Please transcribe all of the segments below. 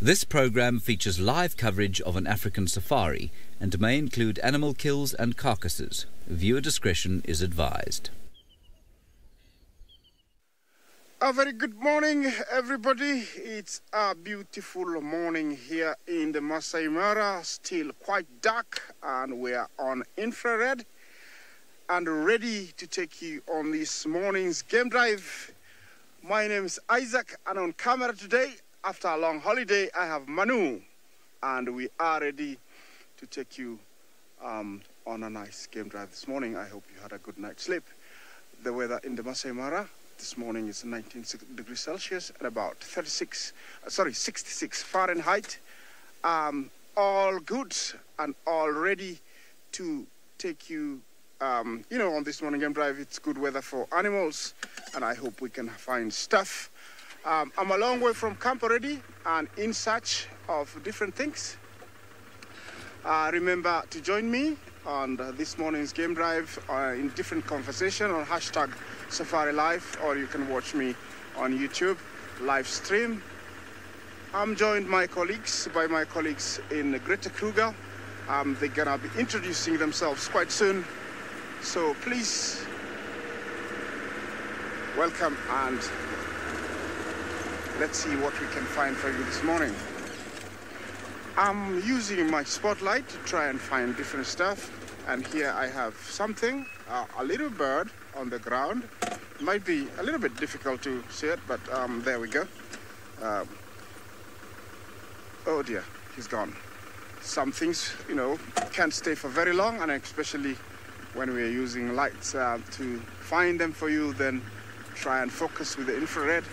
This program features live coverage of an African safari and may include animal kills and carcasses. Viewer discretion is advised. A very good morning, everybody. It's a beautiful morning here in the Masai Mara. Still quite dark, and we are on infrared and ready to take you on this morning's game drive. My name is Isaac, and on camera today, after a long holiday, I have Manu, and we are ready to take you on a nice game drive this morning. I hope you had a good night's sleep. The weather in the Masai Mara this morning is 19 degrees Celsius and about 66 Fahrenheit. All good and all ready to take you, on this morning game drive. It's good weather for animals, and I hope we can find stuff. I'm a long way from camp already and in search of different things. Remember to join me on this morning's game drive in different conversation on hashtag SafariLive, or you can watch me on YouTube live stream. I'm joined by my colleagues in Greater Kruger. They're gonna be introducing themselves quite soon. So please welcome, and let's see what we can find for you this morning. I'm using my spotlight to try and find different stuff, and here I have something, a little bird on the ground. It might be a little bit difficult to see it, but there we go. Oh dear, he's gone. Some things, can't stay for very long, and especially when we're using lights to find them for you, then try and focus with the infrared.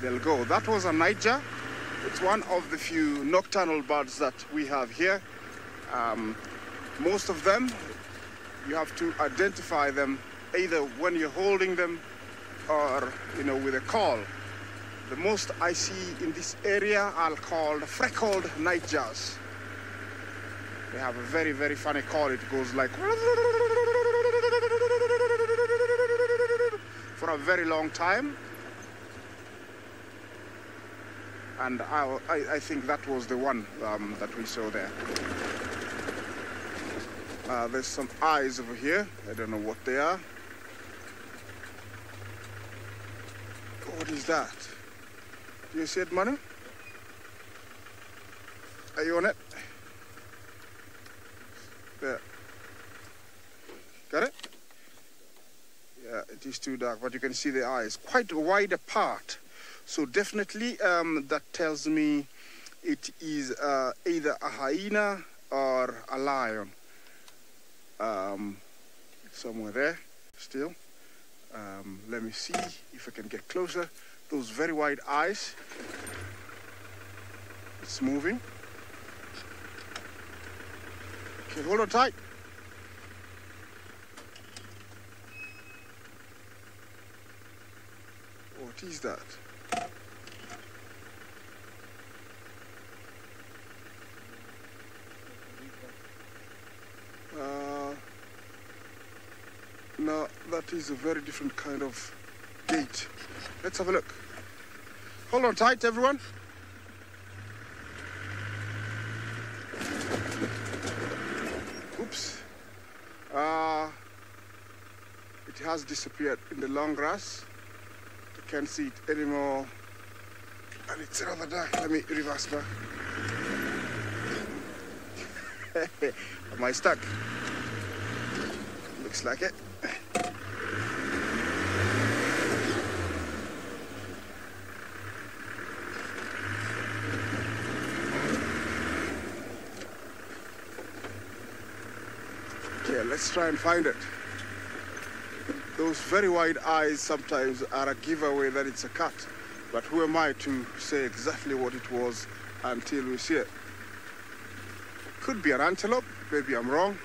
They'll go. That was a nightjar. It's one of the few nocturnal birds that we have here. Most of them, you have to identify them either when you're holding them or, with a call. The most I see in this area are called freckled nightjars. They have a very, very funny call. It goes like for a very long time. And I think that was the one that we saw there. There's some eyes over here. I don't know what they are. What is that? Do you see it, Manu? Are you on it? There. Got it? Yeah, it is too dark, but you can see the eyes quite wide apart. So definitely that tells me it is either a hyena or a lion. Somewhere there still. Let me see if I can get closer. Those very wide eyes. It's moving. Okay, hold on tight. What is that? No, that is a very different kind of gate. Let's have a look. Hold on tight, everyone. Oops. It has disappeared in the long grass. You can't see it anymore. And it's rather dark. Let me reverse back. Am I stuck? Looks like it. Okay, let's try and find it. Those very wide eyes sometimes are a giveaway that it's a cat. But who am I to say exactly what it was until we see it? Could be an antelope, maybe I'm wrong.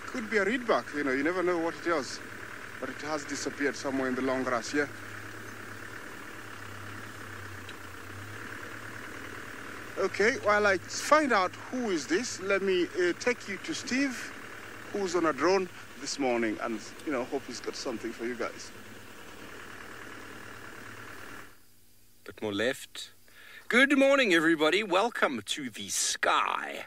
Could be a reedbuck, you never know what it is. But it has disappeared somewhere in the long grass here. Okay, while I find out who is this, let me take you to Steve who's on a drone this morning, and hope he's got something for you guys. Bit more left. Good morning, everybody. Welcome to the sky.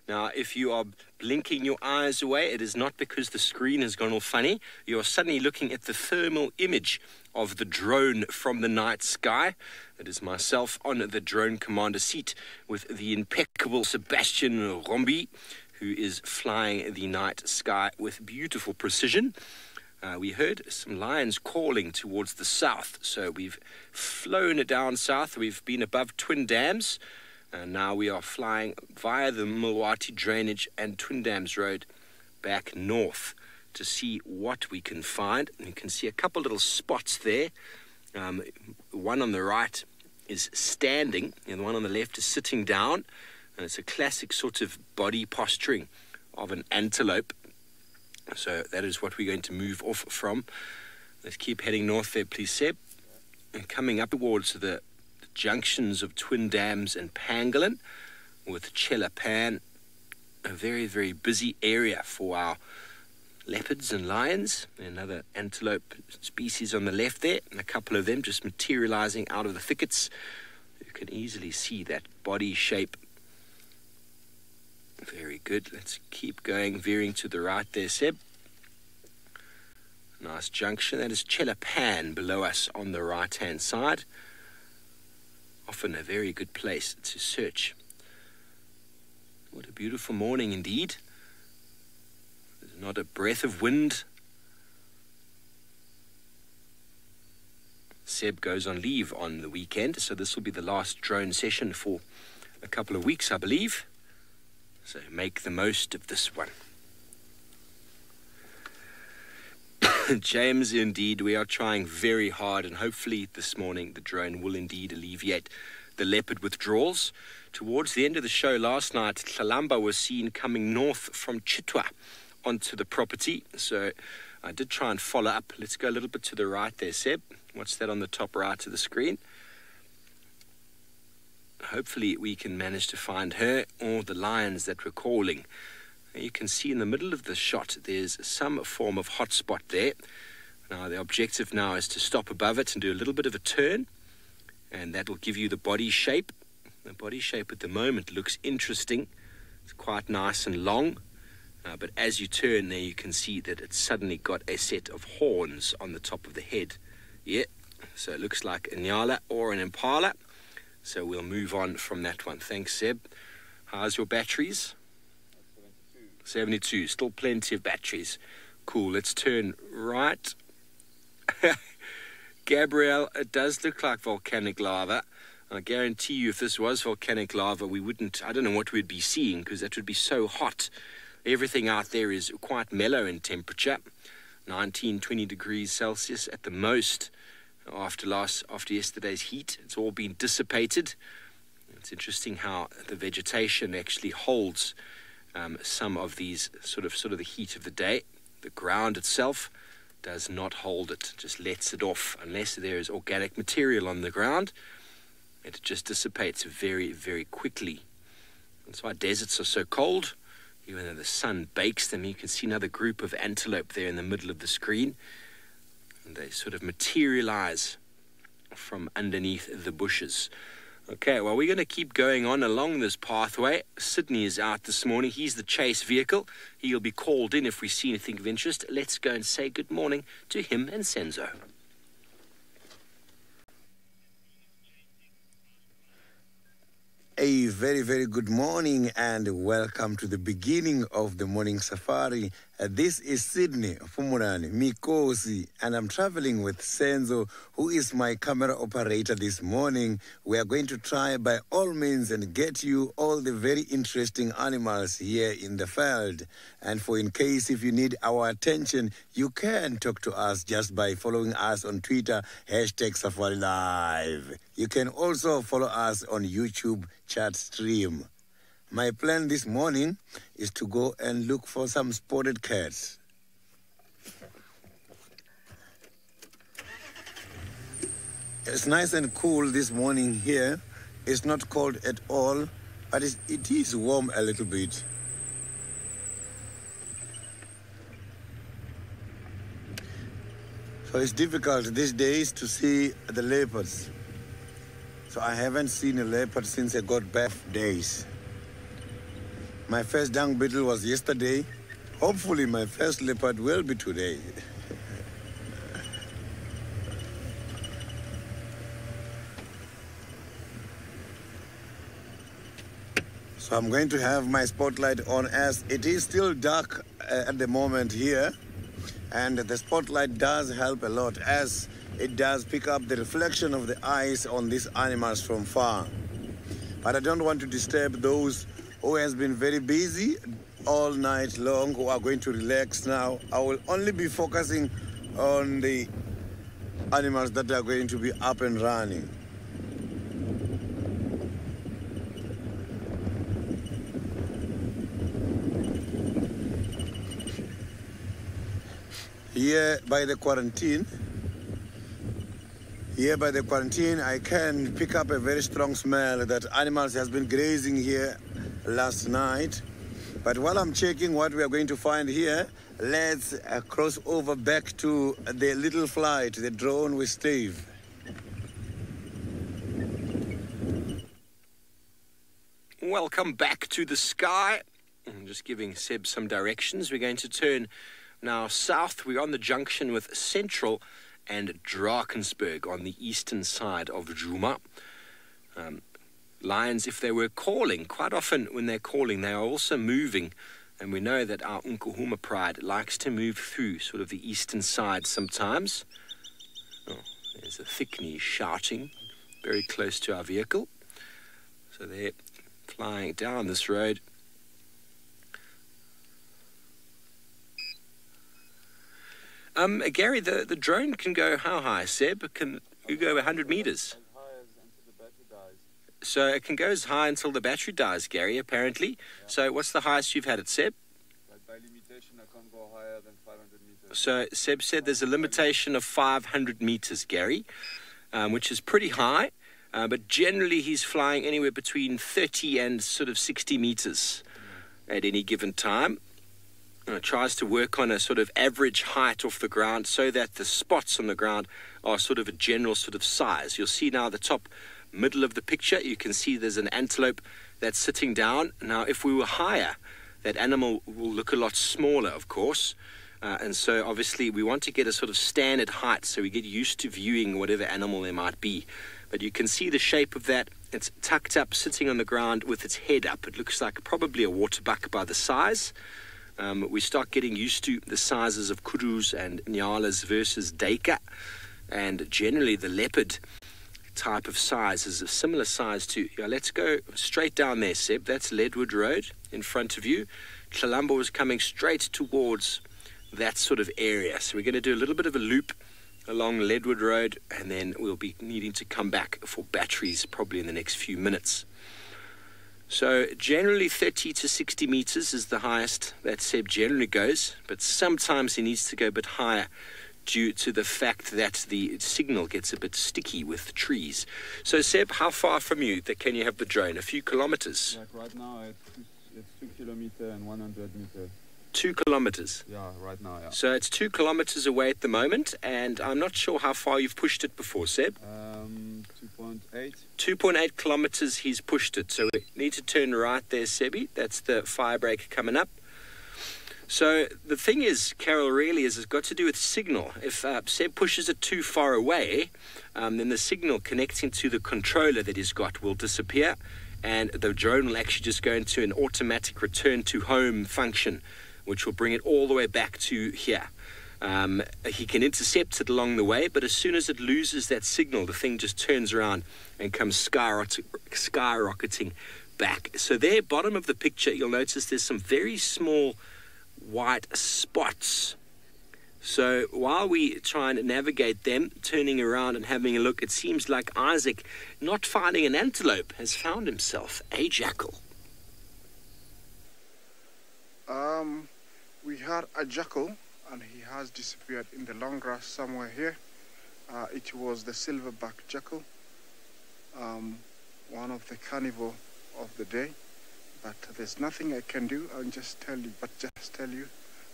Now, if you are blinking your eyes away, it is not because the screen has gone all funny. You are suddenly looking at the thermal image of the drone from the night sky. It is myself on the drone commander seat with the impeccable Sebastian Rombi, who is flying the night sky with beautiful precision. We heard some lions calling towards the south, so we've flown down south. We've been above Twin Dams, and now we are flying via the Milwaukee Drainage and Twin Dams Road back north to see what we can find. And you can see a couple little spots there. One on the right is standing, and the one on the left is sitting down, and it's a classic sort of body posturing of an antelope. So that is what we're going to move off from. Let's keep heading north there, please, Seb. And coming up towards the junctions of Twin Dams and Pangolin with Chelapan, a very, very busy area for our leopards and lions. Another antelope species on the left there, and a couple of them just materializing out of the thickets. You can easily see that body shape. Very good. Let's keep going, veering to the right there, Seb. Nice junction. That is Chelapan below us on the right-hand side. Often a very good place to search. What a beautiful morning indeed. There's not a breath of wind. Seb goes on leave on the weekend, so this will be the last drone session for a couple of weeks, I believe. So make the most of this one. James, indeed, we are trying very hard, and hopefully this morning the drone will indeed alleviate the leopard withdrawals. Towards the end of the show last night, Tlalamba was seen coming north from Chitwa onto the property. So I did try and follow up. Let's go a little bit to the right there, Seb. What's that on the top right of the screen? Hopefully we can manage to find her or the lions that were calling. You can see in the middle of the shot there's some form of hotspot there. Now the objective now is to stop above it and do a little bit of a turn, and that will give you the body shape. The body shape at the moment looks interesting. It's quite nice and long, but as you turn there you can see that it's suddenly got a set of horns on the top of the head. Yeah, so it looks like a nyala or an impala. So we'll move on from that one. Thanks, Seb. How's your batteries? 72. Still plenty of batteries. Cool. Let's turn right. Gabrielle, it does look like volcanic lava. I guarantee you if this was volcanic lava, I don't know what we'd be seeing, because that would be so hot. Everything out there is quite mellow in temperature. 19, 20 degrees Celsius at the most. After yesterday's heat, it's all been dissipated. It's interesting how the vegetation actually holds some of these sort of the heat of the day. The ground itself does not hold it, just lets it off. Unless there is organic material on the ground, it just dissipates very, very quickly. That's why deserts are so cold. Even though the sun bakes them, you can see another group of antelope there in the middle of the screen. And they sort of materialize from underneath the bushes. Okay, well, we're going to keep going on along this pathway. Sydney is out this morning. He's the chase vehicle. He'll be called in if we see anything of interest. Let's go and say good morning to him and Senzo. A very, very good morning and welcome to the beginning of the morning safari. This is Sydney Fumurani Mikosi, and I'm traveling with Senzo, who is my camera operator this morning. We are going to try by all means and get you all the very interesting animals here in the field. And for in case if you need our attention, you can talk to us just by following us on Twitter, #SafariLive. You can also follow us on YouTube chat stream. My plan this morning is to go and look for some spotted cats. It's nice and cool this morning here. It's not cold at all, but it is warm a little bit. So it's difficult these days to see the leopards. So I haven't seen a leopard since I got back days. My first dung beetle was yesterday. Hopefully my first leopard will be today. So I'm going to have my spotlight on as it is still dark at the moment here. And the spotlight does help a lot as it does pick up the reflection of the eyes on these animals from far. But I don't want to disturb those who has been very busy all night long, who are going to relax now. I will only be focusing on the animals that are going to be up and running. Here by the quarantine, I can pick up a very strong smell that animals has been grazing here last night. But while I'm checking what we are going to find here, let's cross over back to the little flight, the drone with Steve. Welcome back to the sky. I'm just giving Seb some directions. We're going to turn now south. We're on the junction with Central and Drakensberg on the eastern side of Djuma. Lions, if they were calling, quite often when they're calling, they are also moving. And we know that our Nkuhuma pride likes to move through sort of the eastern side sometimes. Oh, there's a thickney shouting very close to our vehicle. So they're flying down this road. Gary, the drone can go how high, Seb? Can you go 100 meters? As high as until the battery dies. So it can go as high until the battery dies, Gary, apparently. Yeah. So what's the highest you've had it, Seb? But by limitation, I can't go higher than 500 meters. So Seb said there's a limitation of 500 meters, Gary, which is pretty high. But generally, he's flying anywhere between 30 and sort of 60 meters at any given time. Tries to work on a sort of average height off the ground so that the spots on the ground are sort of a general sort of size. You'll see now the top middle of the picture, you can see there's an antelope that's sitting down. Now, if we were higher, that animal will look a lot smaller, of course. And so, obviously, we want to get a sort of standard height so we get used to viewing whatever animal there might be. But you can see the shape of that. It's tucked up, sitting on the ground with its head up. It looks like probably a waterbuck by the size. We start getting used to the sizes of kudus and nyalas versus deka, and generally the leopard type of size is a similar size to, let's go straight down there, Seb. That's Leadwood Road in front of you. Colombo is coming straight towards that sort of area. So we're going to do a little bit of a loop along Leadwood Road, and then we'll be needing to come back for batteries probably in the next few minutes. So generally 30 to 60 meters is the highest that Seb generally goes, but sometimes he needs to go a bit higher due to the fact that the signal gets a bit sticky with trees. So Seb, how far from you can you have the drone? A few kilometers? Like right now, it's 2 kilometers and 100 meters. 2 kilometers? Yeah, right now, yeah. So it's 2 kilometers away at the moment, and I'm not sure how far you've pushed it before, Seb. 2.8. 2.8 kilometers he's pushed it. So we need to turn right there, Sebi. That's the fire break coming up. So the thing is, Carol, really is it's got to do with signal. If Seb pushes it too far away, then the signal connecting to the controller that he's got will disappear, and the drone will actually just go into an automatic return to home function, which will bring it all the way back to here. He can intercept it along the way, but as soon as it loses that signal, the thing just turns around and comes skyrocketing back. So there, bottom of the picture, you'll notice there's some very small white spots. So while we try and navigate them, turning around and having a look, it seems like Isaac, not finding an antelope, has found himself a jackal. We had a jackal, and he has disappeared in the long grass somewhere here. It was the silverback jackal, one of the carnivore of the day. But there's nothing I can do. I'll just tell you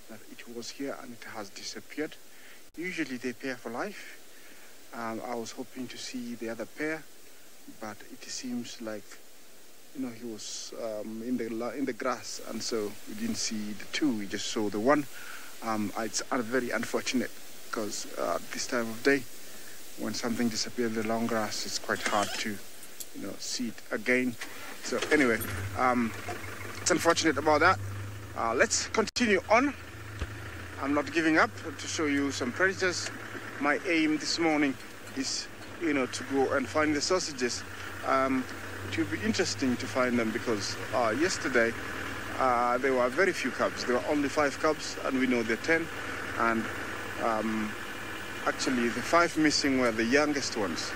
that it was here and it has disappeared. Usually they pair for life. I was hoping to see the other pair, but it seems like, you know, he was in the grass, and so we didn't see the two. We just saw the one. It's very unfortunate because this time of day, when something disappears in the long grass, it's quite hard to, you know, see it again. So anyway, it's unfortunate about that. Let's continue on. I'm not giving up to show you some predators. My aim this morning is, you know, to go and find the sausages. It will be interesting to find them because yesterday there were very few cubs. There were only 5 cubs, and we know there are 10. And actually, the 5 missing were the youngest ones,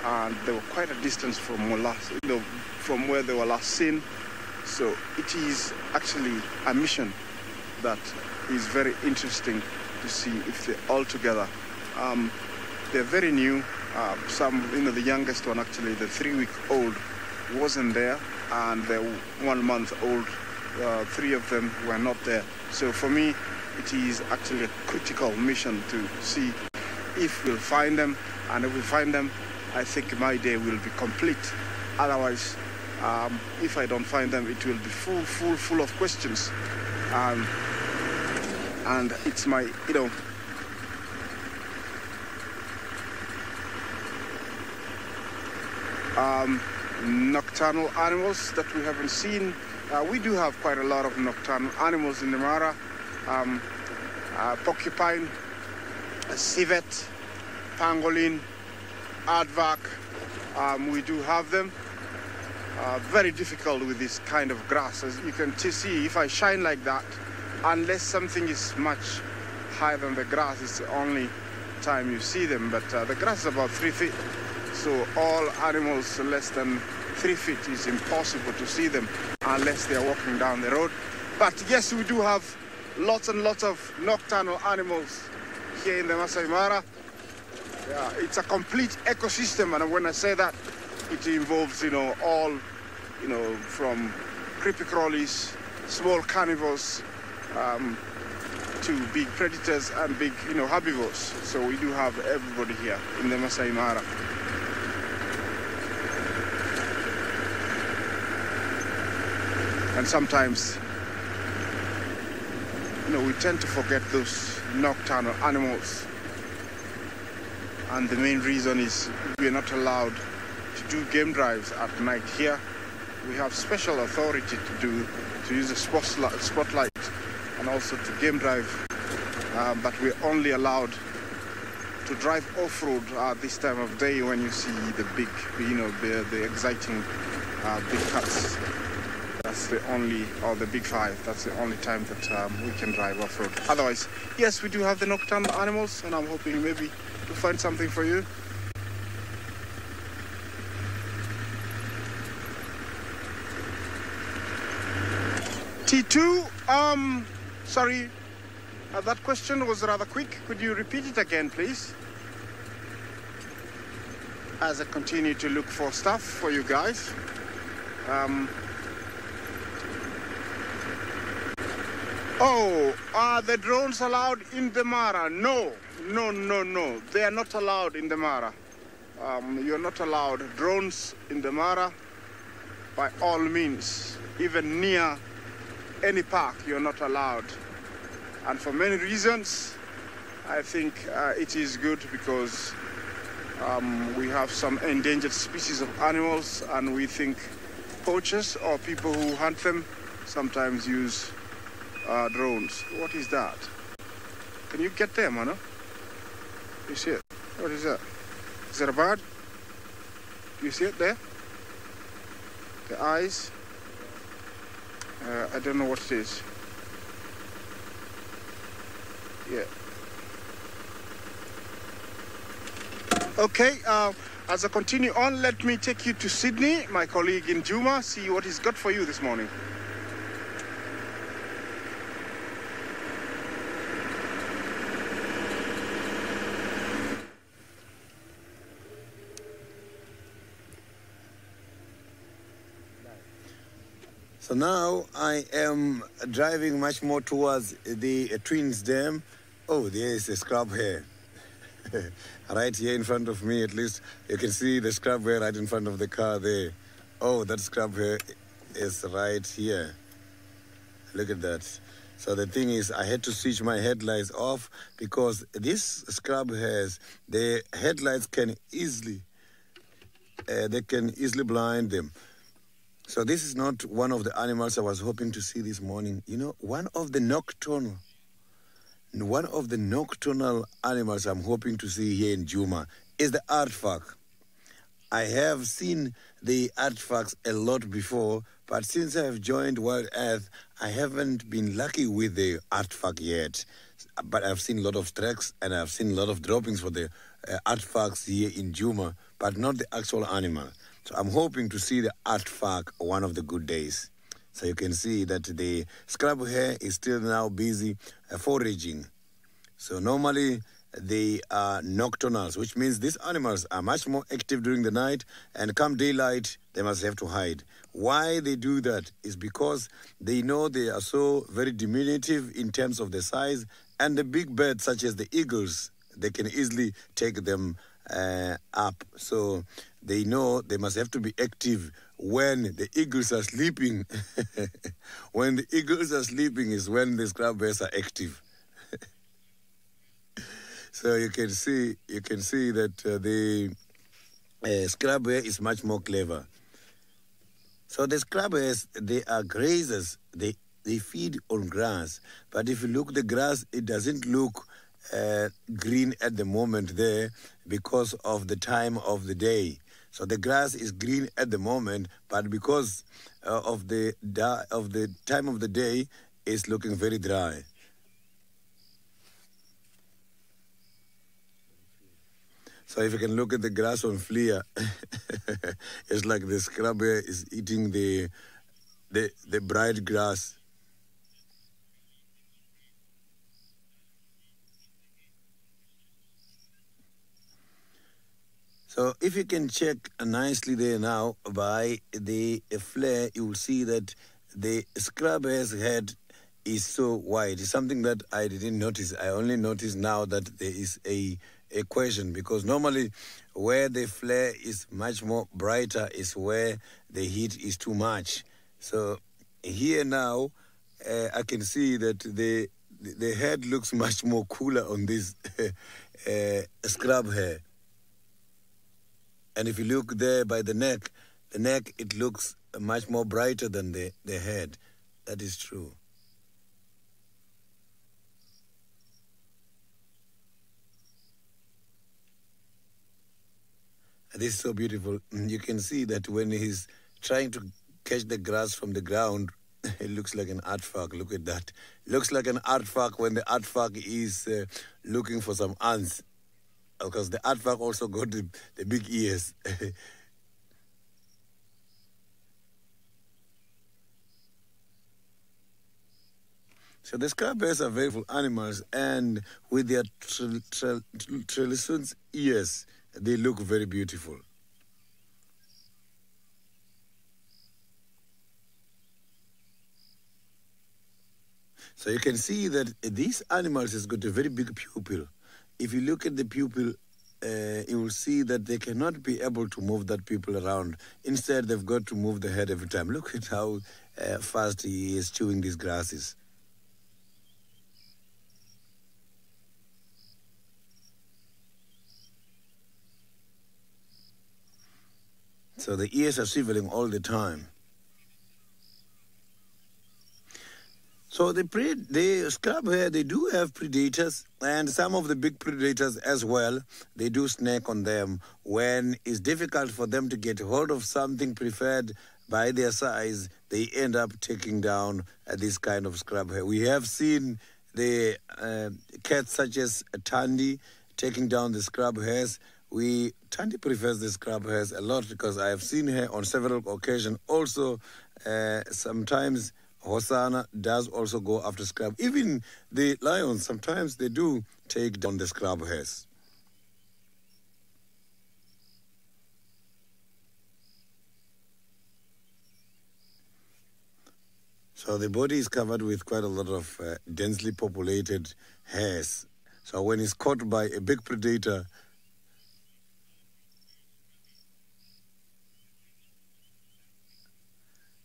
and they were quite a distance from from where they were last seen. So it is actually a mission that is very interesting to see if they're all together. They're very new. Some, you know, the youngest one, actually, the 3-week-old, wasn't there, and the 1-month-old, 3 of them were not there. So for me, it is actually a critical mission to see if we'll find them, and if we find them, I think my day will be complete. Otherwise, if I don't find them, it will be full of questions. And it's my, you know, nocturnal animals that we haven't seen. We do have quite a lot of nocturnal animals in the Mara. Porcupine, civet, pangolin, aardvark. We do have them. Very difficult with this kind of grass. As you can see, if I shine like that, unless something is much higher than the grass, it's the only time you see them. But the grass is about 3 feet. So all animals less than 3 feet is impossible to see them unless they are walking down the road. But yes, we do have lots and lots of nocturnal animals here in the Masai Mara. Yeah, it's a complete ecosystem, and when I say that, it involves, you know, all, you know, from creepy crawlies, small carnivores, to big predators and big, you know, herbivores. So we do have everybody here in the Masai Mara. And sometimes, you know, we tend to forget those nocturnal animals. And the main reason is we are not allowed to do game drives at night here. We have special authority to use a spotlight and also to game drive, but we're only allowed to drive off-road this time of day when you see the big, you know, the exciting big cuts. That's the only, or the big 5, that's the only time that we can drive off-road. Otherwise, yes, we do have the nocturnal animals, and I'm hoping maybe to find something for you. T2, sorry, that question was rather quick. Could you repeat it again, please? As I continue to look for stuff for you guys. Are the drones allowed in the Mara? No. They are not allowed in the Mara. You're not allowed drones in the Mara by all means. Even near any park, you're not allowed. And for many reasons, I think it is good because we have some endangered species of animals, and we think poachers or people who hunt them sometimes use drones. What is that? Can you get there, Mano? You see it? What is that? Is that a bird? You see it there? The eyes? I don't know what it is. Yeah. Okay, as I continue on, let me take you to Sydney, my colleague in Juma, see what he's got for you this morning. So now I am driving much more towards the Twins Dam. Oh, there is a scrub here. Right here in front of me, at least, you can see the scrub hair right in front of the car there. Oh, that scrub hair is right here. Look at that. So the thing is, I had to switch my headlights off because these scrub hairs, the headlights can easily, blind them. So this is not one of the animals I was hoping to see this morning. You know, one of the nocturnal animals I'm hoping to see here in Juma is the aardvark. I have seen the aardvarks a lot before, but since I have joined Wild Earth, I haven't been lucky with the aardvark yet. But I've seen a lot of tracks and I've seen a lot of droppings for the aardvarks here in Juma, but not the actual animal. So I'm hoping to see the aardvark one of the good days. So you can see that the scrub hare is still now busy foraging. So normally they are nocturnals, which means these animals are much more active during the night, and come daylight, they must have to hide. Why they do that is because they know they are so very diminutive in terms of the size, and the big birds such as the eagles, they can easily take them up. So they know they must have to be active when the eagles are sleeping. When the eagles are sleeping is when the scrub hares are active. So you can see that the scrub hare is much more clever. So the scrub hares, they are grazers. They feed on grass. But if you look the grass, it doesn't look green at the moment there because of the time of the day. So the grass is green at the moment, but because of the time of the day, it's looking very dry. So if you can look at the grass on Flea, it's like the scrub hare is eating the bright grass. So if you can check nicely there now by the flare, you will see that the scrub hare's head is so wide. It's something that I didn't notice. I only noticed now that there is a question, because normally where the flare is much more brighter is where the heat is too much. So here now I can see that the head looks much more cooler on this scrub hare. And if you look there by the neck, it looks much more brighter than the head. That is true. This is so beautiful. You can see that when he's trying to catch the grass from the ground, it looks like an aardvark. Look at that. It looks like an aardvark when the aardvark is looking for some ants. Because the aardvark also got the big ears. So the scrub hares are very full animals, and with their trellisons ears, they look very beautiful. So you can see that these animals has got a very big pupil. If you look at the pupil, you will see that they cannot be able to move that pupil around. Instead, they've got to move the head every time. Look at how fast he is chewing these grasses. So the ears are swiveling all the time. So the scrub hare, they do have predators, and some of the big predators as well. They do snack on them when it's difficult for them to get hold of something preferred by their size. They end up taking down this kind of scrub hare. We have seen the cats such as Tandy taking down the scrub hares. Tandy prefers the scrub hares a lot because I have seen her on several occasions. Also, sometimes Hosanna does also go after scrub. Even the lions, sometimes they do take down the scrub hares. So the body is covered with quite a lot of densely populated hairs, So when it's caught by a big predator,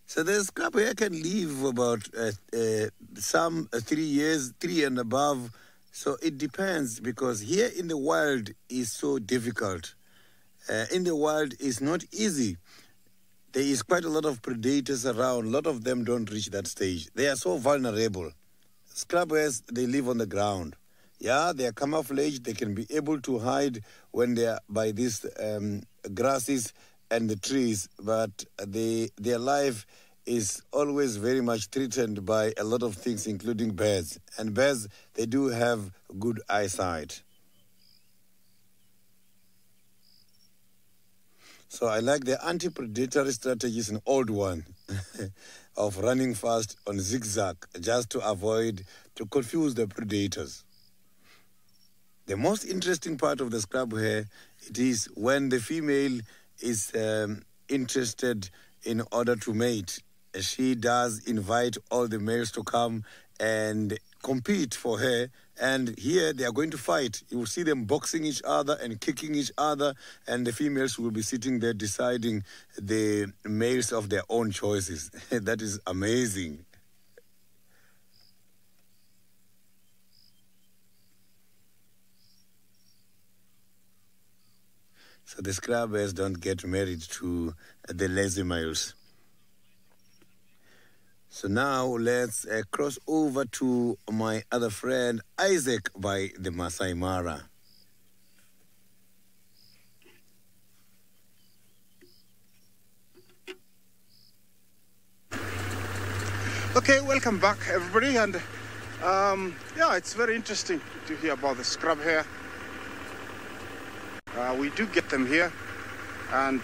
so the scrap here can live about some 3 years, 3 and above. So it depends, because here in the wild is so difficult. In the wild is not easy. There is quite a lot of predators around. A lot of them don't reach that stage. They are so vulnerable. Scrap hares, they live on the ground. Yeah, they are camouflaged. They can be able to hide when they are by these grasses and the trees, but their life is always very much threatened by a lot of things, including bears. And bears, they do have good eyesight. So I like the anti-predatory strategy, is an old one, of running fast on zigzag, just to avoid, to confuse the predators. The most interesting part of the scrap hare, it is when the female is interested in order to mate. She does invite all the males to come and compete for her, and here they are going to fight. You will see them boxing each other and kicking each other, and the females will be sitting there deciding the males of their own choices. That is amazing. So the scrap hares don't get married to the lazy males. So now let's cross over to my other friend, Isaac, by the Masai Mara. Okay, welcome back, everybody. And yeah, it's very interesting to hear about the scrub hare. We do get them here, and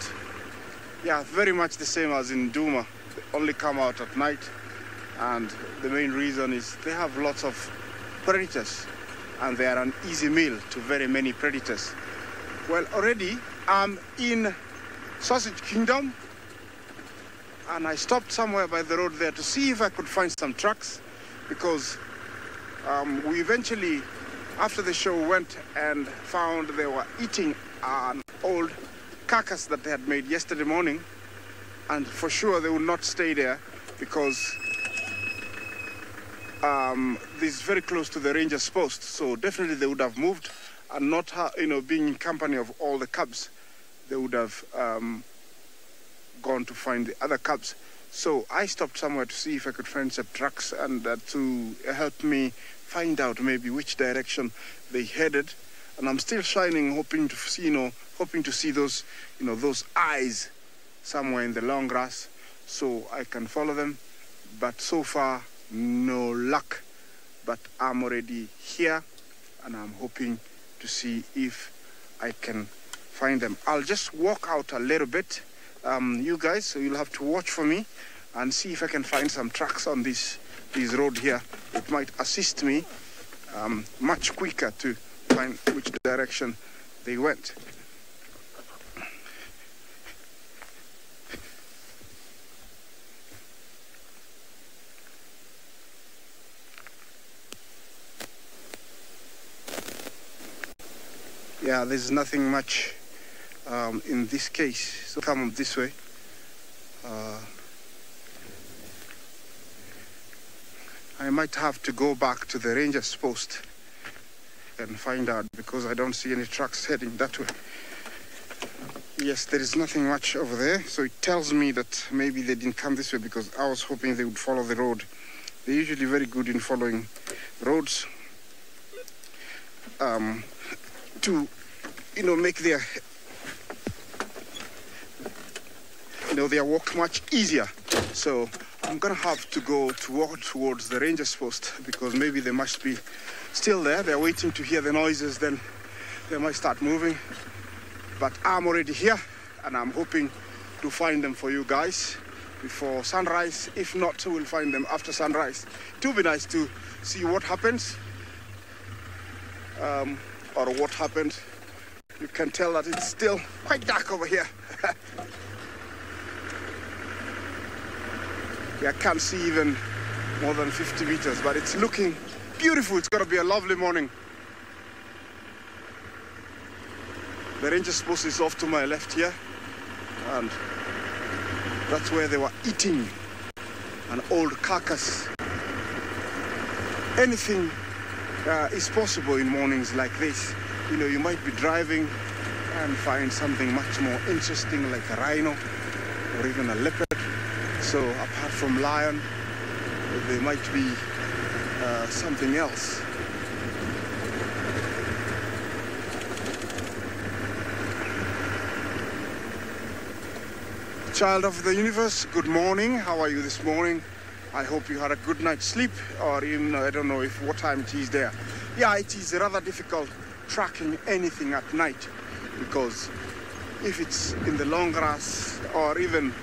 yeah, very much the same as in Duma. They only come out at night, and the main reason is they have lots of predators, and they are an easy meal to very many predators. Well, already I'm in Sausage Kingdom, and I stopped somewhere by the road there to see if I could find some trucks, because we eventually, after the show, went and found they were eating an old carcass that they had made yesterday morning, and for sure they would not stay there, because this is very close to the ranger's post, so definitely they would have moved, and not, being in company of all the cubs, they would have gone to find the other cubs. So I stopped somewhere to see if I could find some trucks, and to help me find out maybe which direction they headed. And I'm still shining, hoping to see those, those eyes somewhere in the long grass, so I can follow them. But so far, no luck. But I'm already here, and I'm hoping to see if I can find them. I'll just walk out a little bit, you guys, so you'll have to watch for me and see if I can find some tracks on this road here. It might assist me much quicker to find which direction they went. Yeah, there's nothing much in this case, so come this way. I might have to go back to the ranger's post and find out, because I don't see any trucks heading that way. Yes, there is nothing much over there, so it tells me that maybe they didn't come this way, because I was hoping they would follow the road. They're usually very good in following roads to, make their walk much easier. So I'm gonna have to go to walk towards the ranger's post, because maybe they must be still there. They're waiting to hear the noises, then they might start moving. But I'm already here, and I'm hoping to find them for you guys before sunrise. If not, we'll find them after sunrise. It will be nice to see what happens, or what happened. You can tell that it's still quite dark over here. I can't see even more than 50 meters, but it's looking beautiful. It's going to be a lovely morning. The ranger's post is off to my left here, and that's where they were eating an old carcass. Anything is possible in mornings like this. You know, you might be driving and find something much more interesting like a rhino or even a leopard. So apart from lion, there might be something else. Child of the universe, good morning. How are you this morning? I hope you had a good night's sleep, or even, I don't know what time it is there. Yeah, it is rather difficult tracking anything at night, because if it's in the long grass or even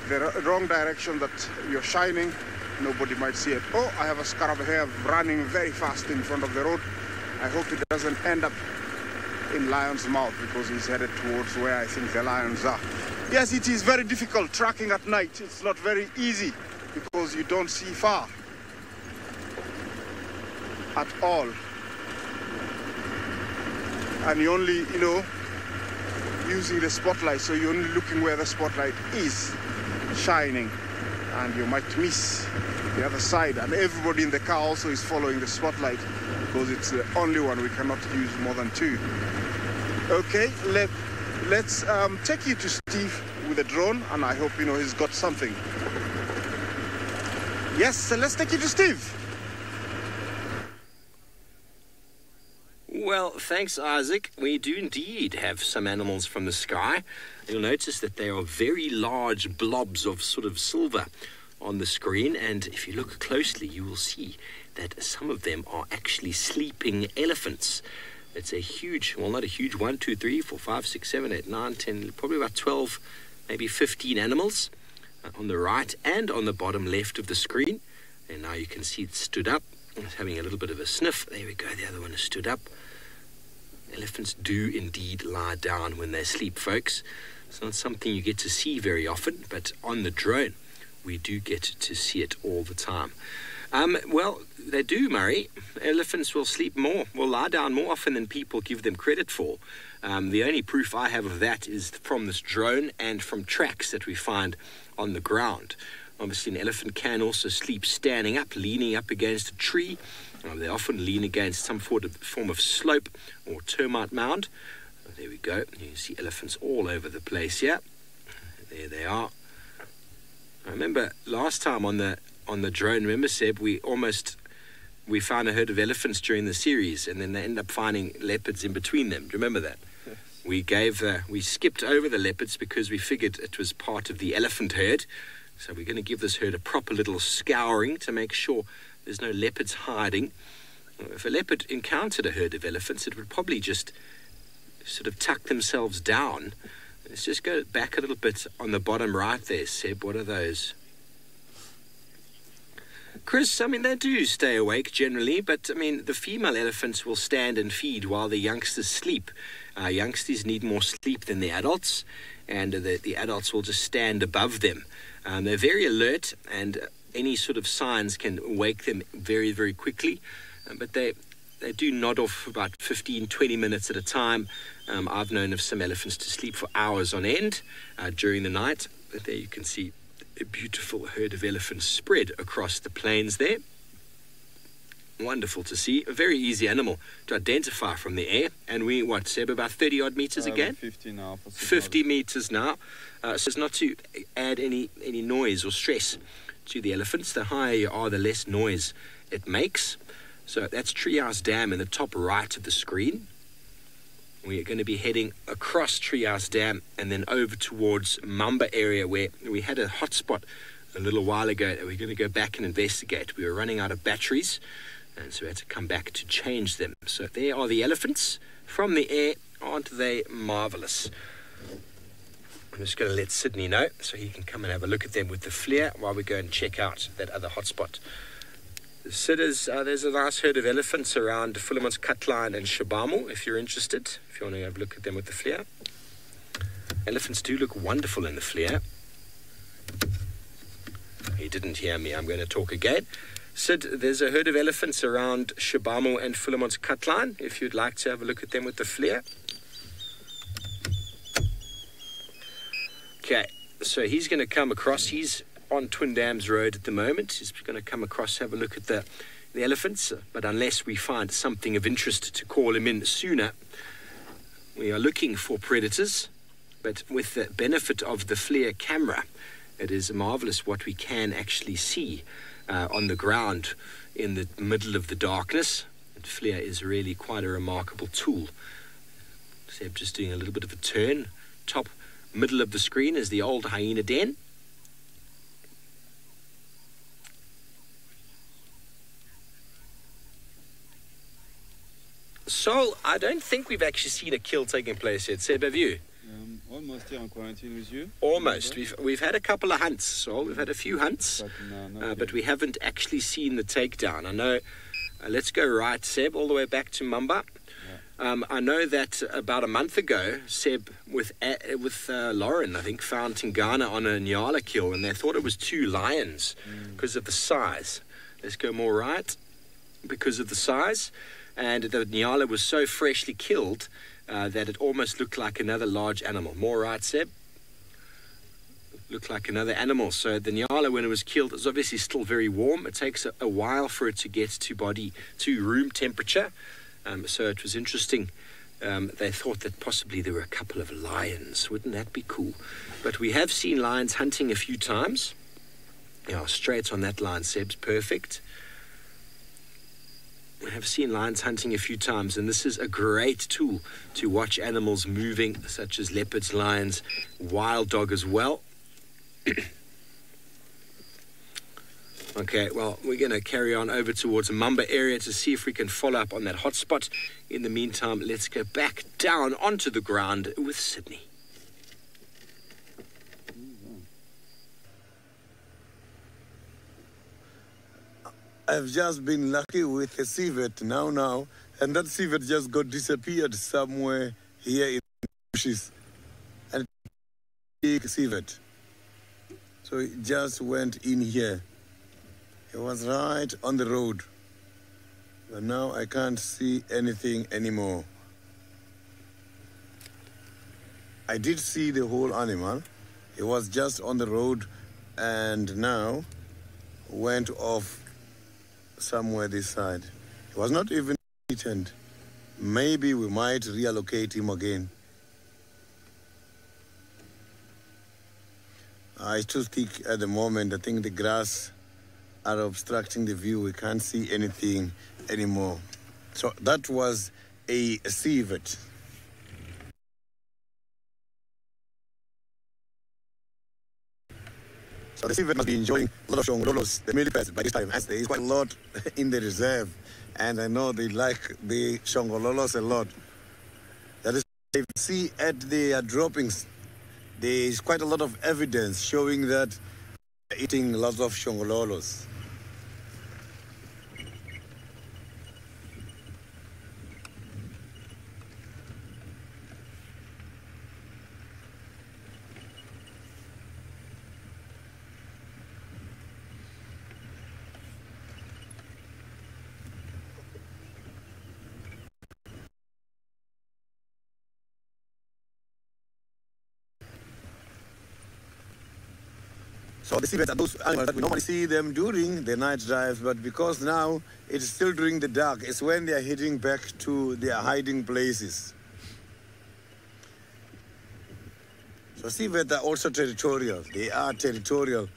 the wrong direction that you're shining, nobody might see it. Oh, I have a scarab here running very fast in front of the road. I hope it doesn't end up in lion's mouth, because he's headed towards where I think the lions are. Yes, it is very difficult tracking at night. It's not very easy because you don't see far at all. And you only, using the spotlight, so you're only looking where the spotlight is shining, and you might miss the other side. And everybody in the car also is following the spotlight, because it's the only one. We cannot use more than two. Okay, let's take you to Steve with a drone, and I hope he's got something. Yes, let's take you to Steve. Well, thanks, Isaac. We do indeed have some animals from the sky. You'll notice that there are very large blobs of sort of silver on the screen, and if you look closely, you will see that some of them are actually sleeping elephants. It's a huge, well, not a huge, 1, 2, 3, 4, 5, 6, 7, 8, 9, 10, probably about 12, maybe 15 animals on the right and on the bottom left of the screen. And now you can see it stood up. It's having a little bit of a sniff. There we go. The other one has stood up. Elephants do indeed lie down when they sleep, folks. It's not something you get to see very often, but on the drone, we do get to see it all the time. Well, they do, Murray. Elephants will lie down more often than people give them credit for. The only proof I have of that is from this drone and from tracks that we find on the ground. Obviously, an elephant can also sleep standing up, leaning up against a tree. They often lean against some form of slope or termite mound. There we go. You see elephants all over the place here. There they are. I remember last time on the drone, remember, Seb, we found a herd of elephants during the series, and then they ended up finding leopards in between them. Do you remember that? Yes. We skipped over the leopards because we figured it was part of the elephant herd. So we're going to give this herd a proper little scouring to make sure there's no leopards hiding. If a leopard encountered a herd of elephants, it would probably just sort of tuck themselves down. Let's just go back a little bit on the bottom right there, Seb. What are those? Chris, they do stay awake generally, but, the female elephants will stand and feed while the youngsters sleep. Youngsters need more sleep than the adults, and the adults will just stand above them. They're very alert, and any sort of signs can wake them very, very quickly, but they do nod off about 15, 20 minutes at a time. I've known of some elephants to sleep for hours on end during the night, but there you can see a beautiful herd of elephants spread across the plains there. Wonderful to see. A very easy animal to identify from the air. And we, Seb, about 30 odd meters again? 50 now. 50 meters now. So as not to add any noise or stress to the elephants. The higher you are, the less noise it makes. So that's Treehouse Dam in the top right of the screen. We are going to be heading across Treehouse Dam and then over towards Mamba area, where we had a hotspot a little while ago that we're going to go back and investigate. We were running out of batteries, and so we had to come back to change them. So there are the elephants from the air. Aren't they marvelous? I'm just going to let Sydney know so he can come and have a look at them with the flare while we go and check out that other hotspot. Sid, there's a nice herd of elephants around Fullerman's Cutline and Shabamu, if you're interested, if you want to have a look at them with the flare. Elephants do look wonderful in the flare. He didn't hear me. I'm going to talk again. Sid, there's a herd of elephants around Shabamu and Fullerman's Cutline, if you'd like to have a look at them with the flare. Okay, so he's going to come across. He's on Twin Dams Road at the moment. He's going to come across, have a look at the elephants. But unless we find something of interest to call him in sooner, we are looking for predators. But with the benefit of the FLIR camera, it is marvelous what we can actually see on the ground in the middle of the darkness. And FLIR is really quite a remarkable tool. Seb just doing a little bit of a turn. Top middle of the screen is the old hyena den. So, I don't think we've actually seen a kill taking place yet. Seb, have you? Almost here in quarantine with you. Almost. We've had a couple of hunts, so we've had a few hunts, but we haven't actually seen the takedown. I know. Let's go right, Seb, all the way back to Mamba. Yeah. I know that about a month ago, Seb with Lauren, I think, found Tingana on a Nyala kill, and they thought it was 2 lions because of the size. Let's go more right, because of the size, and the Nyala was so freshly killed that it almost looked like another large animal. More right, Seb. Looked like another animal. So the Nyala, when it was killed, is obviously still very warm. It takes a while for it to get to room temperature. So it was interesting. They thought that possibly there were a couple of lions. Wouldn't that be cool? But we have seen lions hunting a few times. Yeah, straight on that line, Seb's perfect. We have seen lions hunting a few times, and this is a great tool to watch animals moving, such as leopards, lions, wild dog as well. Okay, well, we're going to carry on over towards the Mamba area to see if we can follow up on that hotspot. In the meantime, let's go back down onto the ground with Sydney. I've just been lucky with a civet now, and that civet just got disappeared somewhere here in the bushes. And big civet. So it just went in here. It was right on the road. But now I can't see anything anymore. I did see the whole animal. It was just on the road and now went off somewhere this side. He was not even eaten. Maybe we might reallocate him again. It's too thick at the moment. I think the grass are obstructing the view. We can't see anything anymore. So that was a civet. So the civet must be enjoying a lot of shongololos, the millipedes by this time, as there is quite a lot in the reserve. And I know they like the shongololos a lot. That is, if you see at the droppings, there is quite a lot of evidence showing that they're eating lots of shongololos. So the civets are those animals that we normally see them during the night drives, but because now it's still during the dark, it's when they are heading back to their hiding places. So civets are also territorial. They are territorial.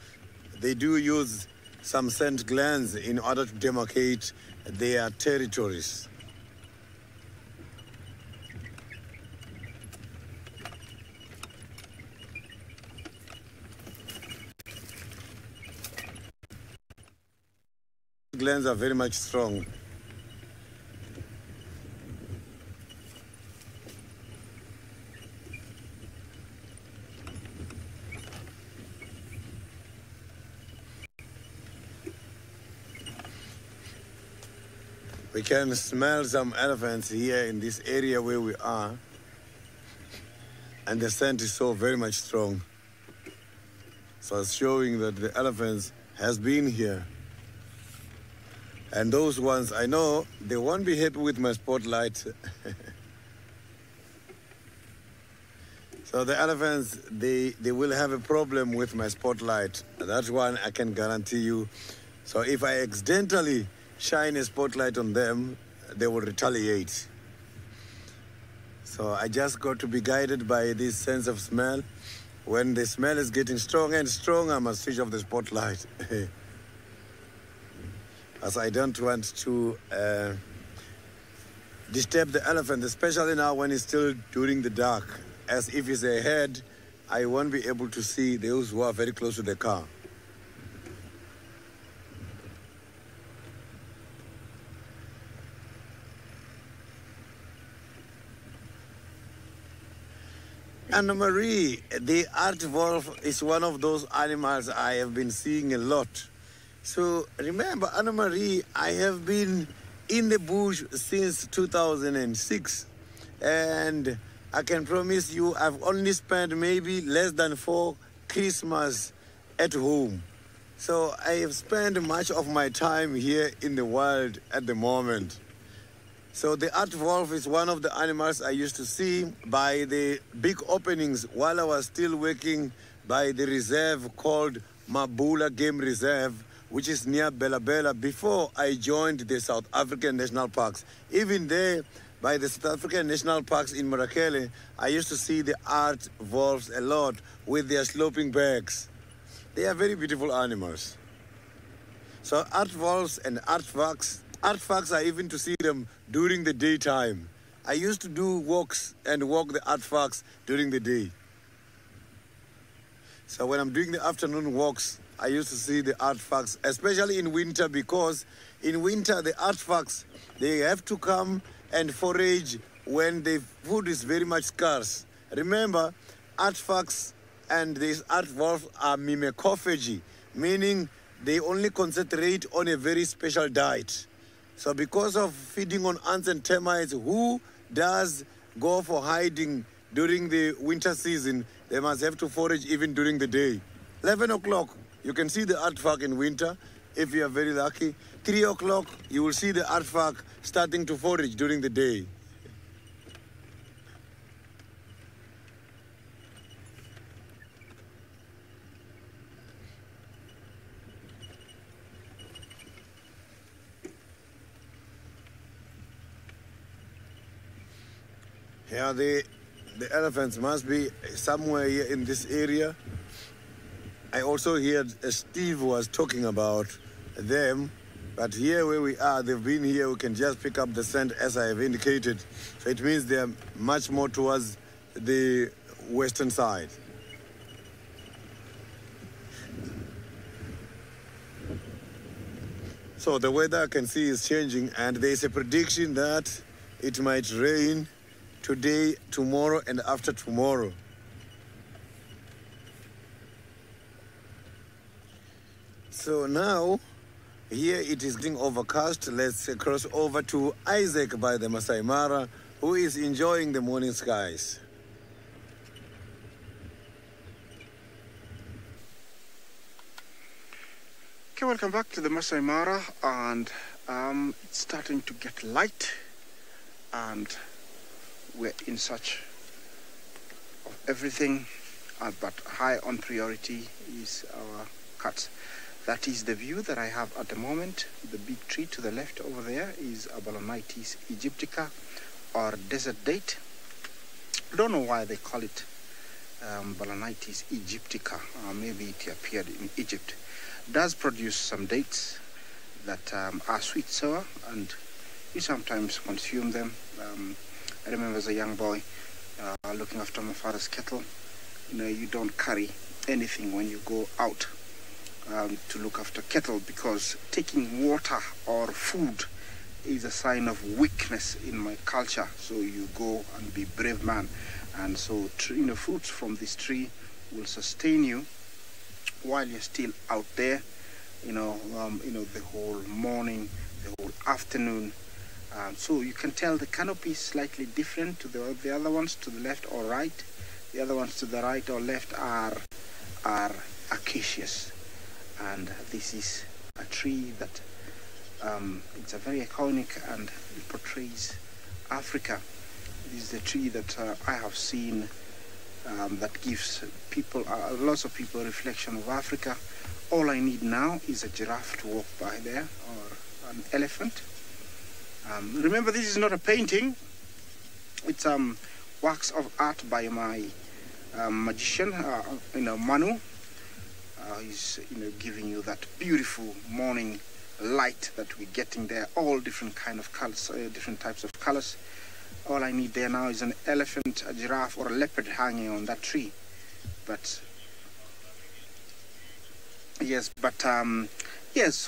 They do use some scent glands in order to demarcate their territories. Glands are very much strong. We can smell some elephants here in this area where we are, and the scent is so very much strong. So it's showing that the elephants has been here. And those ones, I know, they won't be happy with my spotlight. So the elephants, they will have a problem with my spotlight. That one I can guarantee you. So if I accidentally shine a spotlight on them, they will retaliate. So I just got to be guided by this sense of smell. When the smell is getting stronger and stronger, I must switch off the spotlight. As I don't want to disturb the elephant, especially now when it's still during the dark. As if it's ahead, I won't be able to see those who are very close to the car. Anna Marie, the art wolf is one of those animals I have been seeing a lot. So remember, Anna Marie, I have been in the bush since 2006, and I can promise you I've only spent maybe less than 4 Christmas at home. So I have spent much of my time here in the wild at the moment. So the art wolf is one of the animals I used to see by the big openings while I was still working by the reserve called Mabula Game Reserve, which is near Bella Bella, before I joined the South African National Parks. Even there, by the South African National Parks in Marakele, I used to see the art wolves a lot with their sloping backs. They are very beautiful animals. So art wolves and artfox are even to see them during the daytime. I used to do walks and walk the artfox during the day. So when I'm doing the afternoon walks, I used to see the artfox, especially in winter, because in winter the artfox, they have to come and forage when the food is very much scarce. Remember, artfox and these art wolves are mimicophagy, meaning they only concentrate on a very special diet. So because of feeding on ants and termites, who does go for hiding during the winter season, they must have to forage even during the day. 11 o'clock, you can see the artfox in winter, if you are very lucky. 3 o'clock, you will see the artfox starting to forage during the day. Yeah, the elephants must be somewhere here in this area. I also heard Steve was talking about them, but here where we are, they've been here, we can just pick up the scent as I have indicated. So it means they're much more towards the western side. So the weather I can see is changing, and there's a prediction that it might rain today, tomorrow, and after tomorrow. So now, here it is getting overcast. Let's cross over to Isaac by the Masai Mara, who is enjoying the morning skies. Okay, welcome back to the Masai Mara, and it's starting to get light, and we're in search of everything, but high on priority is our cats. That is the view that I have at the moment. The big tree to the left over there is Abalonites aegyptica, or desert date. I don't know why they call it Abalonites aegyptica. Maybe it appeared in Egypt. It does produce some dates that are sweet sour, and we sometimes consume them. I remember as a young boy looking after my father's cattle. You know, you don't carry anything when you go out to look after cattle, because taking water or food is a sign of weakness in my culture. So you go and be brave man, and so fruits from this tree will sustain you while you're still out there. The whole morning, the whole afternoon. So you can tell the canopy is slightly different to the other ones to the left or right. The other ones to the right or left are acacias. And this is a tree that it's a very iconic, and it portrays Africa. This is the tree that I have seen that gives people, lots of people, a reflection of Africa. All I need now is a giraffe to walk by there, or an elephant. Remember, this is not a painting. It's works of art by my magician, Manu. He's giving you that beautiful morning light that we're getting there, all different kind of colors, different types of colors. All I need there now is an elephant, a giraffe, or a leopard hanging on that tree. But yes,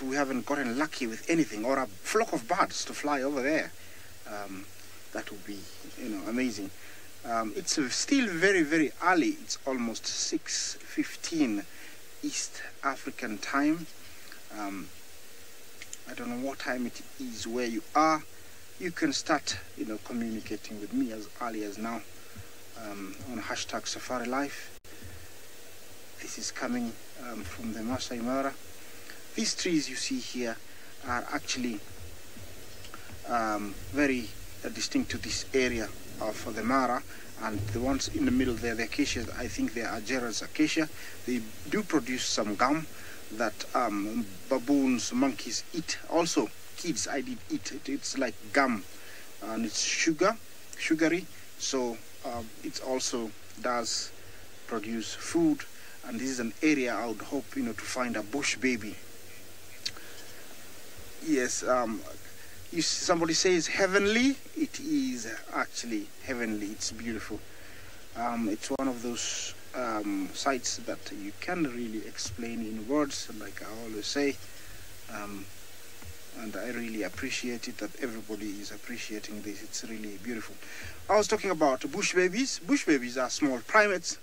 we haven't gotten lucky with anything, or a flock of birds to fly over there. That would be, amazing. It's still very, very early. It's almost 6:15 East African time. I don't know what time it is where you are. You can start, communicating with me as early as now on hashtag SafariLive. This is coming from the Masai Mara. These trees you see here are actually very distinct to this area of the Mara, and the ones in the middle there, the acacias, I think they are Gerard's acacia. They do produce some gum that baboons, monkeys eat. Also, kids, I did eat it. It's like gum, and it's sugary. So it also does produce food, and this is an area I would hope to find a bush baby. Yes, somebody says heavenly. It is actually heavenly. It's beautiful. It's one of those sites that you can't really explain in words, like I always say. And I really appreciate it that everybody is appreciating this. It's really beautiful. I was talking about bush babies. Bush babies are small primates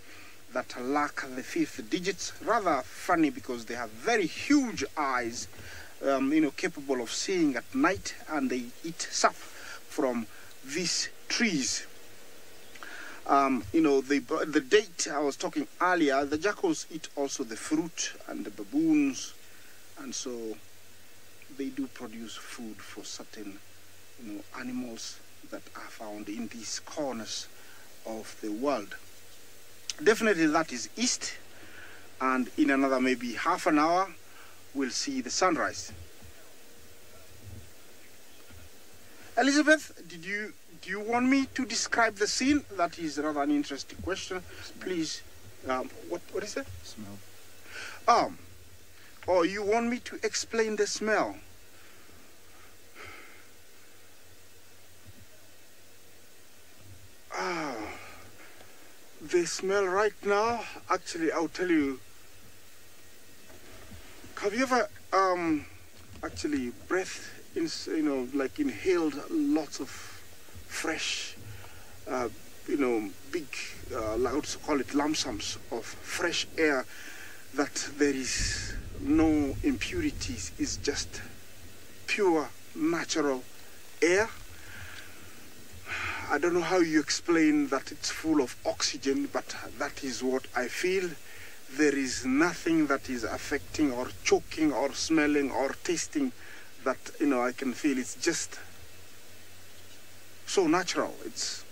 that lack the fifth digits. Rather funny because they have very huge eyes, capable of seeing at night, and they eat sap from these trees. The date I was talking earlier, the jackals eat also the fruit, and the baboons, and so they do produce food for certain, animals that are found in these corners of the world. Definitely that is east, and in another maybe half an hour, we'll see the sunrise. Elizabeth, do you want me to describe the scene? That is rather an interesting question. Please, what is it? Smell. Oh, you want me to explain the smell? The smell right now, actually, I'll tell you. Have you ever actually inhaled lots of fresh, big, I would call it lump sums of fresh air, that there is no impurities, is just pure natural air? I don't know how you explain that it's full of oxygen, but that is what I feel. There is nothing that is affecting or choking or smelling or tasting that, I can feel. It's just so natural. It's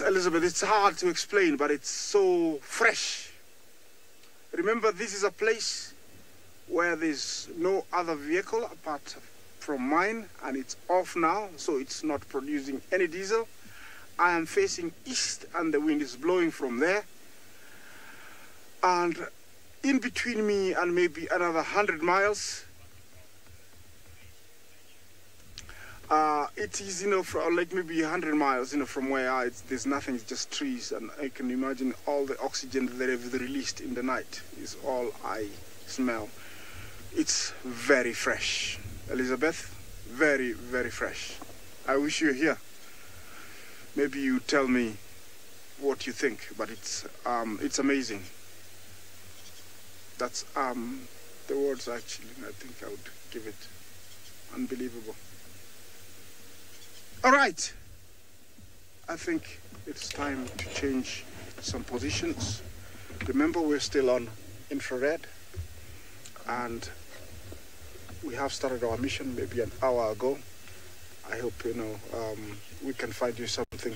Elizabeth, it's hard to explain, but it's so fresh. Remember, this is a place where there's no other vehicle apart from mine, and it's off now, so it's not producing any diesel. I am facing east, and the wind is blowing from there. And in between me and maybe another 100 miles, it is, like maybe 100 miles, from where I are, there's nothing, it's just trees, and I can imagine all the oxygen that they've released in the night is all I smell. It's very fresh, Elizabeth, very, very fresh. I wish you were here. Maybe you tell me what you think, but it's amazing. That's the words actually, I think I would give it. Unbelievable. All right. I think it's time to change some positions. Remember, we're still on infrared, and we have started our mission maybe an hour ago. I hope, we can find you something.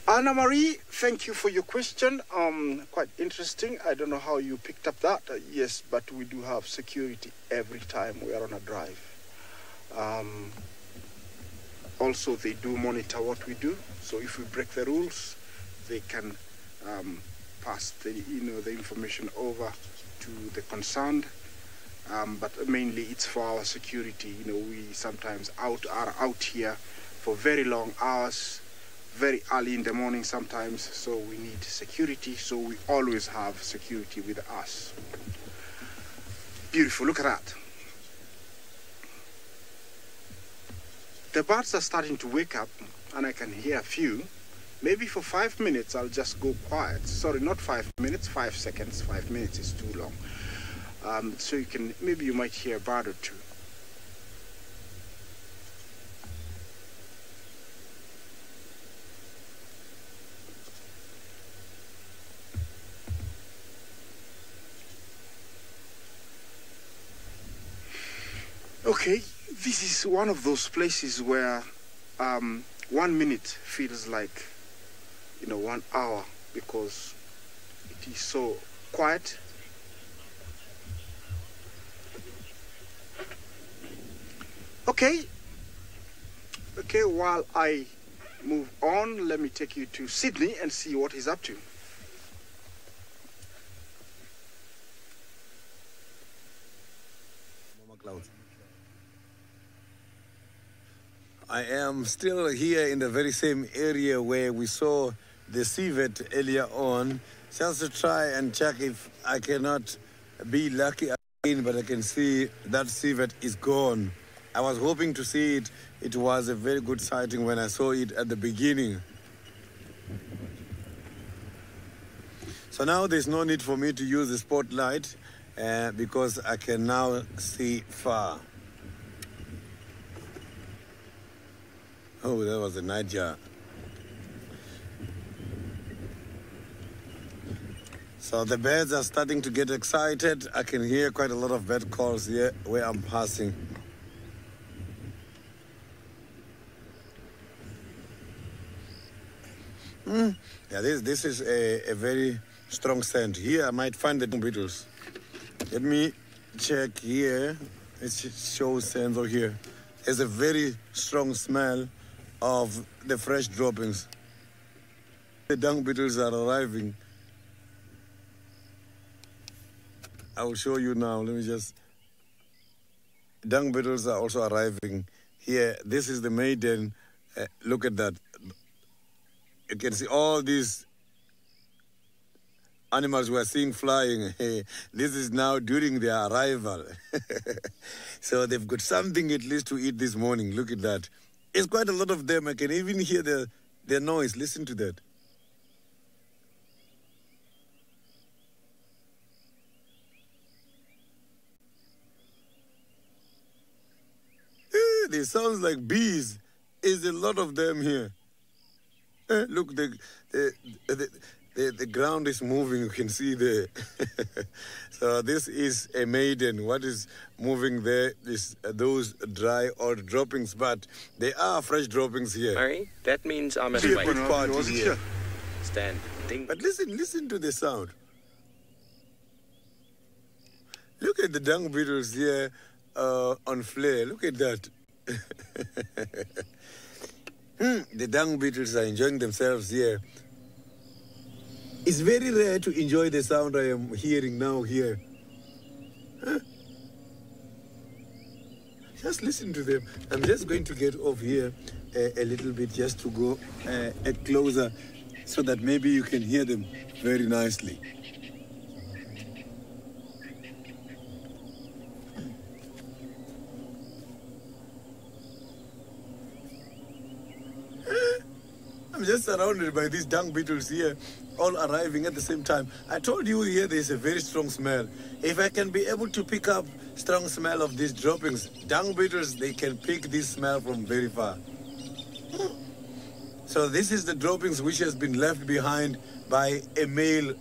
Anna Marie, thank you for your question. Quite interesting. I don't know how you picked up that. Yes, but we do have security every time we are on a drive. Also, they do monitor what we do. So if we break the rules, they can pass the information over to the concerned. But mainly it's for our security. We sometimes are out here for very long hours, very early in the morning sometimes, so we need security, so we always have security with us. Beautiful, look at that. The birds are starting to wake up, and I can hear a few. Maybe for 5 minutes I'll just go quiet. Sorry, not 5 minutes, 5 seconds. 5 minutes is too long. So maybe you might hear a bird or two. Okay, this is one of those places where 1 minute feels like 1 hour, because it is so quiet. Okay, while I move on, let me take you to Sydney and see what he's up to. I am still here in the very same area where we saw the civet earlier on, just to try and check if I cannot be lucky again, but I can see that civet is gone. I was hoping to see it. It was a very good sighting when I saw it at the beginning. So now there's no need for me to use the spotlight because I can now see far. Oh, that was a nightjar. So the birds are starting to get excited. I can hear quite a lot of bird calls here where I'm passing. Yeah, this is a very strong scent. Here I might find the beetles. Let me check here. It shows scent over here. There's a very strong smell of the fresh droppings. The dung beetles are arriving. I will show you now. Let me just... Dung beetles are also arriving here. This is the maiden. Look at that. You can see all these animals we are seeing flying. This is now during their arrival. So they've got something at least to eat this morning. Look at that. It's quite a lot of them. I can even hear their noise. Listen to that. They sound like bees. There's a lot of them here. Look, the ground is moving. You can see there. So this is a maiden. What is moving there is those dry old droppings, but they are fresh droppings here. Murray, that means I'm at Big a party here. Stand. Ding. But listen to the sound. Look at the dung beetles here on flare. Look at that. The dung beetles are enjoying themselves here. It's very rare to enjoy the sound I am hearing now here. Huh? Just listen to them. I'm just going to get off here a little bit just to go closer so that maybe you can hear them very nicely. I'm just surrounded by these dung beetles here, all arriving at the same time. I told you here there's a very strong smell. If I can be able to pick up strong smell of these droppings, dung beetles, they can pick this smell from very far. So this is the droppings which has been left behind by a male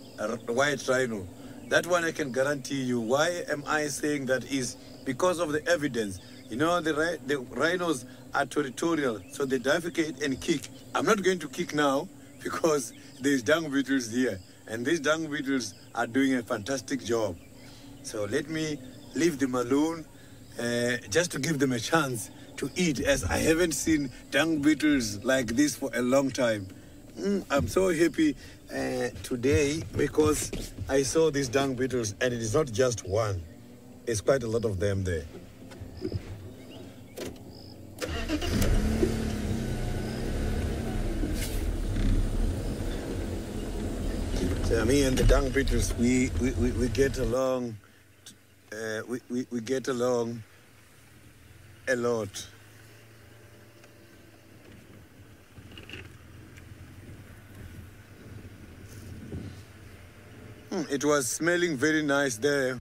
white rhino. That one I can guarantee you. Why am I saying that is because of the evidence. You know, the rhinos are territorial, so they defecate and kick. I'm not going to kick now because there's dung beetles here, and these dung beetles are doing a fantastic job. So let me leave them alone just to give them a chance to eat, as I haven't seen dung beetles like this for a long time. I'm so happy today because I saw these dung beetles, and it is not just one. It's quite a lot of them there. So me and the dung beetles, we get along. We get along a lot. It was smelling very nice there.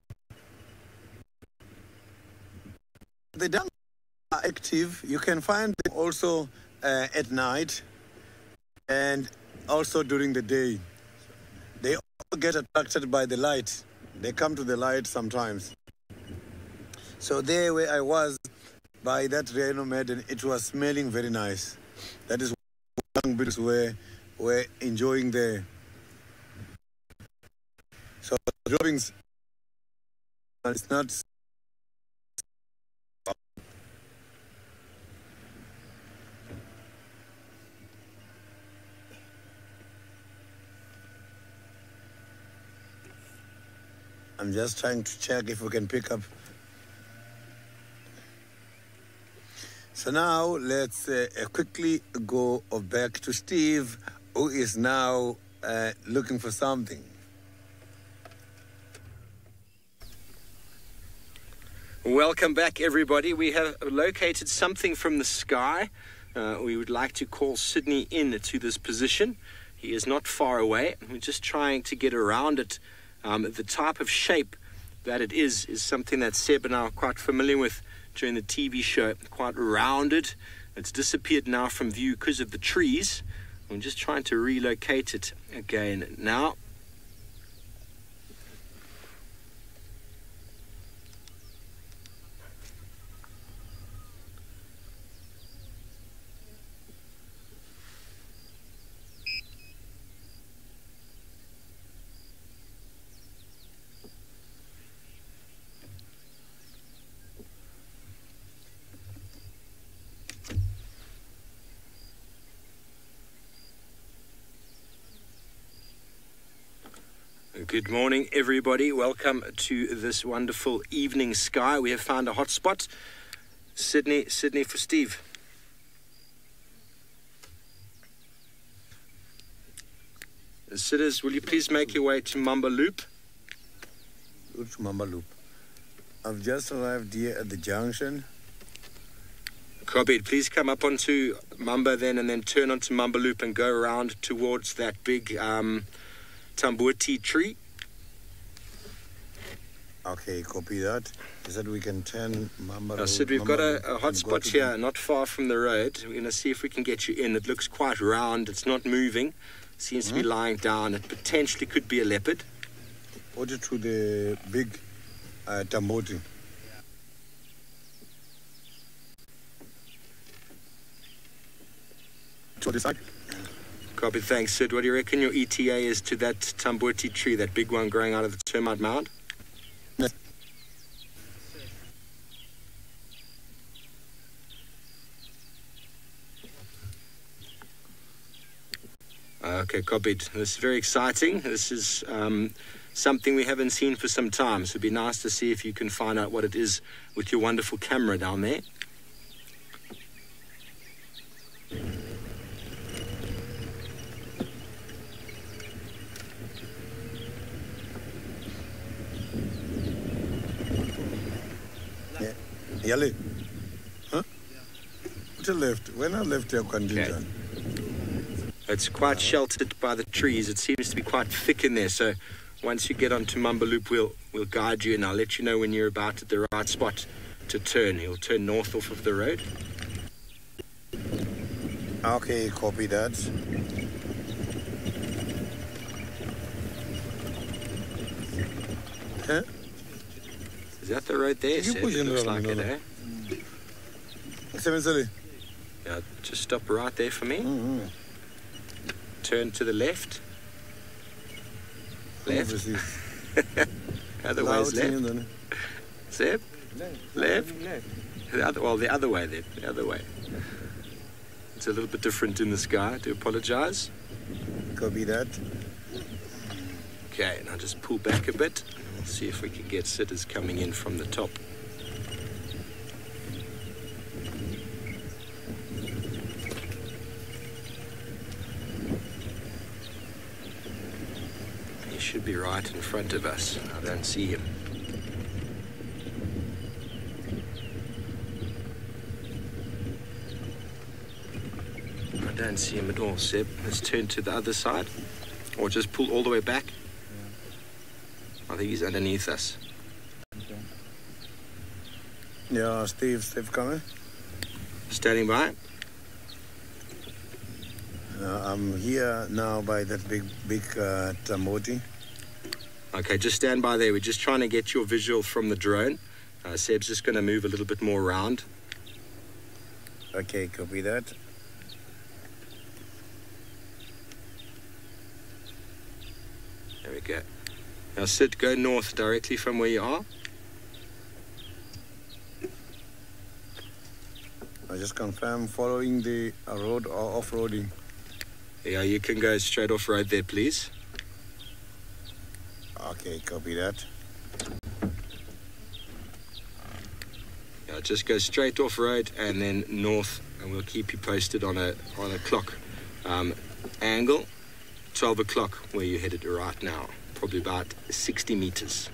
The dung are active. You can find them also at night and also during the day. They all get attracted by the light. They come to the light sometimes. So there where I was by that rhino maiden, it was smelling very nice. That is what young beetles were enjoying there. So droppings, it's not. I'm just trying to check if we can pick up. So now let's quickly go back to Steve, who is now looking for something. Welcome back, everybody. We have located something from the sky. We would like to call Sydney in to this position. He is not far away. We're just trying to get around it. The type of shape that it is something that Seb and I are quite familiar with during the TV show. Quite rounded. It's disappeared now from view because of the trees. I'm just trying to relocate it again now. Good morning, everybody. Welcome to this wonderful evening sky. We have found a hot spot. Sydney for Steve. Sitters, will you please make your way to Mamba Loop? Which Mamba Loop? I've just arrived here at the junction. Copied. Please come up onto Mamba then, and then turn onto Mamba Loop and go around towards that big Tambuti tree. Okay, copy that. Is that we can turn Mamba Loop? Sid, we've got a hot spot here, not far from the road. We're going to see if we can get you in. It looks quite round. It's not moving. Seems to be lying down. It potentially could be a leopard. Order to the big Tambuti. To the side. Copy, thanks, Sid. What do you reckon your ETA is to that Tambuti tree, that big one growing out of the termite mound? Yes. Okay, copied. This is very exciting. This is something we haven't seen for some time, so it'd be nice to see if you can find out what it is with your wonderful camera down there. Yale. Huh? To the left. When I left here, Okay. It's quite sheltered by the trees. It seems to be quite thick in there. So once you get onto Mamba Loop, we'll guide you, and I'll let you know when you're about at the right spot to turn. You'll turn north off of the road. Okay, copy that. Huh? Is that the road there, You Seb? push It in looks the like road, it, no, eh? Seven. Yeah, just stop right there for me. Turn to the left. Left. Other way is left. Seb? Left? The other way then. The other way. It's a little bit different in the sky. I do apologize. Copy that. Okay, now just pull back a bit. See if we can get sitters coming in from the top. He should be right in front of us. I don't see him. I don't see him at all, Seb. Let's turn to the other side. Or just pull all the way back. I think he's underneath us. Okay. Yeah, Steve coming. Standing by. I'm here now by that big Tamoti. Okay, just stand by there. We're just trying to get your visual from the drone. Seb's just going to move a little bit more around. Okay, copy that. There we go. Now Sid, go north directly from where you are. I just confirm following the road or off-roading. Yeah, you can go straight off road there, please. Okay, copy that. Yeah, just go straight off road and then north, and we'll keep you posted on a clock angle. 12 o'clock where you're headed right now. Probably about 60 meters.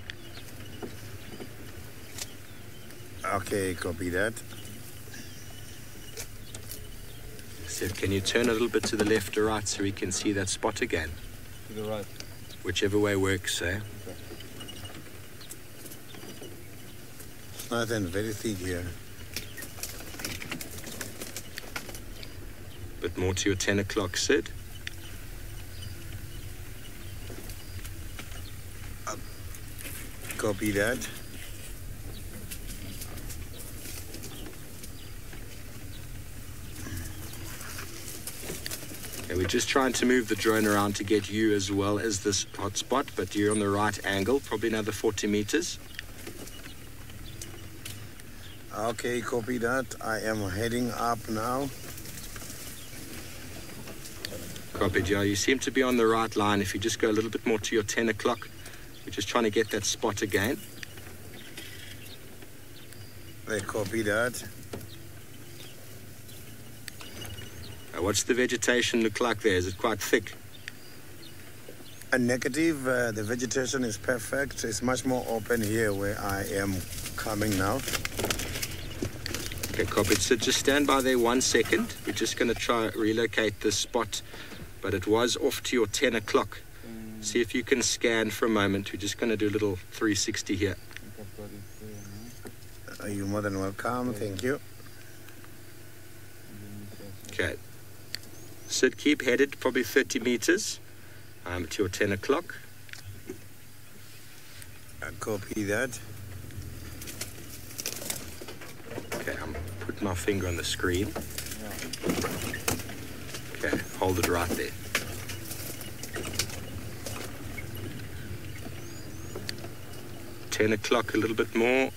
Okay, copy that. So can you turn a little bit to the left or right so we can see that spot again? To the right. Whichever way works, eh? Okay. It's nothing very thick here. Bit more to your 10 o'clock, Sid. Copy that. Okay, we're just trying to move the drone around to get you as well as this hot spot, but you're on the right angle, probably another 40 meters. Okay, copy that. I am heading up now. Copied, yeah. You seem to be on the right line. If you just go a little bit more to your 10 o'clock, we're just trying to get that spot again. I copy that. What's the vegetation look like there? Is it quite thick? A negative, the vegetation is perfect. It's much more open here where I am coming now. Okay, copied. So just stand by there 1 second. We're just going to try relocate this spot, but it was off to your 10 o'clock. See if you can scan for a moment. We're just going to do a little 360 here. You're more than welcome. Thank you. Okay. Sid, keep headed probably 30 meters to your 10 o'clock. I copy that. Okay, I'm putting my finger on the screen. Okay, hold it right there. $10 o'clock, a little bit more.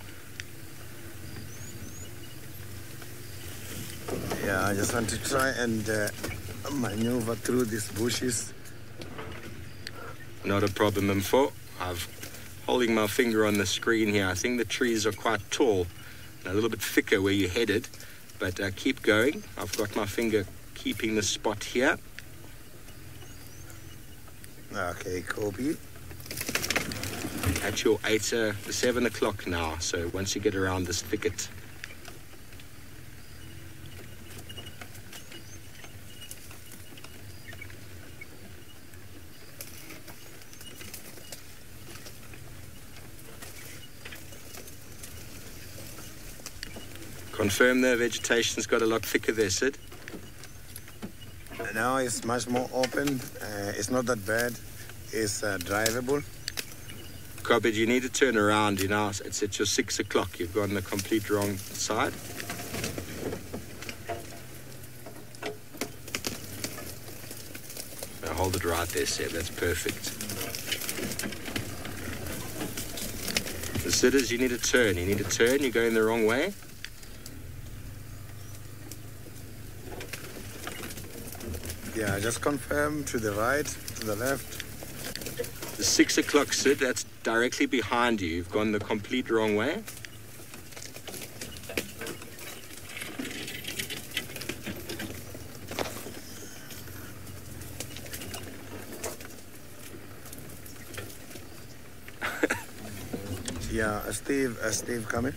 Yeah, I just want to try and maneuver through these bushes. Not a problem, M4. I'm holding my finger on the screen here. I think the trees are quite tall and a little bit thicker where you're headed, but keep going. I've got my finger keeping the spot here. Okay, copy. At your 7 o'clock now, so once you get around this thicket. Confirm the vegetation's got a lot thicker there, Sid. Now it's much more open. It's not that bad. It's drivable. Cobbage, you need to turn around. You know, it's at your 6 o'clock. You've gone the complete wrong side. Now hold it right there, Seb. That's perfect. The sitters, you need to turn. You need to turn. You're going the wrong way. Yeah, just confirm to the right, to the left. The 6 o'clock sit, that's directly behind you. You've gone the complete wrong way. Yeah, Steve coming.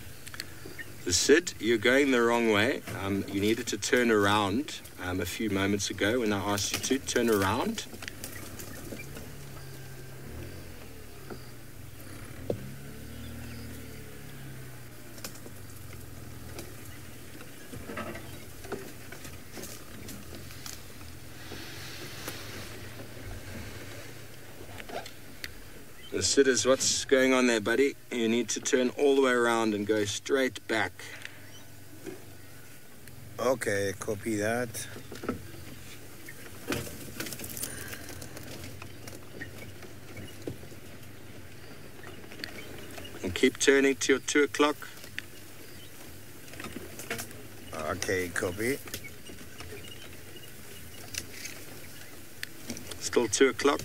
The sit, you're going the wrong way. You needed to turn around a few moments ago when I asked you to turn around. The sitters, what's going on there, buddy? You need to turn all the way around and go straight back. Okay, copy that. And keep turning to your 2 o'clock. Okay, copy. Still 2 o'clock.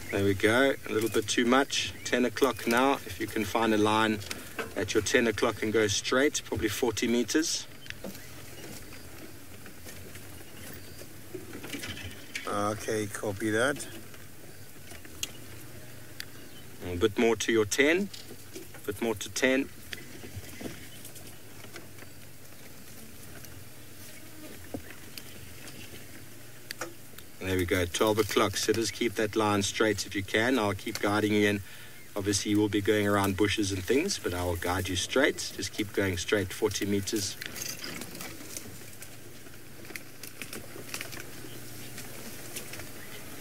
There we go, a little bit too much. 10 o'clock now, if you can find a line at your 10 o'clock and go straight, probably 40 meters. Okay, copy that. A bit more to your 10, a bit more to 10. There we go, 12 o'clock. Sitters, keep that line straight if you can. I'll keep guiding you in. Obviously, you will be going around bushes and things, but I will guide you straight. Just keep going straight, 40 meters.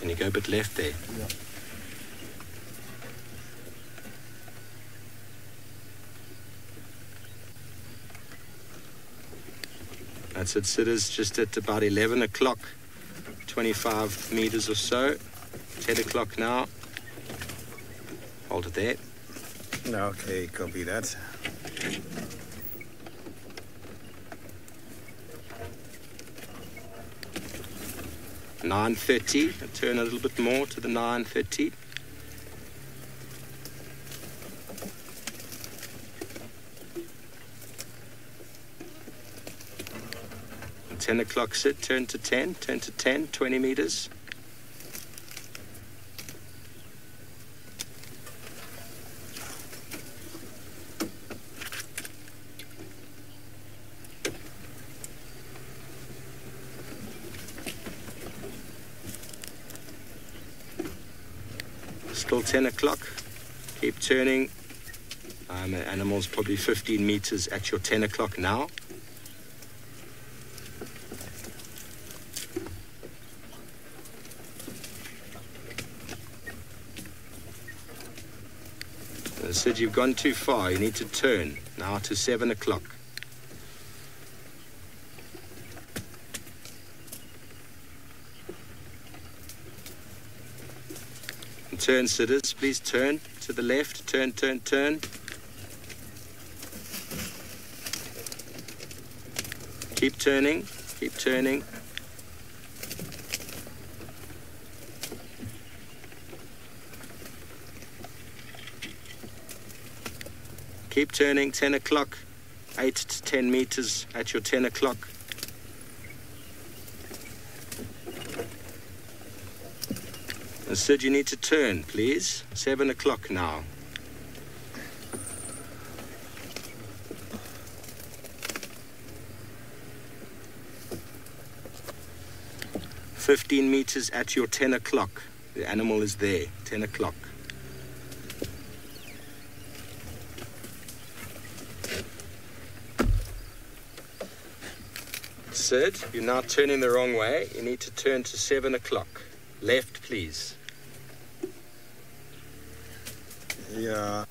And you go a bit left there. Yeah. That's it, sitters, just at about 11 o'clock. 25 meters or so. 10 o'clock now. Hold it there. Okay, copy that. $9.30. Turn a little bit more to the 9.30. And 10 o'clock sit, turn to 10, 20 meters. Still 10 o'clock. Keep turning. The animal's probably 15 meters at your 10 o'clock now. I said you've gone too far. You need to turn now to 7 o'clock. Turn, sitters, please turn to the left. Turn, turn, turn. Keep turning, keep turning. Keep turning, 10 o'clock, 8 to 10 meters at your 10 o'clock. Sid, you need to turn, please. 7 o'clock now. "15 meters at your 10 o'clock. The animal is there, 10 o'clock. Sid, you're now turning the wrong way. You need to turn to 7 o'clock. Left, please. Yeah.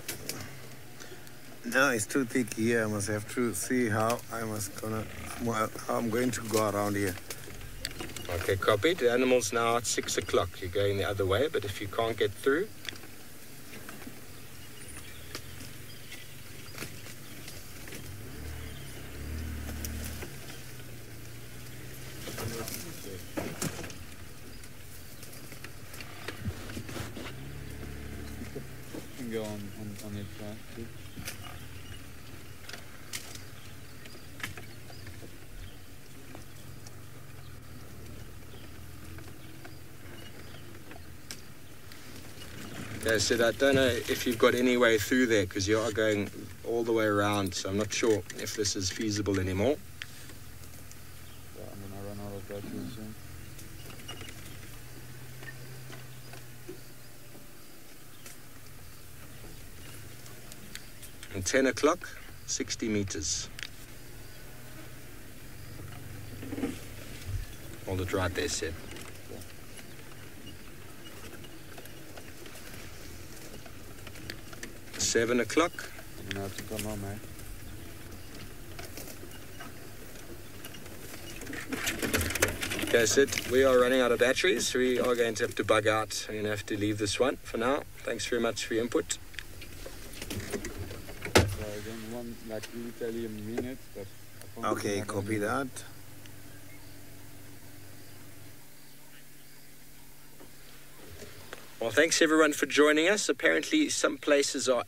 No, it's too thick here. I must have to see how I'm going to go around here. Okay, copy. The animal's now at 6 o'clock. You're going the other way, but if you can't get through, You can go on it, too. okay, so I don't know if you've got any way through there because you are going all the way around, so I'm not sure if this is feasible anymore. Yeah, I'm gonna run out of batteries soon. And 10 o'clock, 60 meters. Hold it right there, Sid. Yeah. 7 o'clock. I'm gonna have to come home, eh? Okay, Sid, we are running out of batteries. We are going to have to bug out. I'm going to have to leave this one for now. Thanks very much for your input. So I don't want like literally a minute, but I can't Okay, have a copy minute. that. Well, thanks everyone for joining us. Apparently some places are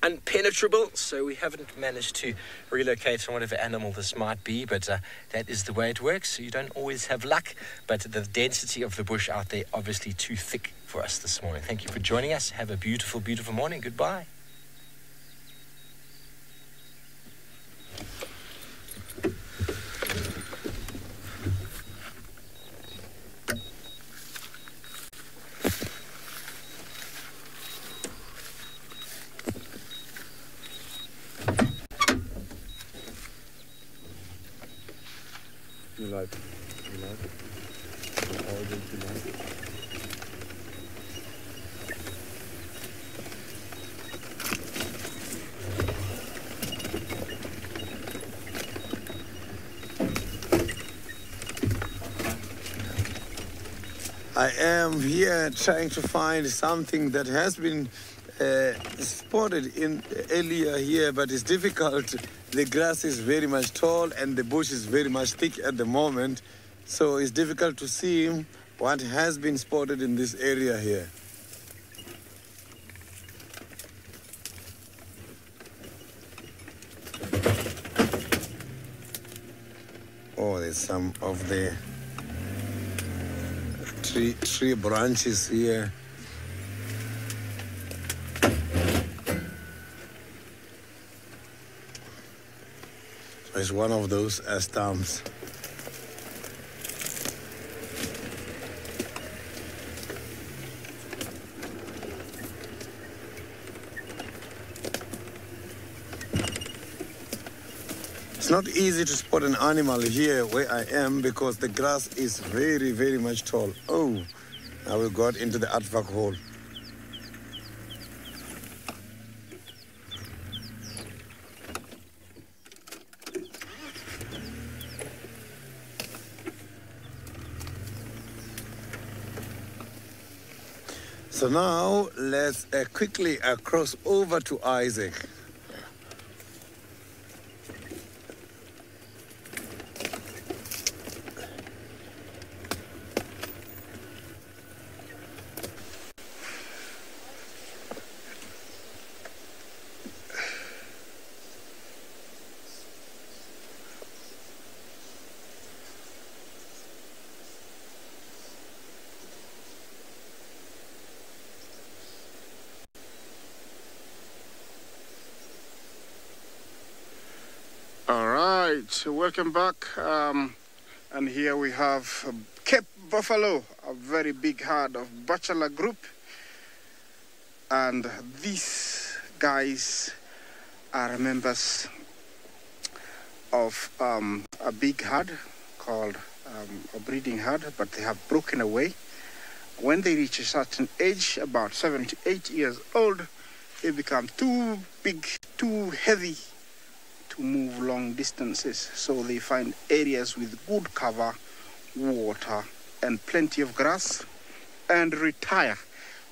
unpenetrable, so we haven't managed to relocate on whatever animal this might be, but that is the way it works. So you don't always have luck, but the density of the bush out there obviously too thick for us this morning. Thank you for joining us. Have a beautiful, beautiful morning. Goodbye. You like? How old is you like? I am here trying to find something that has been spotted in earlier here, but it's difficult. The grass is very much tall and the bush is very much thick at the moment, so it's difficult to see what has been spotted in this area here. Oh, there's some of the tree branches here. It's one of those stumps. It's not easy to spot an animal here where I am because the grass is very, very much tall. Oh, now we got into the artifact hole. So now let's quickly cross over to Isaac. So welcome back, and here we have Cape Buffalo, a very big herd of bachelor group, and these guys are members of a big herd called a breeding herd, but they have broken away. When they reach a certain age, about 7 to 8 years old, they become too big, too heavy to move long distances. So they find areas with good cover, water, and plenty of grass, and retire.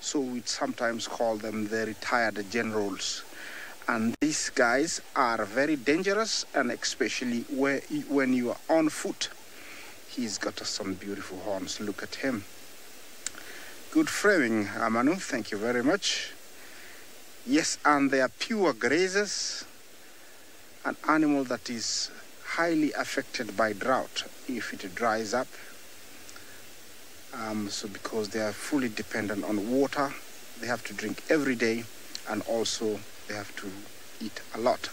So we sometimes call them the retired generals. And these guys are very dangerous, and especially when you are on foot. He's got some beautiful horns. Look at him. Good framing, Amanu. Thank you very much. Yes, and they are pure grazers, an animal that is highly affected by drought if it dries up. So because they are fully dependent on water, they have to drink every day, and also they have to eat a lot.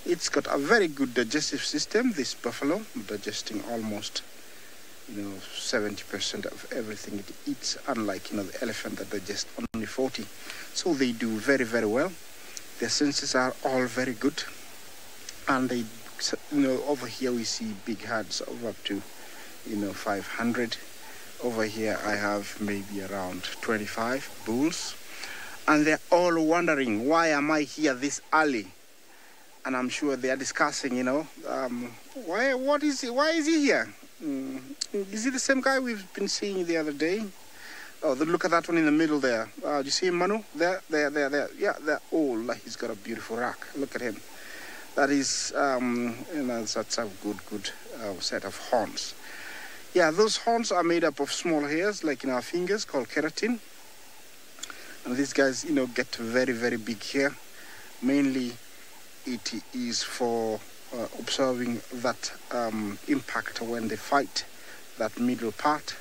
It's got a very good digestive system, this buffalo, digesting almost 70% of everything it eats, unlike the elephant that digests only 40. So they do very, very well. Their senses are all very good, and they over here we see big herds of up to 500. Over here I have maybe around 25 bulls, and they're all wondering, why am I here this early? And I'm sure they are discussing, why is he here? Is he the same guy we've been seeing the other day? Oh, look at that one in the middle there. Do you see him, Manu? There. Yeah, they're all. He's got a beautiful rack. Look at him. That is, that's a good set of horns. Yeah, those horns are made up of small hairs, like in our fingers, called keratin. And these guys, get very, very big hair. Mainly, it is for observing that impact when they fight, that middle part.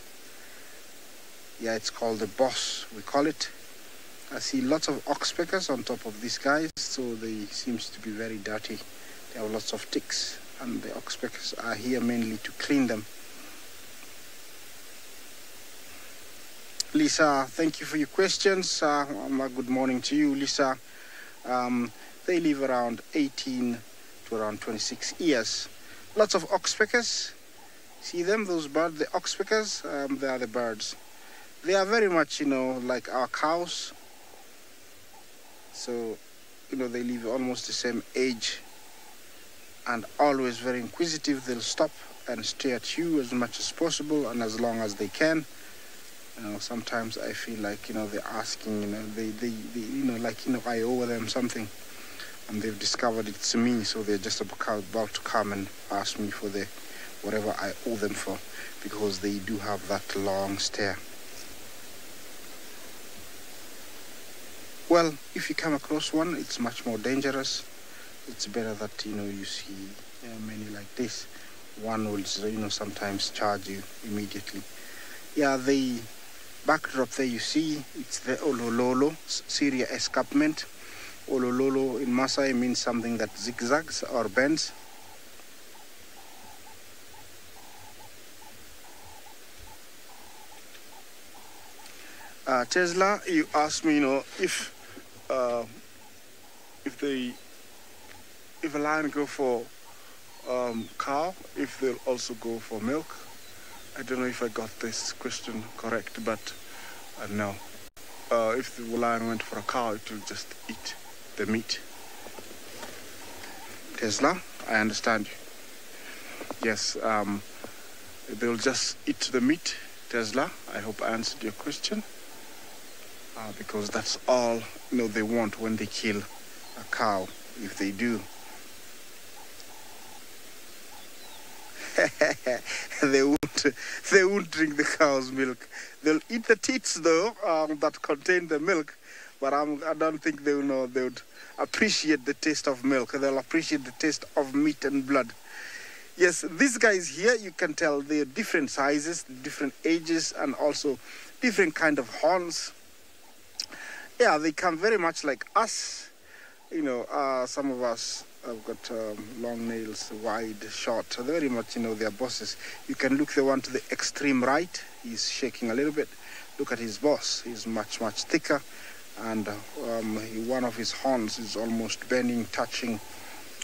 Yeah, it's called the boss, we call it. I see lots of oxpeckers on top of these guys, so they seems to be very dirty. They have lots of ticks, and the oxpeckers are here mainly to clean them. Lisa, thank you for your questions. Good morning to you, Lisa. They live around 18 to around 26 years. Lots of oxpeckers. See them, those birds, the oxpeckers? They are the birds. They are very much, like our cows. So, they live almost the same age, and always very inquisitive. They'll stop and stare at you as much as possible and as long as they can. Sometimes I feel like, they're asking, I owe them something, and they've discovered it's me, so they're just about to come and ask me for whatever I owe them for, because they do have that long stare. Well, if you come across one, it's much more dangerous. It's better that, you see many like this. One will, sometimes charge you immediately. Yeah, the backdrop there you see, it's the Olololo, Syria escarpment. Olololo in Maasai means something that zigzags or bends. Tesla, you asked me, if a lion go for cow, if they'll also go for milk. I don't know if I got this question correct, but no. If the lion went for a cow, it will just eat the meat. Tesla, I understand you. Yes, they'll just eat the meat. Tesla, I hope I answered your question. Because that's all they want when they kill a cow, if they do. They won't drink the cow's milk. They'll eat the teats though, that contain the milk, but I don't think they would appreciate the taste of milk. They'll appreciate the taste of meat and blood. Yes, these guys here, you can tell they're different sizes, different ages, and also different kind of horns. Yeah, they come very much like us. Some of us have got long nails, wide, short. So very much, they're bosses. You can look the one to the extreme right. He's shaking a little bit. Look at his boss. He's much, much thicker. And one of his horns is almost bending, touching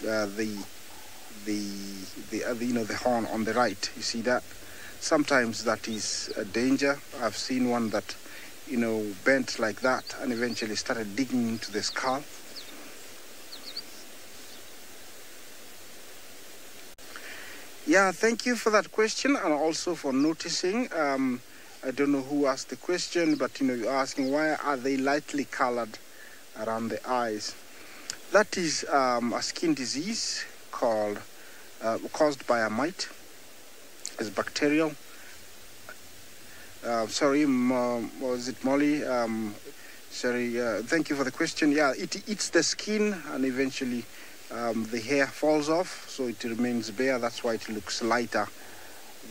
the horn on the right. You see that? Sometimes that is a danger. I've seen one that you know, bent like that and eventually started digging into the skull. Yeah, thank you for that question, and also for noticing. I don't know who asked the question, but you know, you're asking why are they lightly colored around the eyes. That is a skin disease caused by a mite. It's bacterial. Sorry, was it Molly? Sorry, thank you for the question. Yeah, it eats the skin, and eventually the hair falls off, so it remains bare. That's why it looks lighter.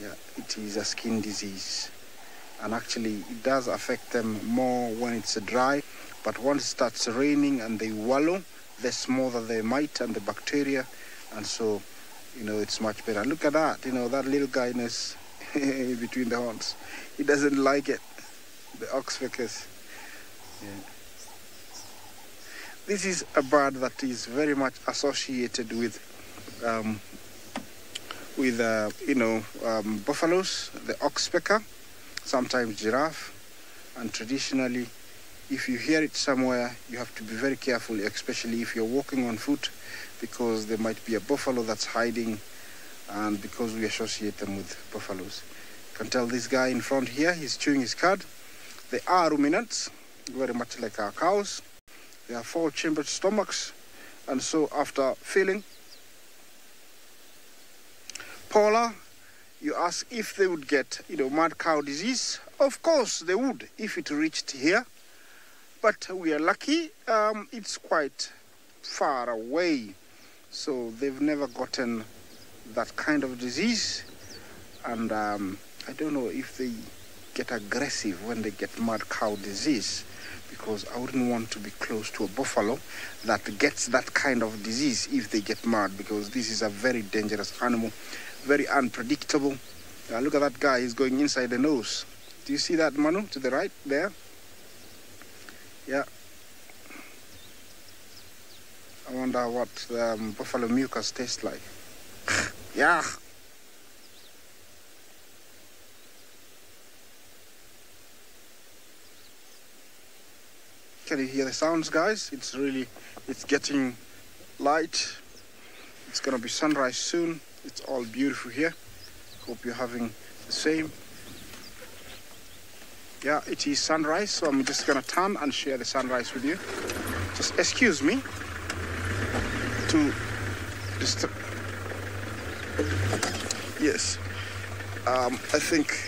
Yeah, it is a skin disease. And actually, it does affect them more when it's dry. But once it starts raining and they wallow, the smaller the mite and the bacteria. And so, you know, it's much better. Look at that, you know, that little guy is between the horns. He doesn't like it, the oxpeckers. Yeah. This is a bird that is very much associated with buffaloes, the oxpecker, sometimes giraffe, and traditionally, if you hear it somewhere, you have to be very careful, especially if you're walking on foot, because there might be a buffalo that's hiding, and because we associate them with buffaloes. You can tell this guy in front here, he's chewing his cud. They are ruminants, very much like our cows. They have 4-chambered stomachs, and so after filling, Paula, you ask if they would get, you know, mad cow disease. Of course they would if it reached here, but we are lucky. It's quite far away, so they've never gotten that kind of disease. And I don't know if they get aggressive when they get mad cow disease, because I wouldn't want to be close to a buffalo that gets that kind of disease if they get mad, because this is a very dangerous animal, very unpredictable. Look at that guy, he's going inside the nose. Do you see that, Manu, to the right there? Yeah. I wonder what the buffalo mucus tastes like. Yeah. Can you hear the sounds, guys? It's getting light. It's gonna be sunrise soon. It's all beautiful here. Hope you're having the same. Yeah, it is sunrise, so I'm just gonna turn and share the sunrise with you. Just excuse me to just yes. I think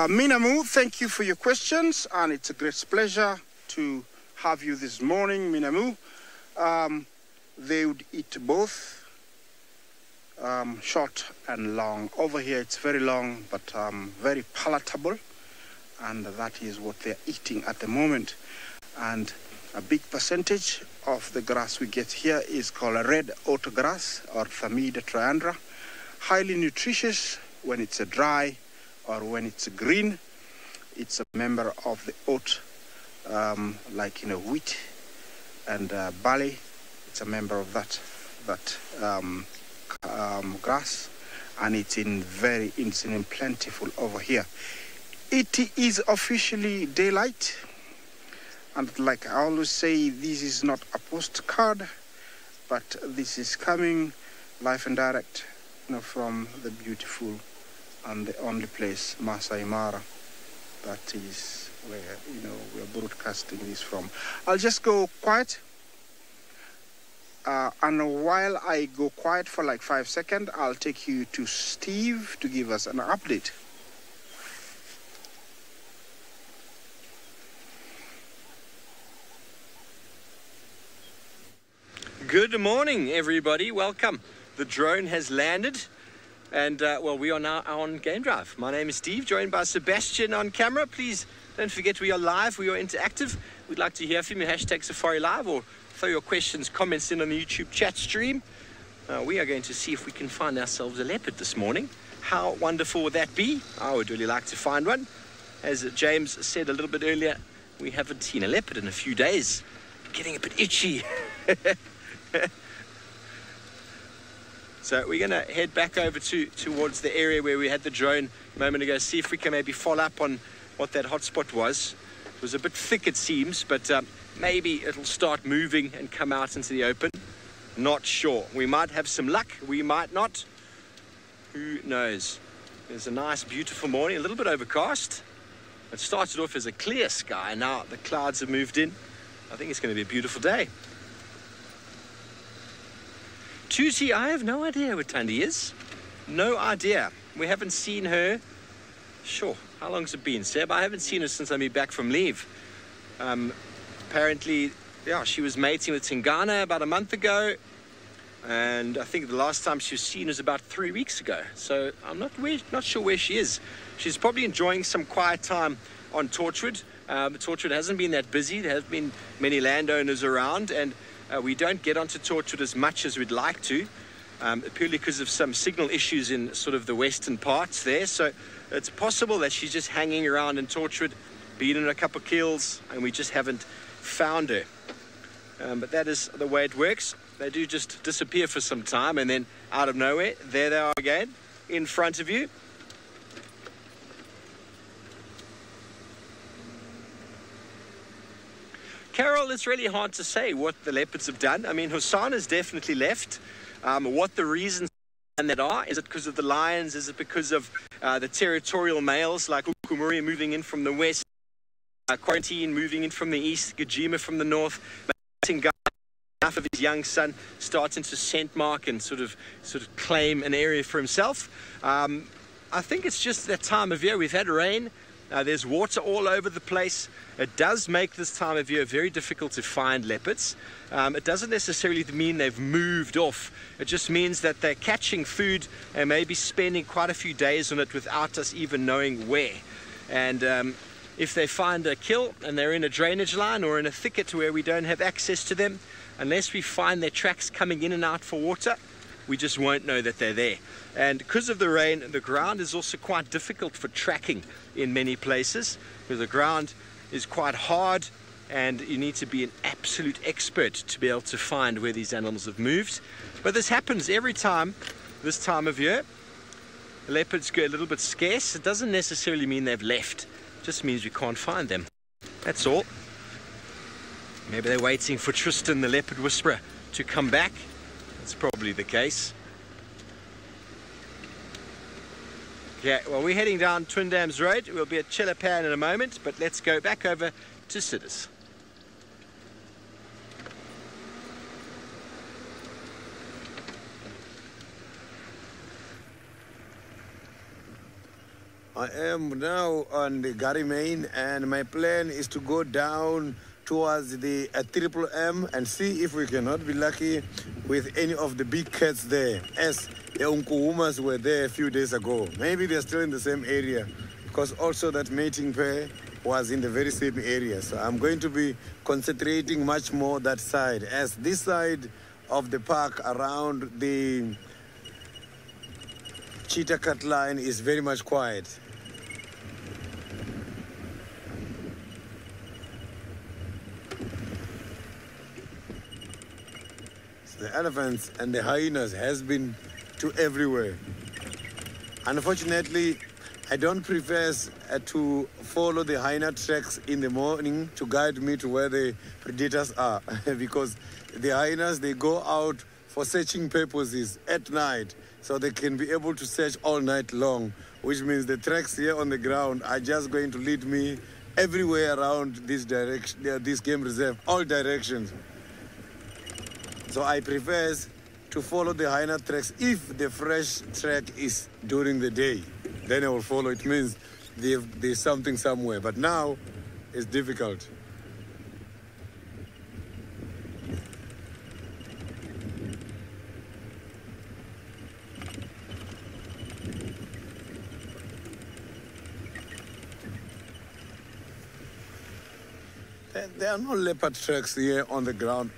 Minamu, thank you for your questions, and it's a great pleasure to have you this morning, Minamu. They would eat both short and long. Over here it's very long, but very palatable, and that is what they're eating at the moment. And a big percentage of the grass we get here is called a red oat grass, or Thamida triandra. Highly nutritious when it's dry or when it's green. It's a member of the oat, like, you know, wheat and barley. It's a member of that grass, and it's in plentiful over here. It is officially daylight, and like I always say, this is not a postcard, but this is coming live and direct, you know, from the beautiful and the only place, Masai Mara. That is where, you know, we are broadcasting this from. I'll just go quiet. And while I go quiet for like 5 seconds, I'll take you to Steve to give us an update. Good morning, everybody. Welcome. The drone has landed. And, well, we are now on Game Drive. My name is Steve, joined by Sebastian on camera. Please don't forget we are live, we are interactive. We'd like to hear from you, #SafariLive, or throw your questions, comments in on the YouTube chat stream. We are going to see if we can find ourselves a leopard this morning. How wonderful would that be? I would really like to find one. As James said a little bit earlier, we haven't seen a leopard in a few days. Getting a bit itchy. So we're going to head back over towards the area where we had the drone a moment ago, see if we can maybe follow up on what that hotspot was. It was a bit thick, it seems, but maybe it'll start moving and come out into the open. Not sure. We might have some luck. We might not. Who knows? There's a nice, beautiful morning, a little bit overcast. It started off as a clear sky. Now the clouds have moved in. I think it's going to be a beautiful day. Tusi, I have no idea what Thandi is. No idea. We haven't seen her. Sure. How long's it been, Seb? I haven't seen her since I moved back from leave. Apparently, yeah, she was mating with Tingana about a month ago. And I think the last time she was seen was about 3 weeks ago. So I'm not sure where she is. She's probably enjoying some quiet time on Torchwood. Torchwood hasn't been that busy. There have been many landowners around, and we don't get onto Torchwood as much as we'd like to, purely because of some signal issues in sort of the western parts there. So it's possible that she's just hanging around in Torchwood, been in a couple of kills, and we just haven't found her. But that is the way it works. They do just disappear for some time, and then out of nowhere, there they are again, in front of you. Carol, it's really hard to say what the leopards have done. I mean, Hussain has definitely left. What the reasons that are, is it because of the lions? Is it because of the territorial males like Ukumuri moving in from the west, Quarantine moving in from the east, Gajima from the north, enough of his young son starting to scent mark and sort of claim an area for himself? I think it's just that time of year. We've had rain. There's water all over the place. It does make this time of year very difficult to find leopards. It doesn't necessarily mean they've moved off. It just means that they're catching food and maybe spending quite a few days on it without us even knowing where. And if they find a kill and they're in a drainage line or in a thicket where we don't have access to them, unless we find their tracks coming in and out for water, we just won't know that they're there. And because of the rain, the ground is also quite difficult for tracking in many places, because the ground is quite hard and you need to be an absolute expert to be able to find where these animals have moved. But this happens every time this time of year. The leopards get a little bit scarce. It doesn't necessarily mean they've left. It just means we can't find them. That's all. Maybe they're waiting for Tristan, the leopard whisperer, to come back. That's probably the case. Yeah, well, we're heading down Twin Dams Road. We'll be at Chelapan in a moment, but let's go back over to Sidis. I am now on the Gary Main, and my plan is to go down towards the Triple M and see if we cannot be lucky with any of the big cats there, as the Unkuhumas were there a few days ago. Maybe they're still in the same area, because also that mating pair was in the very same area. So I'm going to be concentrating much more that side, as this side of the park around the cheetah cat line is very much quiet. The elephants and the hyenas has been to everywhere. Unfortunately, I don't prefer to follow the hyena tracks in the morning to guide me to where the predators are, because the hyenas, they go out for searching purposes at night, so they can be able to search all night long, which means the tracks here on the ground are just going to lead me everywhere around this direction, this game reserve, all directions. So I prefer to follow the hyena tracks if the fresh track is during the day. Then I will follow. It means there's something somewhere. But now it's difficult. There are no leopard tracks here on the ground.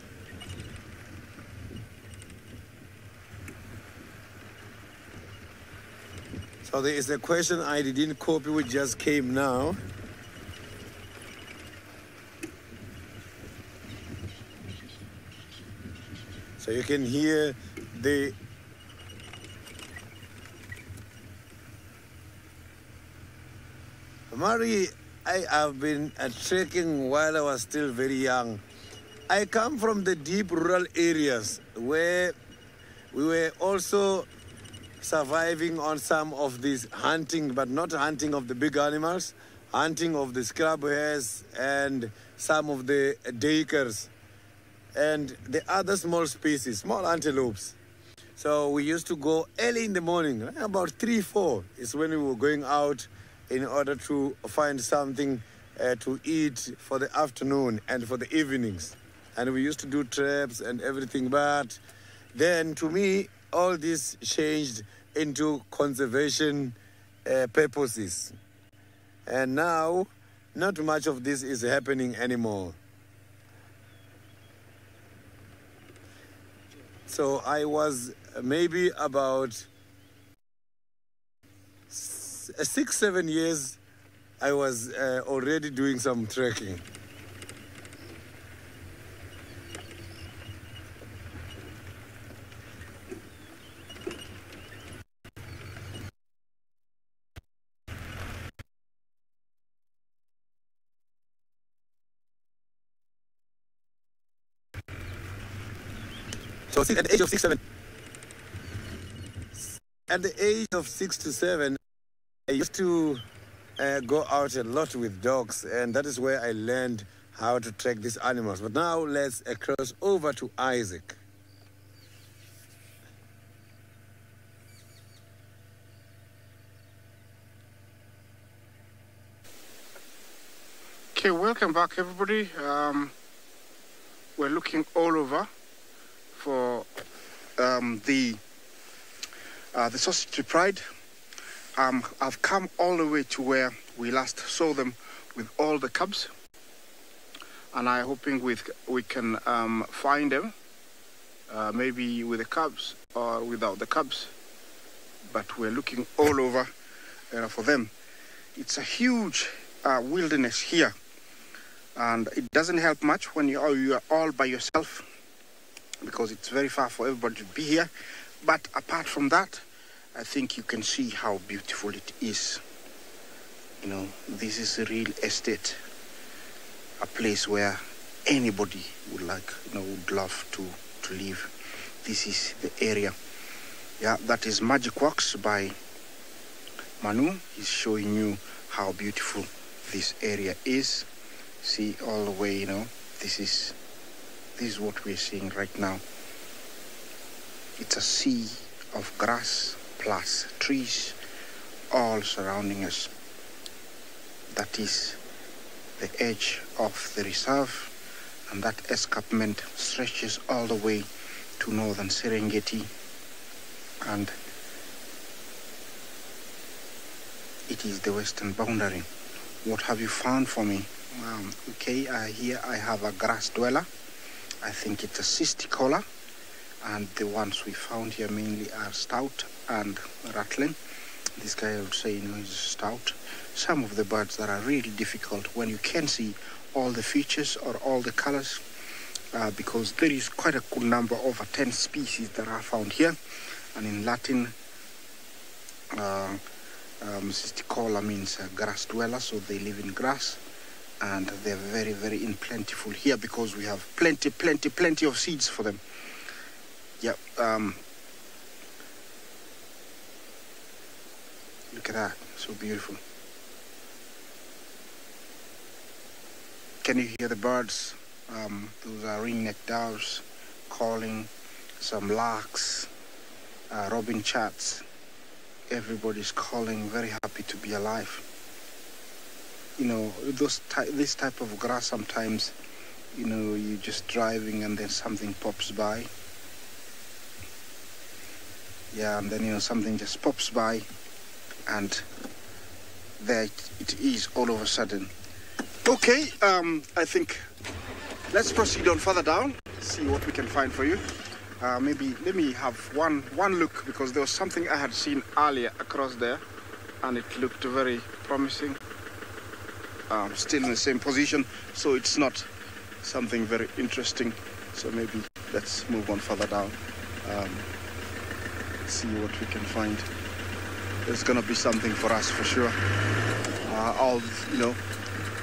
So there is a question I didn't copy, which just came now. So you can hear the Mari, I have been trekking while I was still very young. I come from the deep rural areas where we were also surviving on some of this hunting, but not hunting of the big animals, hunting of the scrub hares and some of the duikers and the other small species, small antelopes. So we used to go early in the morning, about 3, 4 is when we were going out in order to find something to eat for the afternoon and for the evenings. And we used to do traps and everything, but then to me, all this changed into conservation purposes. And now, not much of this is happening anymore. So I was maybe about 6, 7 years, I was already doing some trekking. So at the age of 6, 7, at the age of 6 to 7, I used to go out a lot with dogs, and that is where I learned how to track these animals. But now let's cross over to Isaac. Okay, welcome back, everybody. We're looking all over for the Sausage Pride. I've come all the way to where we last saw them with all the cubs, and I'm hoping we can find them, maybe with the cubs or without the cubs. But we're looking all over for them. It's a huge wilderness here, and it doesn't help much when you are all by yourself, because it's very far for everybody to be here. But apart from that, I think you can see how beautiful it is. You know, this is a real estate, a place where anybody would would love to live. This is the area. Yeah, that is Magic Walks by Manu. He's showing you how beautiful this area is. See all the way, you know, this is what we're seeing right now. It's a sea of grass plus trees all surrounding us. That is the edge of the reserve, and that escarpment stretches all the way to northern Serengeti, and it is the western boundary. What have you found for me? Okay, here I have a grass dweller. I think it's a cisticola, and the ones we found here mainly are stout and rattling. This guy, I would say, is stout. Some of the birds that are really difficult when you can see all the features or all the colors, because there is quite a good number, over 10 species that are found here. And in Latin, cisticola means grass dweller, so they live in grass, and they're very, very plentiful here because we have plenty of seeds for them. Yeah. Look at that, so beautiful. Can you hear the birds? Those are ring-necked doves calling, some larks, robin chats. Everybody's calling, very happy to be alive. You know, this type of grass, sometimes, you know, you're just driving and then something pops by. Yeah, and then, you know, something just pops by, and there it is all of a sudden. Okay, I think let's proceed on further down, see what we can find for you. Maybe let me have one look, because there was something I had seen earlier across there. and it looked very promising. Still in the same position, so it's not something very interesting. So maybe let's move on further down, see what we can find. There's gonna be something for us for sure.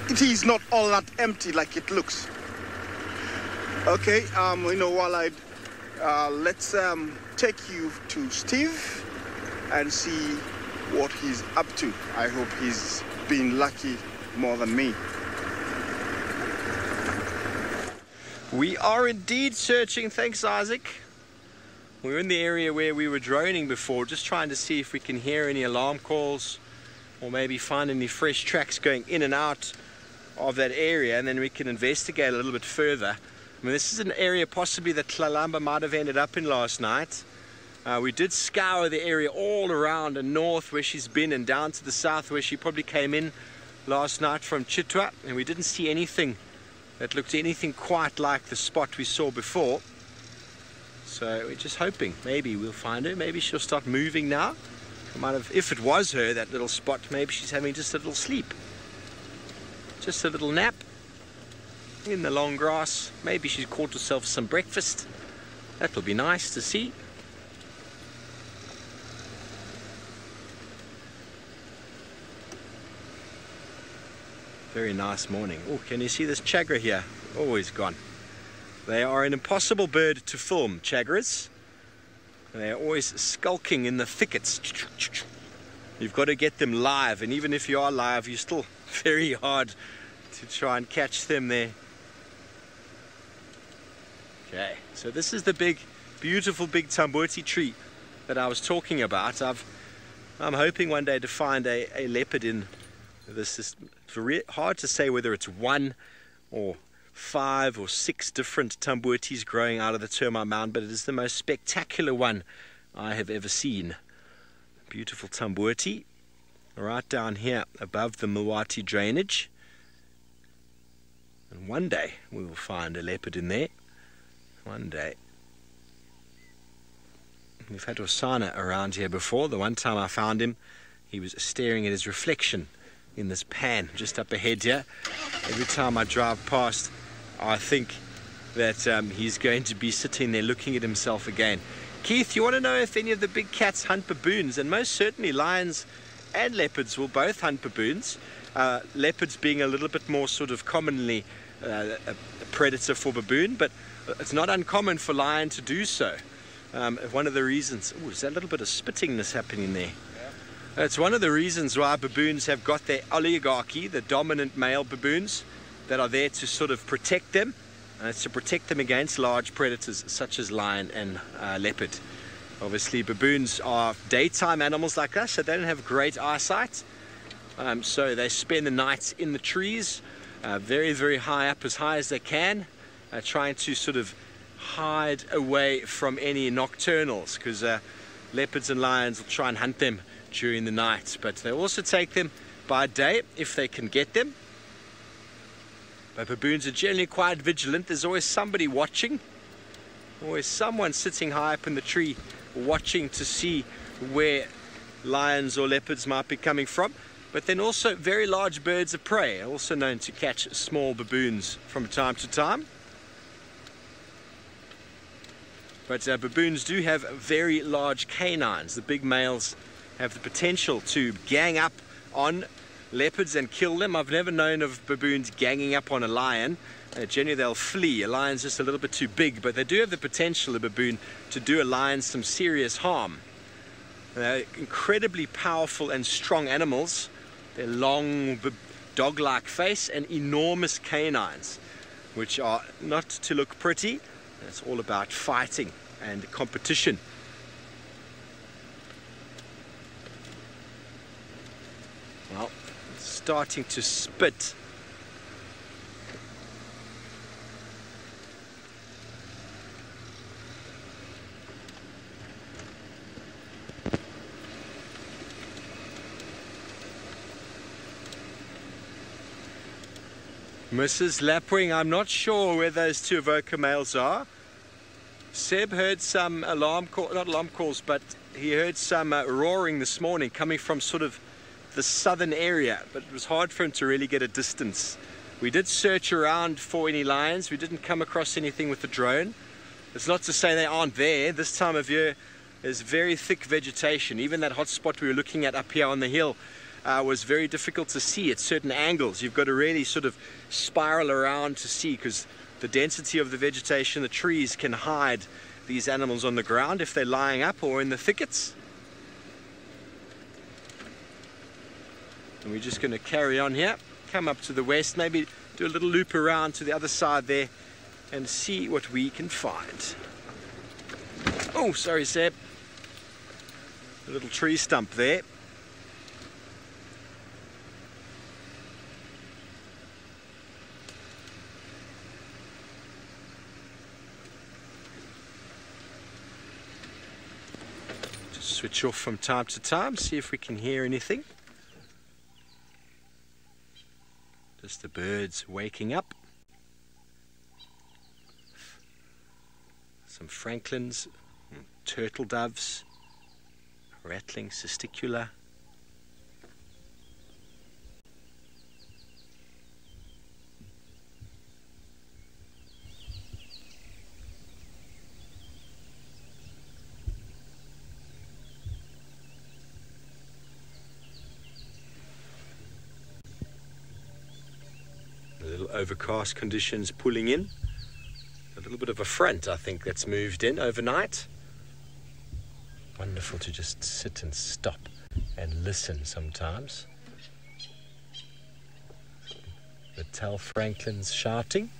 It is not all that empty like it looks. Okay, let's take you to Steve and see what he's up to. I hope he's been lucky more than me. We are indeed searching. Thanks, Isaac. We're in the area where we were droning before, just trying to see if we can hear any alarm calls or maybe find any fresh tracks going in and out of that area, and then we can investigate a little bit further. I mean, this is an area possibly that Tlalamba might have ended up in last night. We did scour the area all around and north where she's been and down to the south where she probably came in last night from Chitwa, and we didn't see anything that looked anything quite like the spot we saw before. So we're just hoping maybe we'll find her. Maybe she'll start moving now. Might have, if it was her, that little spot, maybe she's having just a little sleep. Just a little nap in the long grass. Maybe she's caught herself some breakfast. That will be nice to see. Very nice morning. Oh, can you see this chagra here? Always gone. They are an impossible bird to film, chagras. They are always skulking in the thickets. You've got to get them live, and even if you are live, you're still very hard to try and catch them there. Okay, so this is the big, beautiful big Tambuti tree that I was talking about. I'm hoping one day to find a leopard in this. Is hard to say whether it's 1 or 5 or 6 different Tambutis growing out of the Termite Mound, but it is the most spectacular one I have ever seen. Beautiful Tambuti right down here above the Mwati drainage, and one day we will find a leopard in there. One day. We've had Osana around here before. The one time I found him, he was staring at his reflection in this pan just up ahead here. Every time I drive past, I think that he's going to be sitting there looking at himself again. Keith, you want to know if any of the big cats hunt baboons? And most certainly lions and leopards will both hunt baboons. Leopards being a little bit more sort of commonly a predator for baboon, but it's not uncommon for lion to do so. One of the reasons... Oh, is that a little bit of spittingness happening there? It's one of the reasons why baboons have got their oligarchy, the dominant male baboons that are there to sort of protect them. And it's to protect them against large predators such as lion and leopard. Obviously, baboons are daytime animals like us, so they don't have great eyesight. So they spend the night in the trees, very, very high up, as high as they can, trying to sort of hide away from any nocturnals, because leopards and lions will try and hunt them during the night, but they also take them by day if they can get them. But baboons are generally quite vigilant. There's always somebody watching, always someone sitting high up in the tree watching to see where lions or leopards might be coming from. But then also very large birds of prey are also known to catch small baboons from time to time. But baboons do have very large canines. The big males have the potential to gang up on leopards and kill them. I've never known of baboons ganging up on a lion. Generally they'll flee. A lion's just a little bit too big, but they do have the potential, a baboon, to do a lion some serious harm. They're incredibly powerful and strong animals. They're long, dog-like face and enormous canines, which are not to look pretty. It's all about fighting and competition. Well, it's starting to spit. Mrs. Lapwing, I'm not sure where those two Avoca males are. Seb heard some alarm call, not alarm calls, but he heard some roaring this morning coming from sort of the southern area, but it was hard for him to really get a distance. We did search around for any lions. We didn't come across anything with the drone. It's not to say they aren't there. This time of year there's very thick vegetation. Even that hot spot we were looking at up here on the hill was very difficult to see at certain angles. You've got to really sort of spiral around to see, because the density of the vegetation, the trees can hide these animals on the ground if they're lying up or in the thickets. And we're just going to carry on here, come up to the west, maybe do a little loop around to the other side there and see what we can find. Oh, sorry, Seb. A little tree stump there. Just switch off from time to time, see if we can hear anything. Just the birds waking up. Some francolins, turtle doves, rattling cisticula. A little overcast conditions pulling in. A little bit of a front, I think, that's moved in overnight. Wonderful to just sit and stop and listen sometimes. The Tal Franklin's shouting.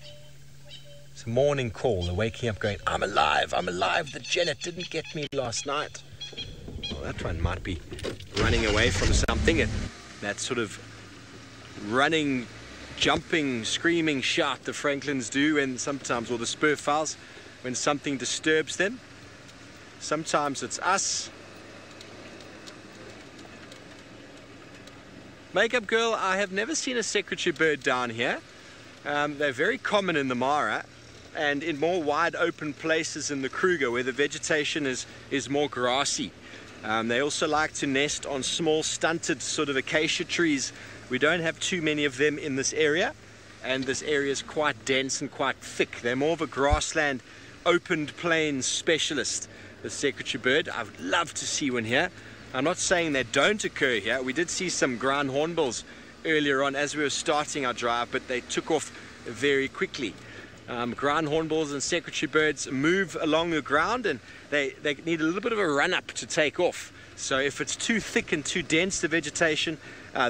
It's a morning call. They're waking up going, I'm alive, I'm alive. The Janet didn't get me last night. Well, that one might be running away from something. That sort of running, jumping, screaming shout the Franklins do, and sometimes, or the spur fowls, when something disturbs them. Sometimes it's us. Makeup girl, I have never seen a secretary bird down here. They're very common in the Mara and in more wide open places in the Kruger where the vegetation is more grassy. They also like to nest on small stunted sort of acacia trees. We don't have too many of them in this area, and this area is quite dense and quite thick. They're more of a grassland, opened plains specialist, the secretary bird. I would love to see one here. I'm not saying they don't occur here. We did see some ground hornbills earlier on as we were starting our drive, but they took off very quickly. Ground hornbills and secretary birds move along the ground, and they need a little bit of a run-up to take off. So if it's too thick and too dense, the vegetation,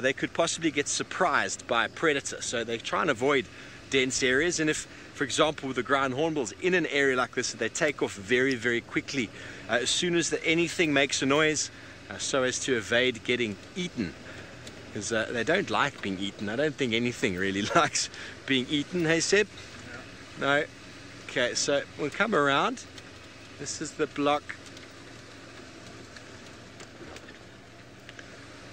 they could possibly get surprised by a predator. So they try and avoid dense areas. And if, for example, with the ground hornbills in an area like this, they take off very, very quickly as soon as anything makes a noise, so as to evade getting eaten. Because they don't like being eaten. I don't think anything really likes being eaten. Hey, Seb? No. Okay, so we'll come around. This is the block.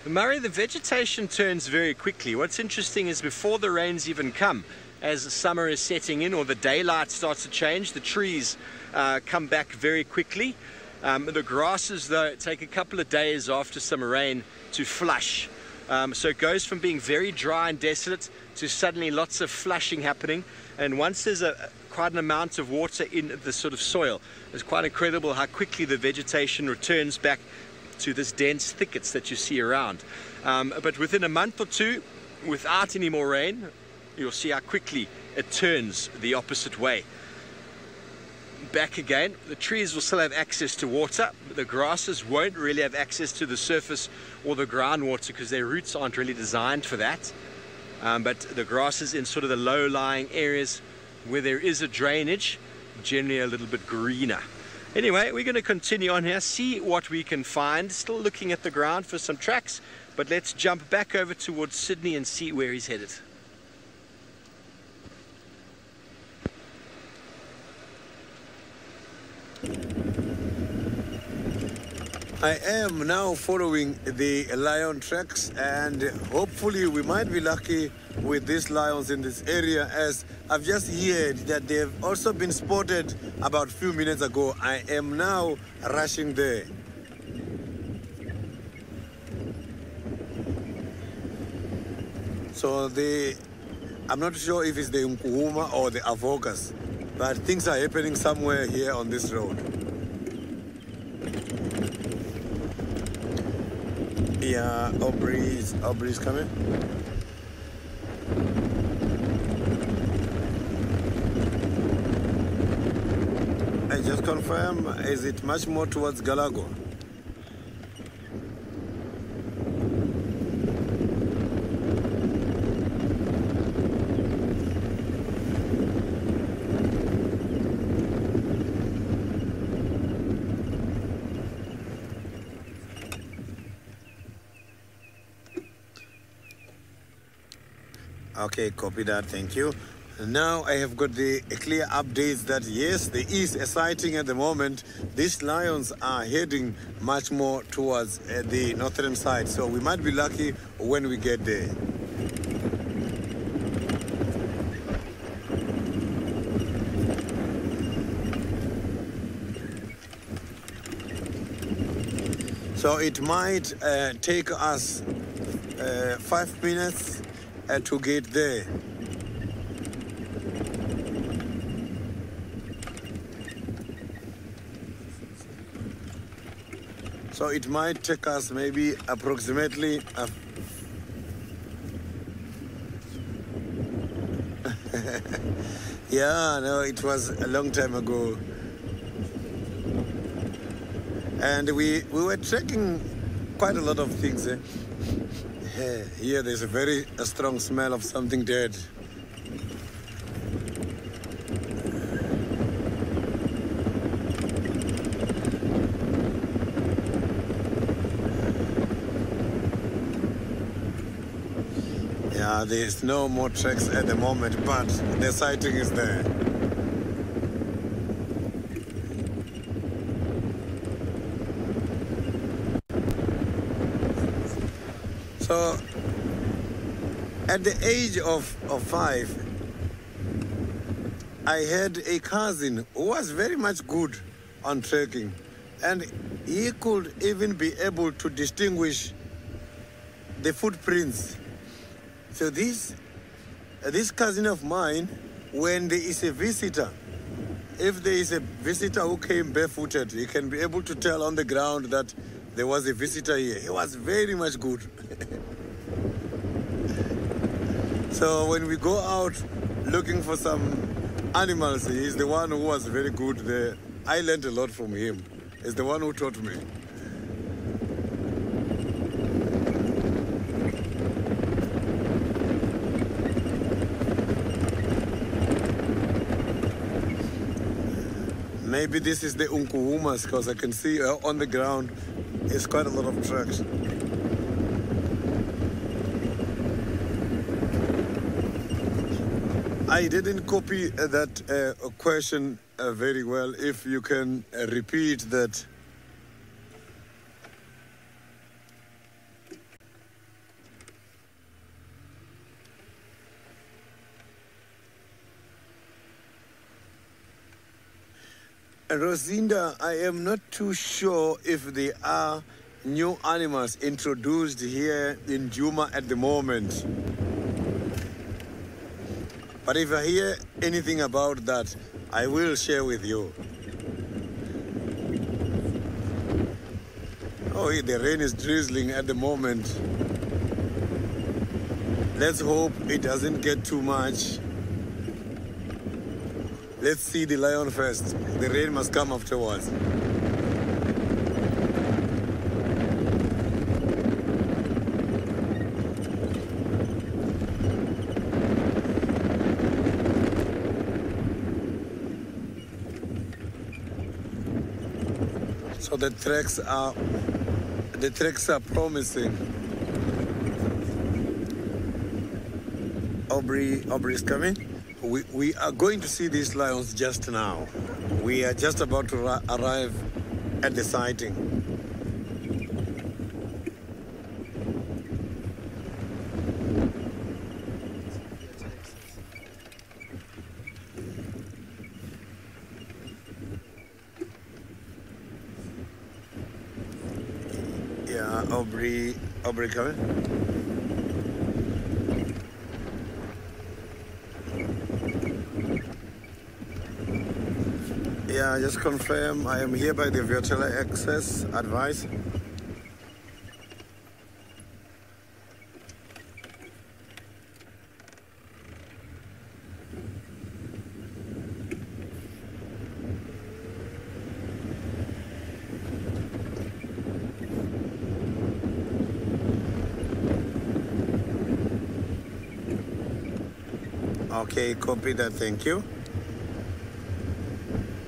Murray, the vegetation turns very quickly. What's interesting is before the rains even come, as the summer is setting in or the daylight starts to change, the trees come back very quickly. The grasses, though, take a couple of days after some rain to flush. So it goes from being very dry and desolate to suddenly lots of flushing happening. And once there's quite an amount of water in the sort of soil, it's quite incredible how quickly the vegetation returns back to this dense thickets that you see around. But within a month or two, without any more rain, you'll see how quickly it turns the opposite way. Back again, the trees will still have access to water. The grasses won't really have access to the surface or the groundwater because their roots aren't really designed for that. But the grasses in sort of the low-lying areas where there is a drainage, generally a little bit greener. Anyway, we're going to continue on here, see what we can find. Still looking at the ground for some tracks, but let's jump back over towards Sydney and see where he's headed. I am now following the lion tracks, and hopefully we might be lucky with these lions in this area, as I've just heard that they've also been spotted about a few minutes ago. I am now rushing there. So I'm not sure if it's the Nkuhuma or the Avokas, but things are happening somewhere here on this road. Yeah, Aubrey's coming. I just confirm, is it much more towards Galago? Okay, copy that, thank you. Now I have got the clear updates that yes, there is a sighting at the moment. These lions are heading much more towards the northern side, so we might be lucky when we get there. So it might take us 5 minutes to get there. So it might take us maybe approximately yeah, no, it was a long time ago. And we were tracking quite a lot of things. Here there's a very strong smell of something dead. Yeah, there's no more tracks at the moment, but the sighting is there. So, at the age of 5, I had a cousin who was very much good on trekking, and he could even be able to distinguish the footprints. So this cousin of mine, when there is a visitor, if there is a visitor who came barefooted, he can be able to tell on the ground that there was a visitor here. He was very much good. So when we go out looking for some animals, he's the one who was very good there. I learned a lot from him. He's the one who taught me. Maybe this is the Nkuhumas, because I can see on the ground is quite a lot of tracks. I didn't copy that question very well. If you can repeat that. Rosinda, I am not too sure if there are new animals introduced here in Juma at the moment. But if I hear anything about that, I will share with you. Oh, the rain is drizzling at the moment. Let's hope it doesn't get too much. Let's see the lion first. The rain must come afterwards. So the tracks are promising. Aubrey is coming. We are going to see these lions just now. We are just about to arrive at the sighting. Yeah, Aubrey coming. Just confirm I am here by the virtual access advice. Okay, copy that, thank you.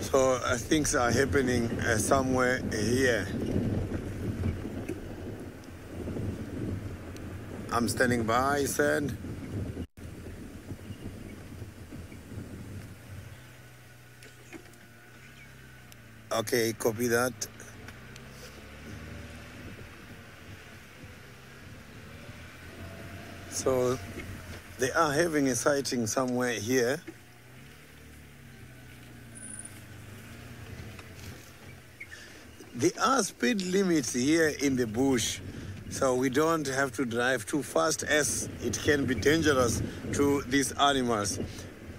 So things are happening somewhere here. I'm standing by, he said. Okay, copy that. So they are having a sighting somewhere here. There are speed limits here in the bush, so we don't have to drive too fast as it can be dangerous to these animals.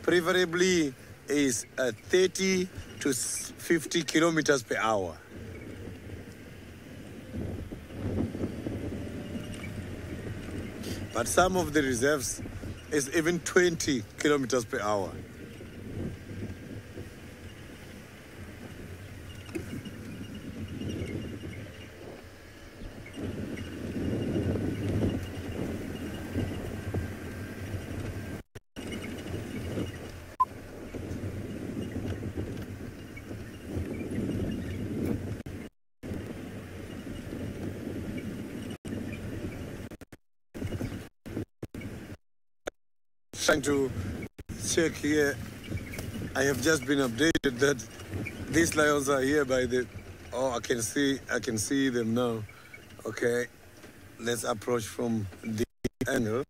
Preferably is 30 to 50 kilometers per hour. But some of the reserves is even 20 kilometers per hour. Trying to check here. I have just been updated that these lions are here by the. Oh, I can see them now. Okay, let's approach from the angle.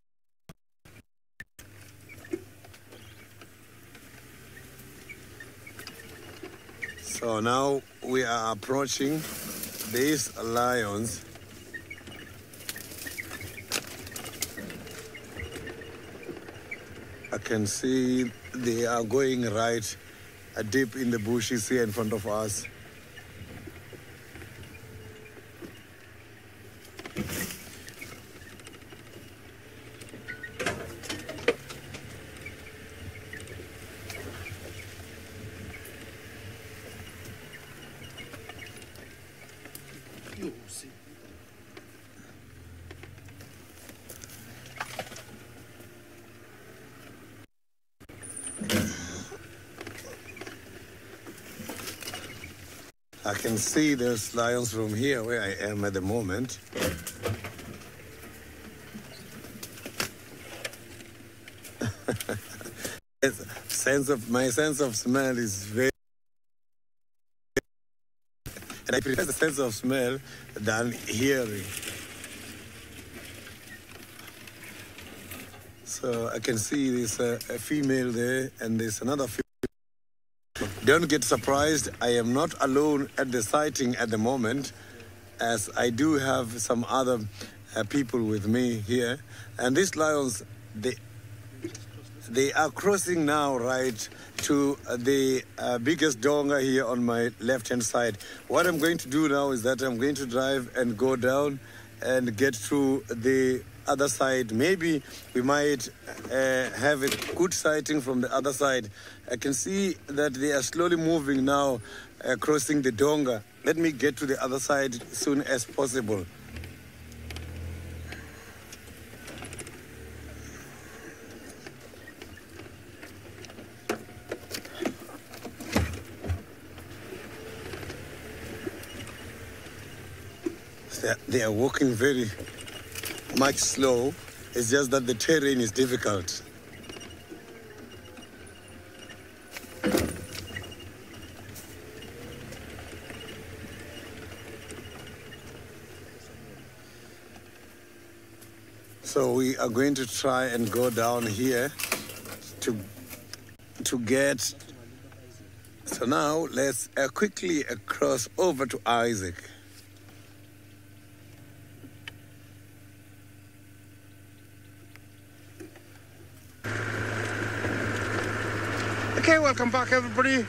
So now we are approaching these lions. I can see they are going right deep in the bushes here in front of us. I can see those lions from here where I am at the moment. My sense of smell is very, and I prefer the sense of smell than hearing. So I can see there's a female there and there's another female. Don't get surprised, I am not alone at the sighting at the moment, as I do have some other people with me here. And these lions, they are crossing now right to the biggest donga here on my left-hand side. What I'm going to do now is that I'm going to drive and go down and get to the other side. Maybe we might have a good sighting from the other side. I can see that they are slowly moving now, crossing the donga. Let me get to the other side as soon as possible. They are walking very much slow. It's just that the terrain is difficult. So we are going to try and go down here to get. So now let's quickly cross over to Isaac. Okay, welcome back everybody.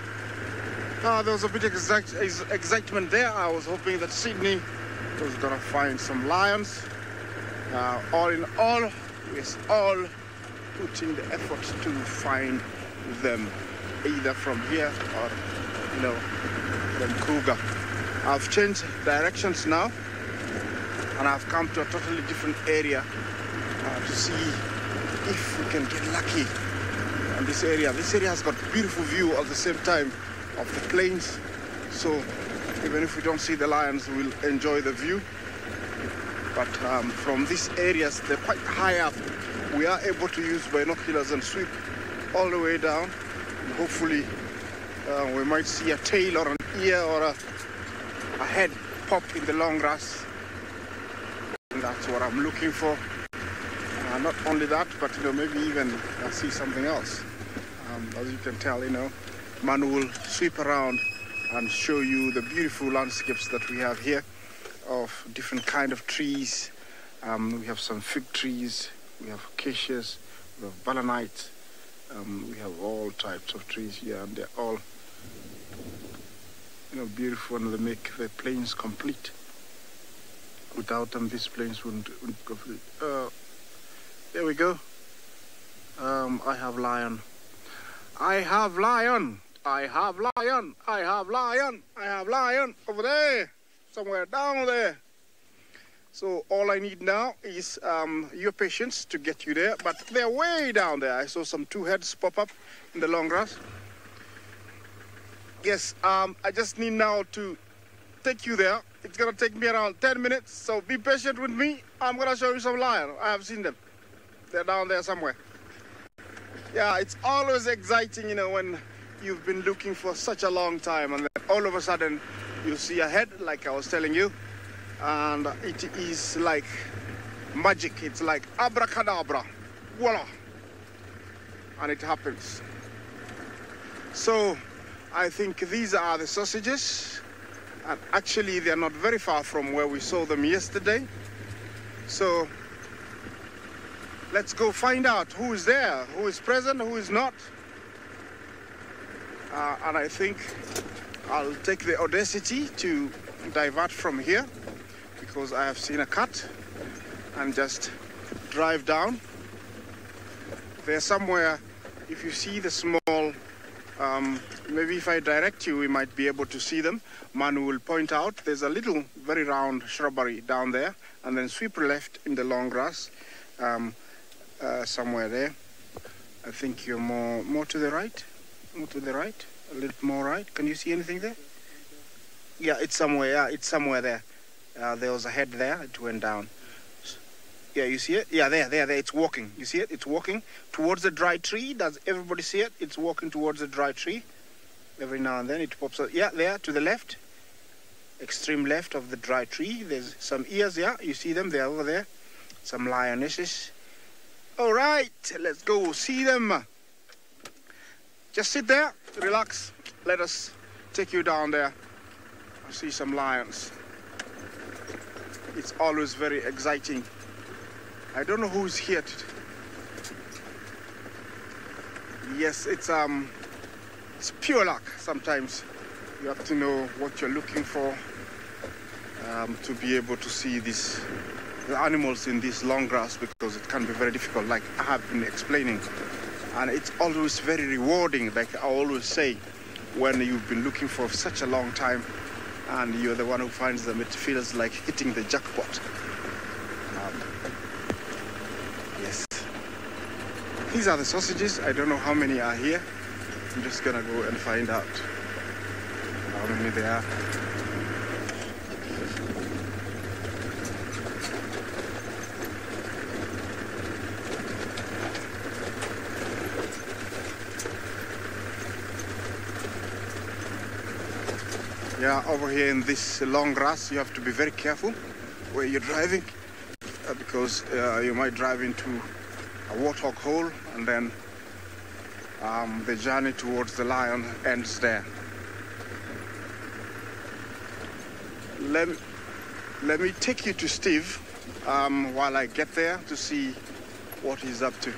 There was a bit of excitement there. I was hoping that Sydney was going to find some lions. All in all, we're all putting the effort to find them, either from here or, from Kruger. I've changed directions now, and I've come to a totally different area to see if we can get lucky in this area. This area has got beautiful view at the same time of the plains, so even if we don't see the lions, we'll enjoy the view. But from these areas, they're quite high up. We are able to use binoculars and sweep all the way down. And hopefully, we might see a tail or an ear or a head pop in the long grass. And that's what I'm looking for. Not only that, but maybe even see something else. As you can tell, Manu will sweep around and show you the beautiful landscapes that we have here of different kind of trees. We have some fig trees, we have acacias, we have balanite, we have all types of trees here, and they're all beautiful, and they make the plains complete. Without them, these plains wouldn't complete. There we go. I have lion. I have lion. I have lion. I have lion. I have lion over there, somewhere down there. So all I need now is your patience to get you there, but they're way down there. I saw some two heads pop up in the long grass. Yes, I just need now to take you there. It's gonna take me around 10 minutes, so be patient with me. I'm gonna show you some lion. I have seen them. They're down there somewhere. Yeah, it's always exciting, when you've been looking for such a long time, and then all of a sudden you see a head, like I was telling you, and it is like magic. It's like abracadabra, voila, and it happens. So I think these are the sausages, and actually they're not very far from where we saw them yesterday. So let's go find out who is there, who is present, who is not. And I think I'll take the audacity to divert from here, because I have seen a cat, and just drive down. There's somewhere, if you see the small, maybe if I direct you, we might be able to see them. Manu will point out, there's a little, very round shrubbery down there, and then sweep left in the long grass. Somewhere there. I think you're more to the right. More to the right. A little more right. Can you see anything there? Yeah, it's somewhere. Yeah, it's somewhere there. There was a head there. It went down. Yeah, you see it? Yeah, there. It's walking. You see it? It's walking towards the dry tree. Does everybody see it? It's walking towards the dry tree. Every now and then it pops up. Yeah, there to the left. Extreme left of the dry tree. There's some ears. Yeah, you see them? They're over there. Some lionesses. All right, let's go see them. Just sit there, relax. Let us take you down there and see some lions. It's always very exciting. I don't know who's here today. Yes, it's pure luck. Sometimes you have to know what you're looking for to be able to see the animals in this long grass, because it can be very difficult, like I have been explaining. And it's always very rewarding, like I always say, when you've been looking for such a long time and you're the one who finds them. It feels like hitting the jackpot. Yes. These are the sausages. I don't know how many are here. I'm just gonna go and find out how many there are. Yeah, over here in this long grass, you have to be very careful where you're driving, because you might drive into a warthog hole, and then the journey towards the lion ends there. Let me take you to Steve while I get there to see what he's up to.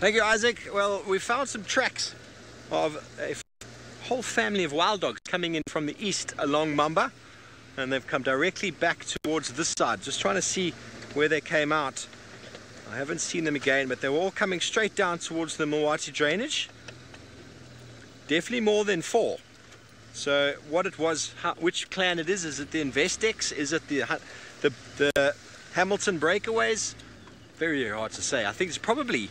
Thank you, Isaac. Well, we found some tracks of a whole family of wild dogs coming in from the east along Mamba, and they've come directly back towards this side. Just trying to see where they came out. I haven't seen them again, but they were all coming straight down towards the Mwati drainage. Definitely more than 4. So what it was, which clan it is it the Investex? Is it the Hamilton Breakaways? Very, very hard to say. I think it's probably,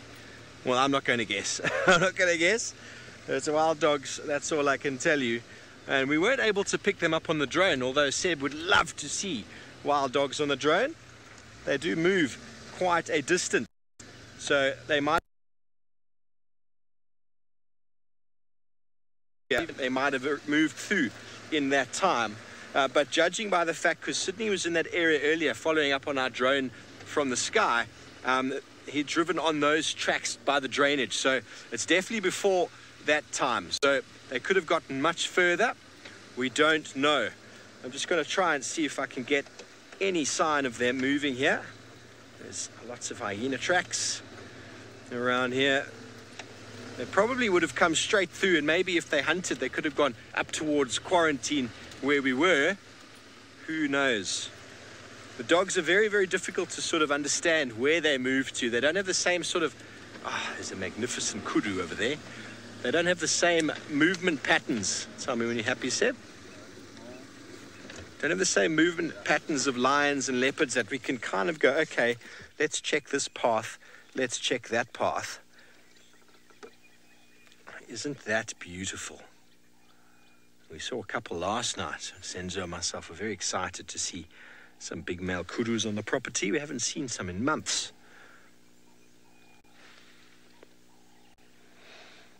well, I'm not going to guess. I'm not going to guess. It's wild dogs, that's all I can tell you. And we weren't able to pick them up on the drone, although Seb would love to see wild dogs on the drone. They do move quite a distance, so they might have moved through in that time. But judging by the fact, because Sydney was in that area earlier following up on our drone from the sky, he'd driven on those tracks by the drainage, so it's definitely before that time. So they could have gotten much further. We don't know. I'm just going to try and see if I can get any sign of them moving here. There's lots of hyena tracks around here. They probably would have come straight through, and maybe if they hunted, they could have gone up towards quarantine where we were. Who knows? The dogs are very, very difficult to sort of understand where they move to. They don't have the same sort of... there's a magnificent kudu over there. They don't have the same movement patterns. Tell me when you're happy, Seb. Don't have the same movement patterns of lions and leopards that we can kind of go, okay, let's check this path, let's check that path. Isn't that beautiful? We saw a couple last night. Senzo and myself were very excited to see some big male kudus on the property. We haven't seen some in months.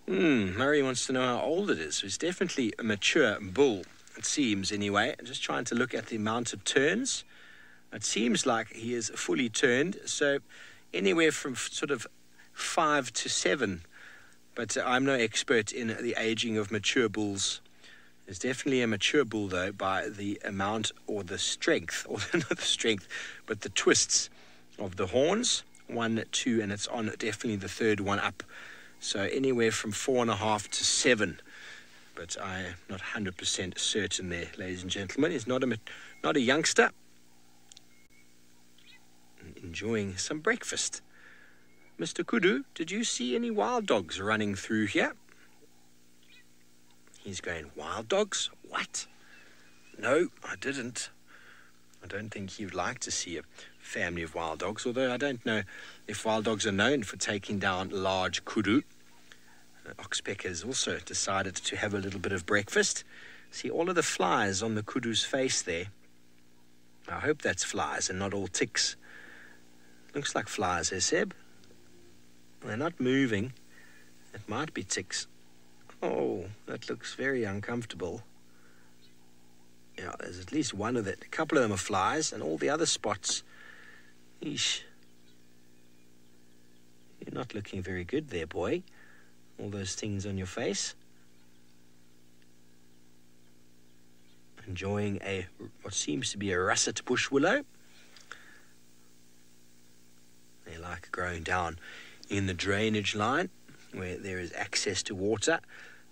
Murray wants to know how old it is. It's definitely a mature bull, it seems anyway. I'm just trying to look at the amount of turns. It seems like he is fully turned, so anywhere from sort of 5 to 7. But I'm no expert in the aging of mature bulls. It's definitely a mature bull, though, by the amount or the strength, or not the strength, but the twists of the horns. 1, 2, and it's on definitely the third one up. So anywhere from 4.5 to 7. But I am not 100% certain there, ladies and gentlemen. He's not a youngster. Enjoying some breakfast. Mr. Kudu, did you see any wild dogs running through here? He's going, wild dogs? What? No, I didn't. I don't think he would like to see a family of wild dogs, although I don't know if wild dogs are known for taking down large kudu. Oxpecker has also decided to have a little bit of breakfast. See all of the flies on the kudu's face there. I hope that's flies and not all ticks. Looks like flies, eh, Seb? They're not moving. It might be ticks. Oh, that looks very uncomfortable. Yeah, there's at least one of it. A couple of them are flies, and all the other spots. Eesh. You're not looking very good there, boy. All those things on your face. Enjoying what seems to be a russet bush willow. They like growing down in the drainage line where there is access to water.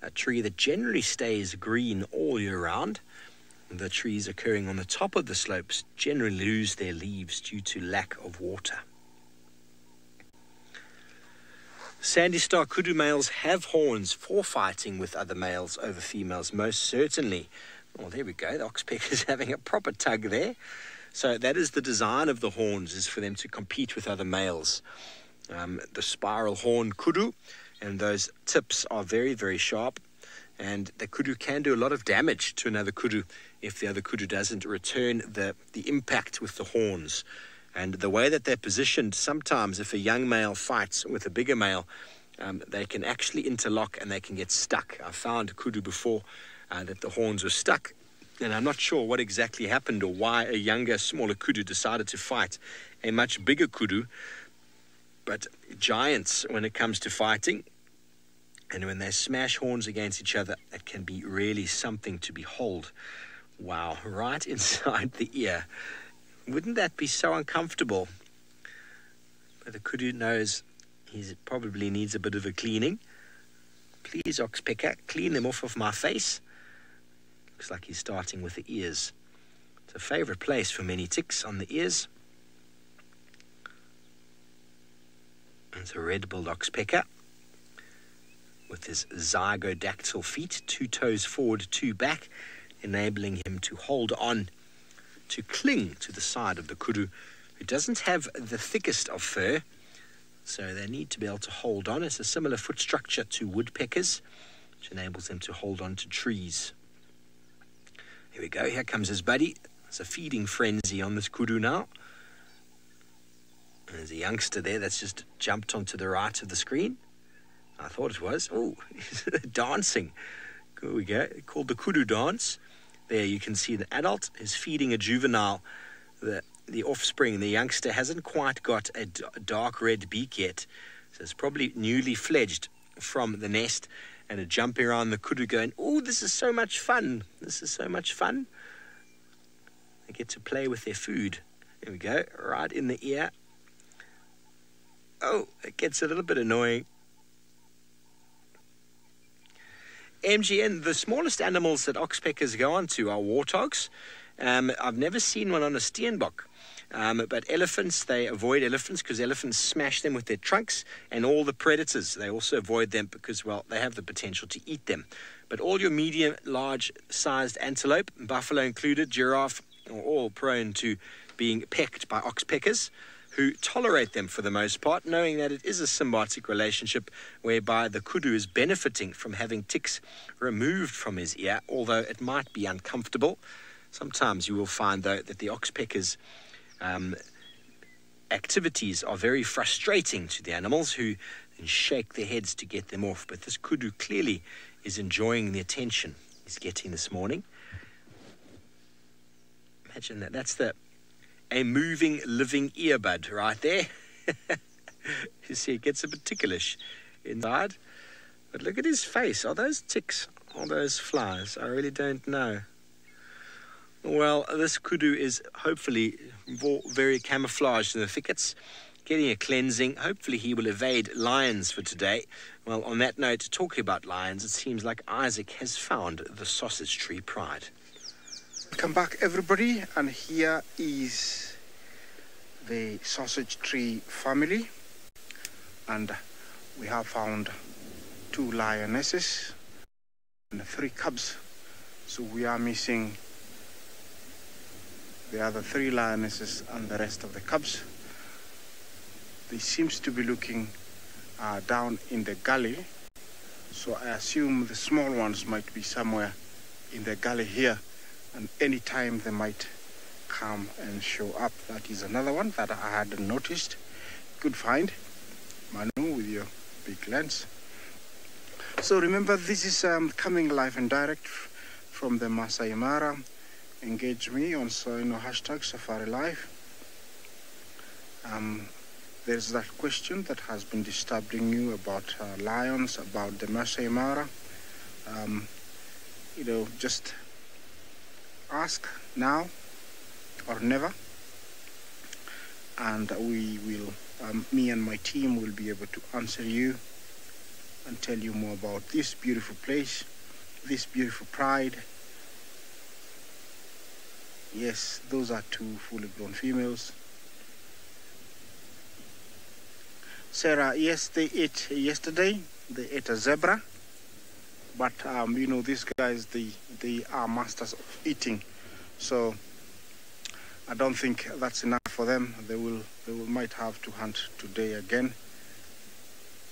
A tree that generally stays green all year round. The trees occurring on the top of the slopes generally lose their leaves due to lack of water. Sandy star kudu males have horns for fighting with other males over females, most certainly. Well, there we go. The oxpecker's having a proper tug there. So that is the design of the horns, is for them to compete with other males. The spiral horn kudu, and those tips are very, very sharp. And the kudu can do a lot of damage to another kudu if the other kudu doesn't return the impact with the horns. And the way that they're positioned, sometimes if a young male fights with a bigger male, they can actually interlock and they can get stuck. I found kudu before that the horns were stuck, and I'm not sure what exactly happened or why a younger, smaller kudu decided to fight a much bigger kudu. But giants, when it comes to fighting, and when they smash horns against each other, it can be really something to behold. Wow, right inside the ear. Wouldn't that be so uncomfortable? But the kudu knows He probably needs a bit of a cleaning. Please, oxpecker, clean them off of my face. Looks like he's starting with the ears. It's a favorite place for many ticks, on the ears. It's a red-billed oxpecker with his zygodactyl feet, 2 toes forward, 2 back, enabling him to hold on, to cling to the side of the kudu, who doesn't have the thickest of fur, so they need to be able to hold on. It's a similar foot structure to woodpeckers, which enables them to hold on to trees. Here we go, here comes his buddy. There's a feeding frenzy on this kudu now. There's a youngster there that's just jumped onto the right of the screen. I thought it was. Oh, he's dancing. Here we go, called the kudu dance. There you can see the adult is feeding a juvenile. The offspring, the youngster, hasn't quite got a dark red beak yet. So it's probably newly fledged from the nest and are jumping around the kudu going, oh, this is so much fun. This is so much fun. They get to play with their food. There we go, right in the ear. Oh, it gets a little bit annoying. MGN, the smallest animals that oxpeckers go on to are warthogs. I've never seen one on a steenbok. But elephants, they avoid elephants because elephants smash them with their trunks, and all the predators, they also avoid them because, well, they have the potential to eat them. But all your medium, large-sized antelope, buffalo included, giraffe, are all prone to being pecked by oxpeckers, who tolerate them for the most part, knowing that it is a symbiotic relationship whereby the kudu is benefiting from having ticks removed from his ear, although it might be uncomfortable. Sometimes you will find, though, that the oxpeckers' activities are very frustrating to the animals, who then shake their heads to get them off. But this kudu clearly is enjoying the attention he's getting this morning. Imagine that. That's a moving, living earbud right there. You see, it gets a bit ticklish inside. But look at his face. Are those ticks? Are those flies? I really don't know. Well, this kudu is hopefully very camouflaged in the thickets, getting a cleansing. Hopefully he will evade lions for today. Well, on that note, talking about lions, it seems like Isaac has found the sausage tree pride. Welcome back, everybody, and here is the sausage tree family, and we have found 2 lionesses and 3 cubs, so we are missing the other 3 lionesses and the rest of the cubs. They seems to be looking down in the gully, so I assume the small ones might be somewhere in the gully here, and any time they might come and show up. That is another one that I hadn't noticed. Good find, Manu, with your big lens. So remember, this is coming live and direct from the Masai Mara. Engage me on hashtag SafariLive. There's that question that has been disturbing you about lions, about the Masai Mara. Just ask now or never, and we will, me and my team will be able to answer you and tell you more about this beautiful place, this beautiful pride. Yes, those are 2 fully grown females. Sarah, yes, they ate yesterday. They ate a zebra. But, these guys, they are masters of eating. So I don't think that's enough for them. They might have to hunt today again.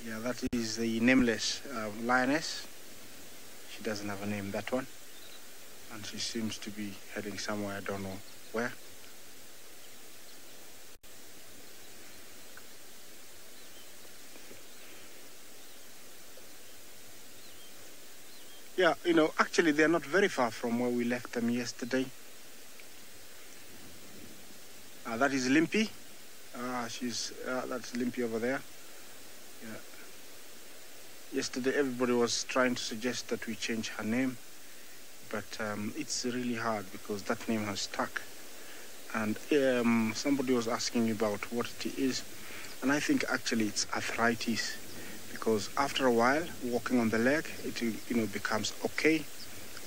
Yeah, that is the nameless lioness. She doesn't have a name, that one. And she seems to be heading somewhere, I don't know where. Yeah, actually they're not very far from where we left them yesterday. That is Limpy. That's Limpy over there. Yeah. Yesterday everybody was trying to suggest that we change her name, but it's really hard because that name has stuck. And somebody was asking me about what it is. And I think actually it's arthritis, because after a while, walking on the leg, it becomes okay,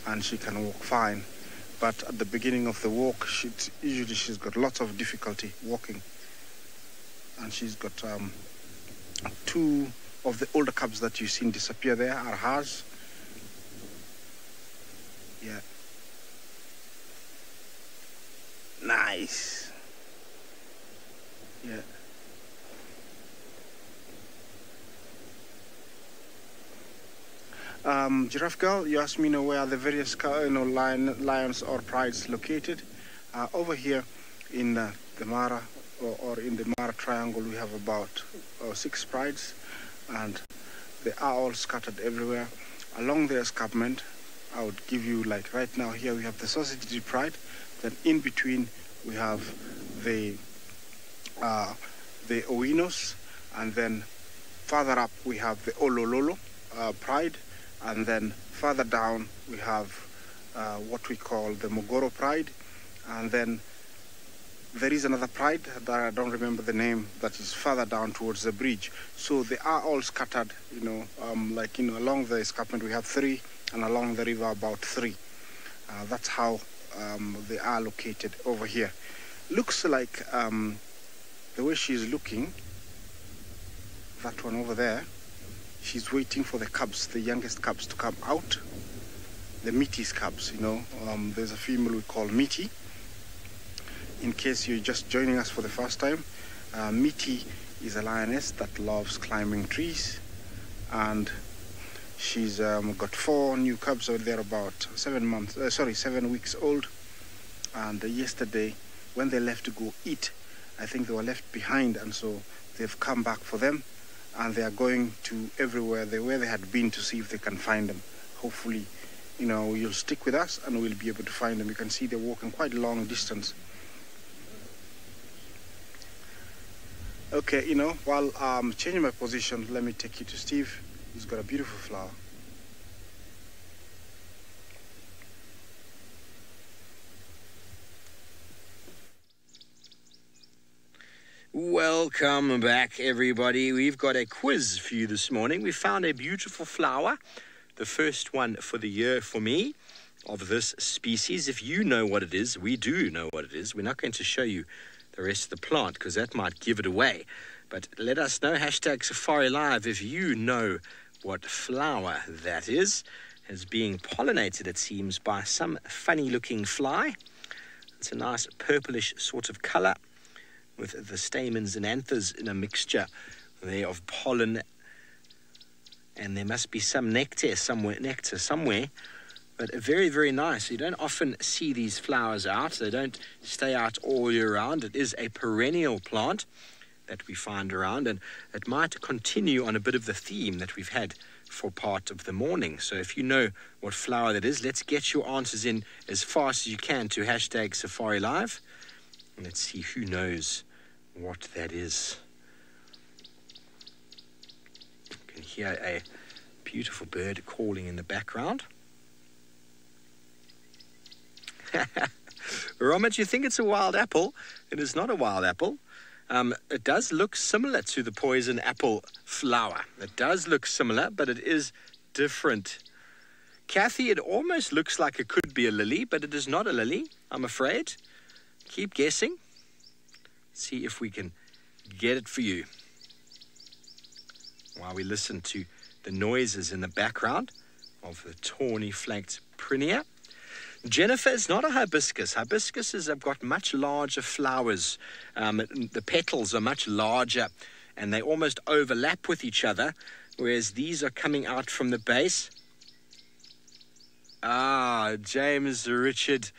and she can walk fine. But at the beginning of the walk, she's got lots of difficulty walking. And she's got 2 of the older cubs that you've seen disappear there are hers. Yeah. Nice. Yeah. Giraffe Girl, you asked me where are the various lions or prides located. Over here in the Mara or in the Mara Triangle, we have about 6 prides, and they are all scattered everywhere. Along the escarpment, I would give you, like right now here we have the Sausage Pride, then in between we have the Oinos, and then farther up we have the Olololo Pride, and then further down we have what we call the Mogoro Pride, and then there is another pride that I don't remember the name that is further down towards the bridge. So they are all scattered, along the escarpment we have 3, and along the river about 3. That's how they are located over here. Looks like the way she's looking, that one over there, she's waiting for the cubs, the youngest cubs, to come out. The Meaty's cubs, there's a female we call Meaty. In case you're just joining us for the first time, Meaty is a lioness that loves climbing trees, and she's got 4 new cubs out there, about 7 weeks old. And yesterday, when they left to go eat, I think they were left behind, and so they've come back for them, and they are going to everywhere where they had been to see if they can find them. Hopefully, you'll stick with us and we'll be able to find them. You can see they're walking quite a long distance. Okay, while I'm changing my position, let me take you to Steve. He's got a beautiful flower. Welcome back, everybody. We've got a quiz for you this morning. We found a beautiful flower, the first one for the year for me of this species. If you know what it is, we do know what it is. We're not going to show you the rest of the plant because that might give it away. But let us know, #SafariLive, if you know what flower that is being pollinated, it seems, by some funny-looking fly. It's a nice purplish sort of color with the stamens and anthers in a mixture there of pollen. And there must be some nectar somewhere. But very, very nice. You don't often see these flowers out. They don't stay out all year round. It is a perennial plant that we find around, and it might continue on a bit of the theme that we've had for part of the morning. So if you know what flower that is, let's get your answers in as fast as you can to #SafariLive. And let's see who knows what that is. You can hear a beautiful bird calling in the background. Romit, you think it's a wild apple? It is not a wild apple. It does look similar to the poison apple flower. It does look similar, but it is different. Kathy, it almost looks like it could be a lily, but it is not a lily, I'm afraid. Keep guessing. See if we can get it for you while we listen to the noises in the background of the tawny flanked prinia. Jennifer, it's not a hibiscus. Hibiscuses have got much larger flowers. The petals are much larger and they almost overlap with each other, whereas these are coming out from the base. James Richard,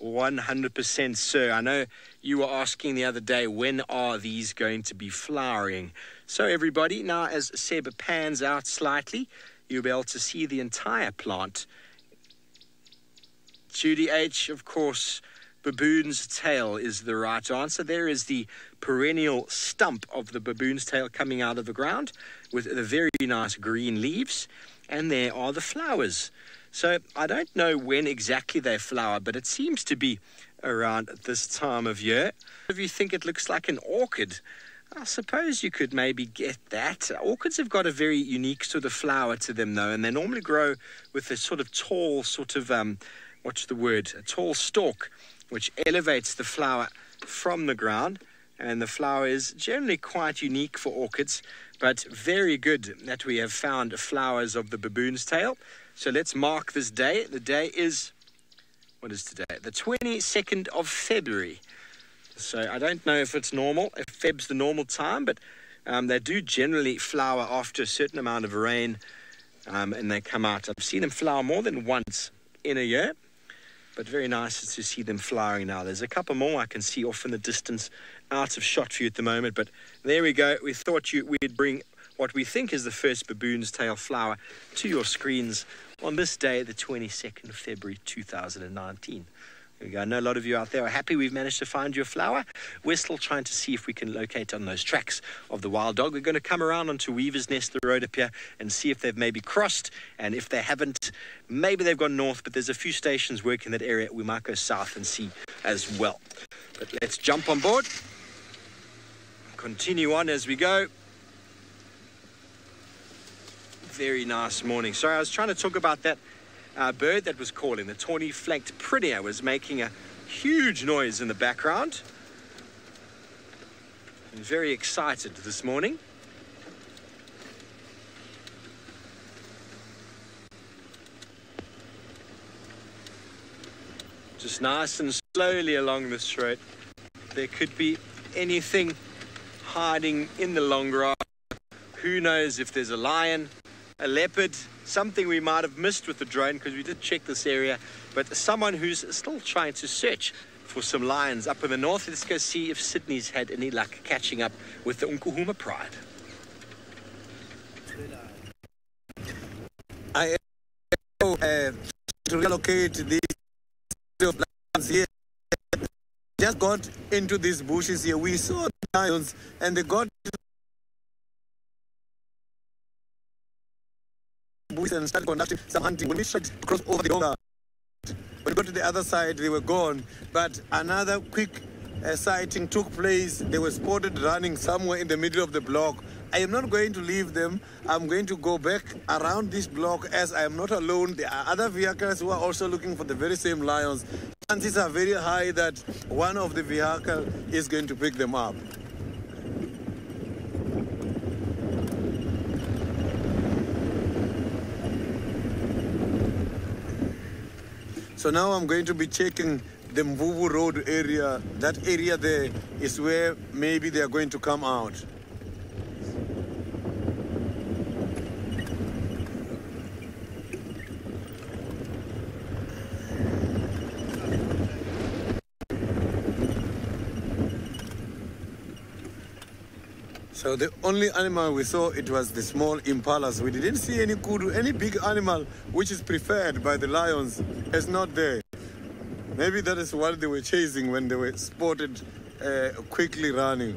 100% sir. I know you were asking the other day, when are these going to be flowering? So everybody, now as Seb pans out slightly, you'll be able to see the entire plant. Judy H, of course, baboon's tail is the right answer. There is the perennial stump of the baboon's tail coming out of the ground with the very nice green leaves. And there are the flowers. So I don't know when exactly they flower, but it seems to be around this time of year. If you think it looks like an orchid, I suppose you could maybe get that. Orchids have got a very unique sort of flower to them, though, and they normally grow with a sort of tall a tall stalk, which elevates the flower from the ground, and the flower is generally quite unique for orchids, but very good that we have found flowers of the baboon's tail. So let's mark this day. The day is, what is today? The 22nd of February. So I don't know if it's normal, if Feb's the normal time, but they do generally flower after a certain amount of rain, and they come out. I've seen them flower more than once in a year, but very nice to see them flowering now. There's a couple more I can see off in the distance, out of shot for you at the moment, but there we go. We thought we'd bring what we think is the first baboon's tail flower to your screens on this day, the 22nd of February 2019. There we go. I know a lot of you out there are happy we've managed to find your flower. We're still trying to see if we can locate on those tracks of the wild dog. We're going to come around onto Weaver's Nest, the road up here, and see if they've maybe crossed. And if they haven't, maybe they've gone north, but there's a few stations working that area. We might go south and see as well. But let's jump on board. Continue on as we go. Very nice morning. Sorry, I was trying to talk about that bird that was calling. The tawny-flanked prinia was making a huge noise in the background. I'm very excited this morning. Just nice and slowly along this road. There could be anything hiding in the long grass. Who knows if there's a lion, a leopard, something we might have missed with the drone, because we did check this area, but someone who's still trying to search for some lions up in the north. Let's go see if Sydney's had any luck catching up with the Nkuhuma Pride. I am to relocate these lions here. Just got into these bushes here. We saw the lions and they got and started conducting some hunting. When we tried to cross over the Donga, when we got to the other side, they were gone. But another quick sighting took place. They were spotted running somewhere in the middle of the block. I am not going to leave them. I'm going to go back around this block, as I am not alone. There are other vehicles who are also looking for the very same lions. Chances are very high that one of the vehicles is going to pick them up. So now I'm going to be checking the Mvubu Road area. That area there is where maybe they are going to come out. So the only animal we saw, it was the small impalas. We didn't see any kudu, any big animal which is preferred by the lions. It's not there. Maybe that is what they were chasing when they were spotted quickly running.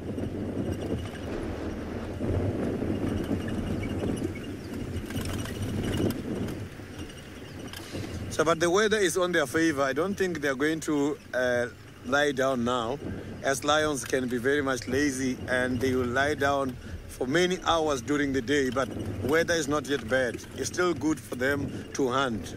So, but the weather is on their favor. I don't think they're going to lie down now, as lions can be very much lazy and they will lie down for many hours during the day, but weather is not yet bad. It's still good for them to hunt.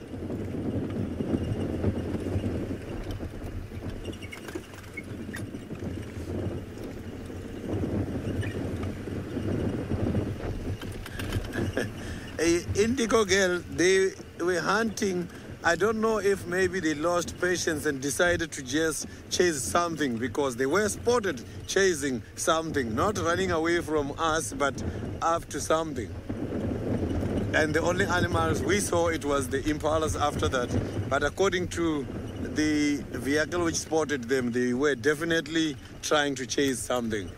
Indigo girl, they were hunting. I don't know if maybe they lost patience and decided to just chase something, because they were spotted chasing something, not running away from us, but after something. And the only animals we saw, it was the impalas after that. But according to the vehicle which spotted them, they were definitely trying to chase something.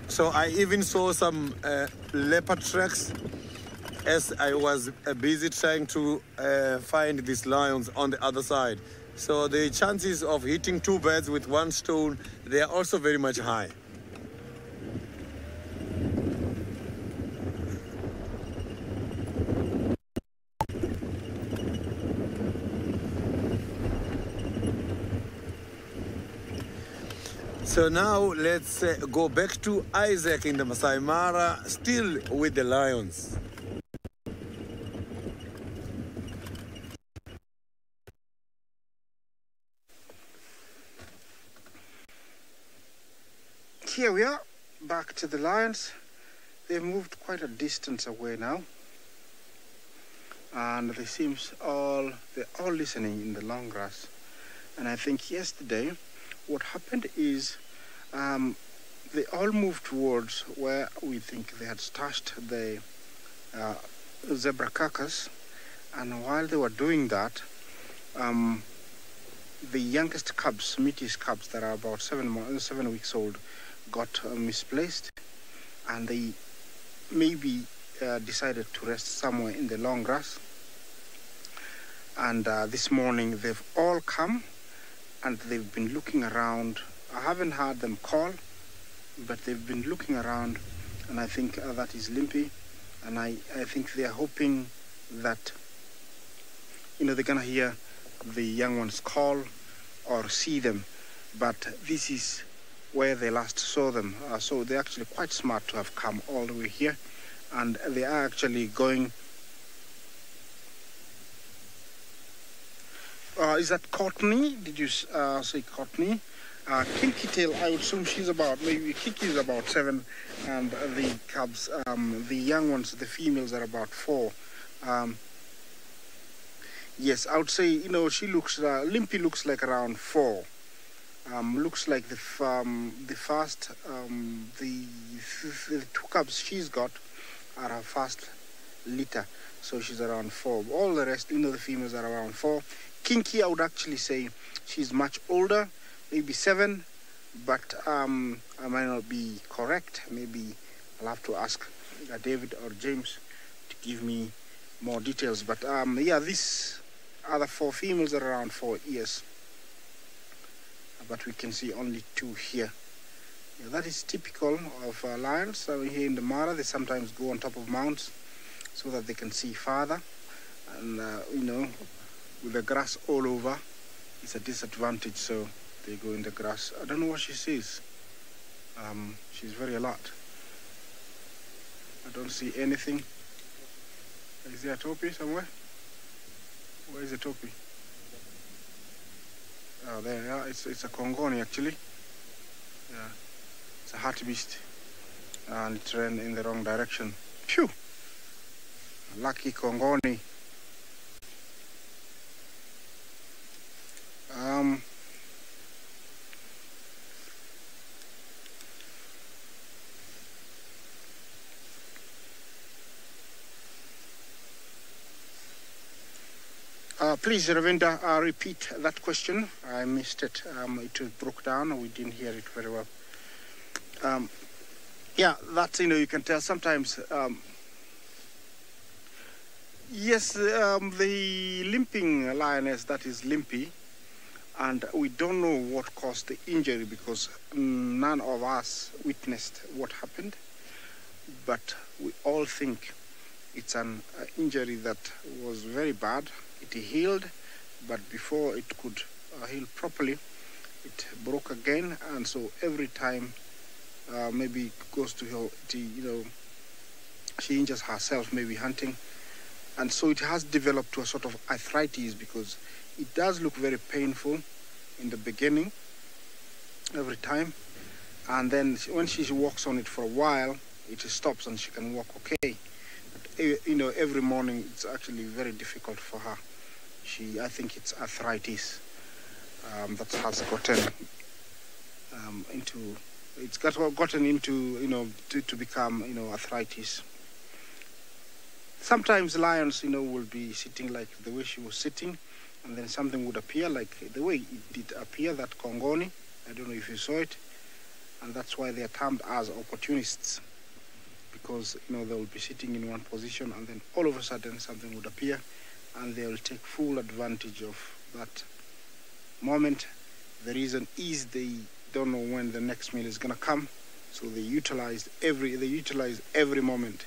So I even saw some leopard tracks as I was busy trying to find these lions on the other side. So the chances of hitting two birds with one stone, they are also very much high. So now let's go back to Isaac in the Masai Mara, still with the lions. Here we are, back to the lions. They've moved quite a distance away now. And they seems they're all listening in the long grass. And I think yesterday, what happened is they all moved towards where we think they had stashed the zebra carcass. And while they were doing that, the youngest cubs, Metis cubs that are about 7 weeks old, got misplaced, and they maybe decided to rest somewhere in the long grass. And this morning they've all come and they've been looking around. I haven't heard them call, but they've been looking around, and I think that is Limpy, and I think they're hoping that, you know, they're gonna hear the young ones call or see them. But this is where they last saw them, so they're actually quite smart to have come all the way here, and they are actually going. Is that Courtney? Did you say Courtney? Kinky Tail, I would assume she's about, maybe Kiki is about 7, and the cubs, the young ones, the females are about 4. Yes, I would say, you know, she looks, Limpy looks like around 4. Looks like the first, the 2 cubs she's got are her first litter, so she's around 4. All the rest, you know, the females are around 4. Kinky, I would actually say she's much older, maybe 7, but I might not be correct. Maybe I'll have to ask David or James to give me more details. But yeah, these other 4 females are around 4 years. But we can see only 2 here. Yeah, that is typical of lions. So here in the Mara, they sometimes go on top of mounds so that they can see farther. And, you know, with the grass all over, it's a disadvantage, so they go in the grass. I don't know what she says. She's very alert. I don't see anything. Is there a topi somewhere? Where is the topi? Oh, there, yeah, it's a Kongoni actually. Yeah, it's a hartebeest, and it ran in the wrong direction. Phew! Lucky Kongoni. Please, Ravinda, repeat that question. I missed it. It broke down. We didn't hear it very well. Yeah, that's, you know, you can tell sometimes. Yes, the limping lioness, that is Limpy, and we don't know what caused the injury because none of us witnessed what happened, but we all think it's an injury that was very bad. It healed, but before it could heal properly, it broke again, and so every time maybe it goes to her, you know, she injures herself, maybe hunting, and so it has developed to a sort of arthritis because it does look very painful in the beginning every time, and then when she walks on it for a while, it stops and she can walk okay. But, you know, every morning it's actually very difficult for her. I think it's arthritis that has gotten into. It's gotten into, you know, to become, you know, arthritis. Sometimes lions, you know, will be sitting like the way she was sitting, and then something would appear like the way it did appear, that Kongoni. I don't know if you saw it, and that's why they are termed as opportunists, because, you know, they will be sitting in one position, and then all of a sudden something would appear, and they will take full advantage of that moment. The reason is they don't know when the next meal is going to come, so they utilize every moment.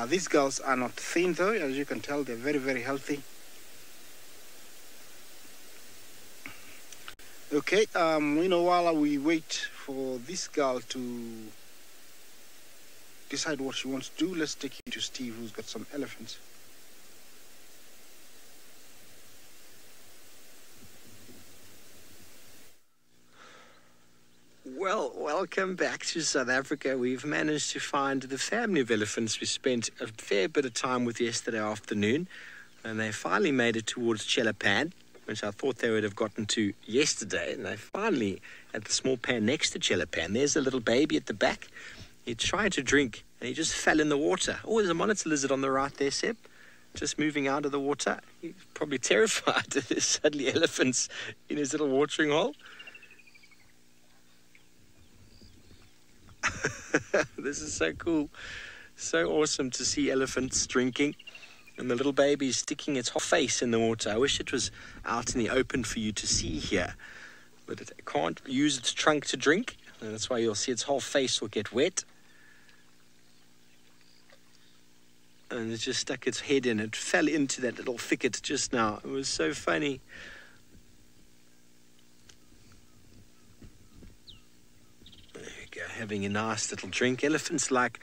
These girls are not thin though, as you can tell. They're very, very healthy. Okay, while we wait for this girl to decide what she wants to do, let's take you to Steve, who's got some elephants. Well, welcome back to South Africa. We've managed to find the family of elephants we spent a fair bit of time with yesterday afternoon, and they finally made it towards Chelapan, which I thought they would have gotten to yesterday, and they finally at the small pan next to Chelapan. There's a little baby at the back. He tried to drink, and he just fell in the water. Oh, there's a monitor lizard on the right there, Seb, just moving out of the water. He's probably terrified that there's suddenly elephants in his little watering hole. This is so cool. So awesome to see elephants drinking. And the little baby is sticking its whole face in the water. I wish it was out in the open for you to see here. But it can't use its trunk to drink. And that's why you'll see its whole face will get wet. And it just stuck its head in. It fell into that little thicket just now. It was so funny. There you go, having a nice little drink. Elephants like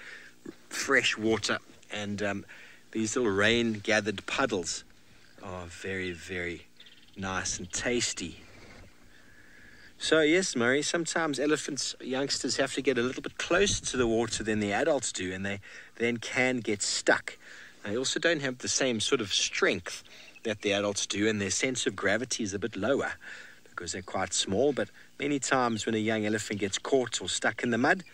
fresh water, and these little rain-gathered puddles are very, very nice and tasty. So yes, Murray, sometimes youngsters have to get a little bit closer to the water than the adults do, and they then can get stuck. They also don't have the same sort of strength that the adults do, and their sense of gravity is a bit lower because they're quite small. But many times when a young elephant gets caught or stuck in the mud,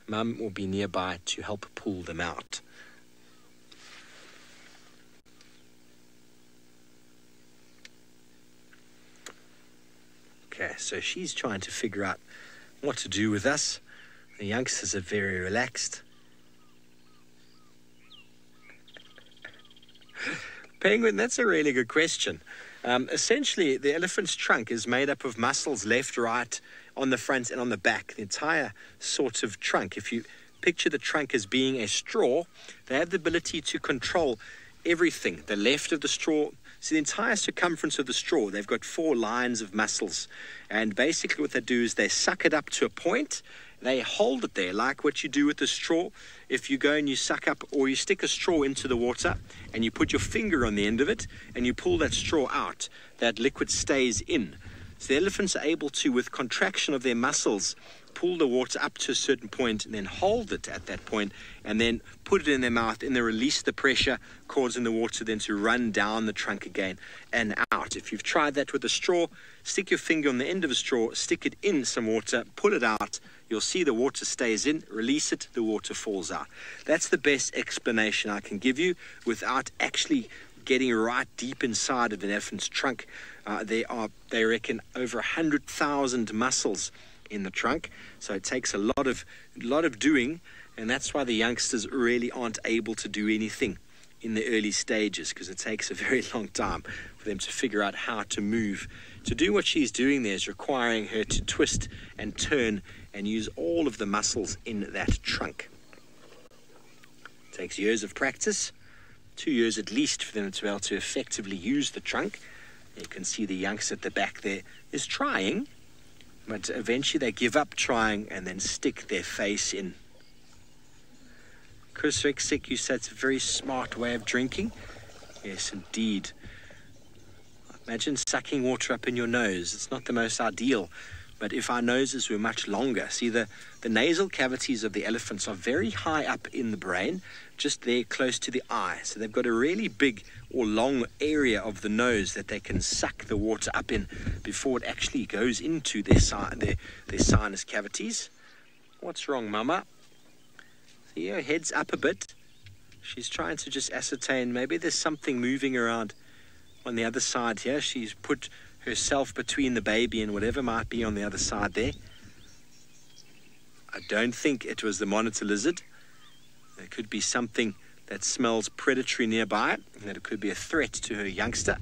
Mum will be nearby to help pull them out. Okay, so she's trying to figure out what to do with us. The youngsters are very relaxed. Penguin, that's a really good question. Essentially, the elephant's trunk is made up of muscles left, right, on the front and on the back. The entire sort of trunk. If you picture the trunk as being a straw, they have the ability to control everything. The left of the straw, so the entire circumference of the straw, they've got 4 lines of muscles. And basically what they do is they suck it up to a point. They hold it there, like what you do with the straw. If you go and you suck up, or you stick a straw into the water and you put your finger on the end of it and you pull that straw out, that liquid stays in. So the elephants are able to, with contraction of their muscles, pull the water up to a certain point and then hold it at that point and then put it in their mouth, and they release the pressure causing the water then to run down the trunk again and out. If you've tried that with a straw, stick your finger on the end of a straw, stick it in some water, pull it out, you'll see the water stays in, release it, the water falls out. That's the best explanation I can give you without actually getting right deep inside of an elephant's trunk. They reckon, over 100,000 muscles in the trunk, so it takes a lot of doing, and that's why the youngsters really aren't able to do anything in the early stages, because it takes a very long time for them to figure out how to move. To do what she's doing there is requiring her to twist and turn and use all of the muscles in that trunk. It takes years of practice, 2 years at least, for them to be able to effectively use the trunk. You can see the youngster at the back there is trying, but eventually they give up trying and then stick their face in. Chris Rexick, you said it's a very smart way of drinking. Yes, indeed. Imagine sucking water up in your nose. It's not the most ideal, but if our noses were much longer. See, the nasal cavities of the elephants are very high up in the brain, just there close to the eye. So they've got a really big or long area of the nose that they can suck the water up in before it actually goes into their sinus cavities. What's wrong, Mama? See, her head's up a bit. She's trying to just ascertain maybe there's something moving around on the other side here. She's put herself between the baby and whatever might be on the other side there. I don't think it was the monitor lizard. There could be something that smells predatory nearby, and that it could be a threat to her youngster.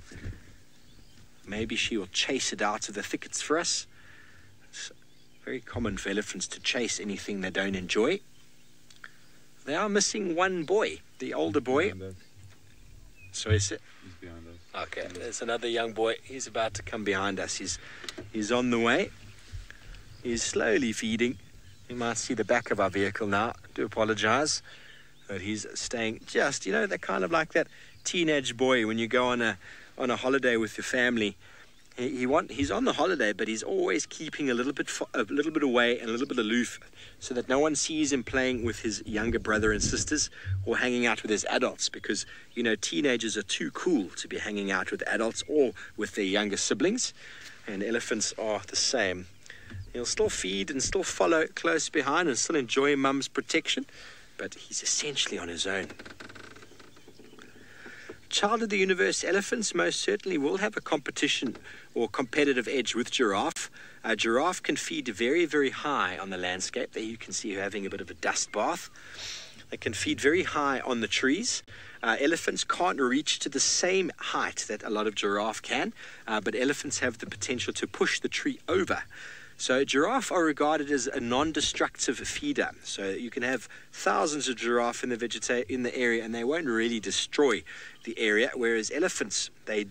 Maybe she will chase it out of the thickets for us. It's very common for elephants to chase anything they don't enjoy. They are missing one boy, the older boy. Behind us. So is it? He's behind us. Okay, there's another young boy. He's about to come behind us. He's on the way. He's slowly feeding. You might see the back of our vehicle now. I do apologize. But he's staying just, you know, that kind of like that teenage boy when you go on a holiday with your family. He's on the holiday, but he's always keeping a little bit away and a little bit aloof, so that no one sees him playing with his younger brother and sisters or hanging out with his adults, because, you know, teenagers are too cool to be hanging out with adults or with their younger siblings, and elephants are the same. He'll still feed and still follow close behind and still enjoy mum's protection, but he's essentially on his own. Child of the universe, elephants most certainly will have a competition or competitive edge with giraffe. A giraffe can feed very, very high on the landscape. There you can see her having a bit of a dust bath. They can feed very high on the trees. Elephants can't reach to the same height that a lot of giraffe can, but elephants have the potential to push the tree over. So giraffe are regarded as a non-destructive feeder. So you can have thousands of giraffe in the area, and they won't really destroy the area. Whereas elephants, they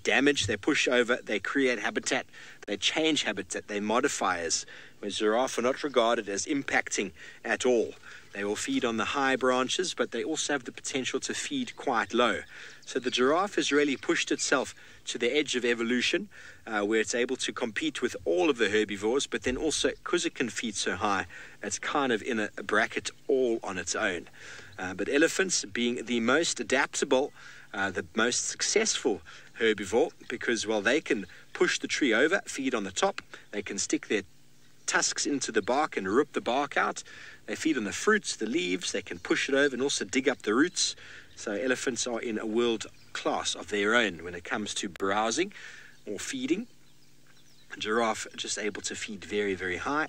damage, they push over, they create habitat, they change habitat, they modifiers. Whereas giraffe are not regarded as impacting at all. They will feed on the high branches, but they also have the potential to feed quite low. So the giraffe has really pushed itself to the edge of evolution, where it's able to compete with all of the herbivores, but then also, because it can feed so high, it's kind of in a bracket all on its own. But elephants being the most adaptable, the most successful herbivore, because, well, they can push the tree over, feed on the top, they can stick their tusks into the bark and rip the bark out. They feed on the fruits, the leaves, they can push it over and also dig up the roots. So elephants are in a world class of their own when it comes to browsing or feeding. A giraffe just able to feed very, very high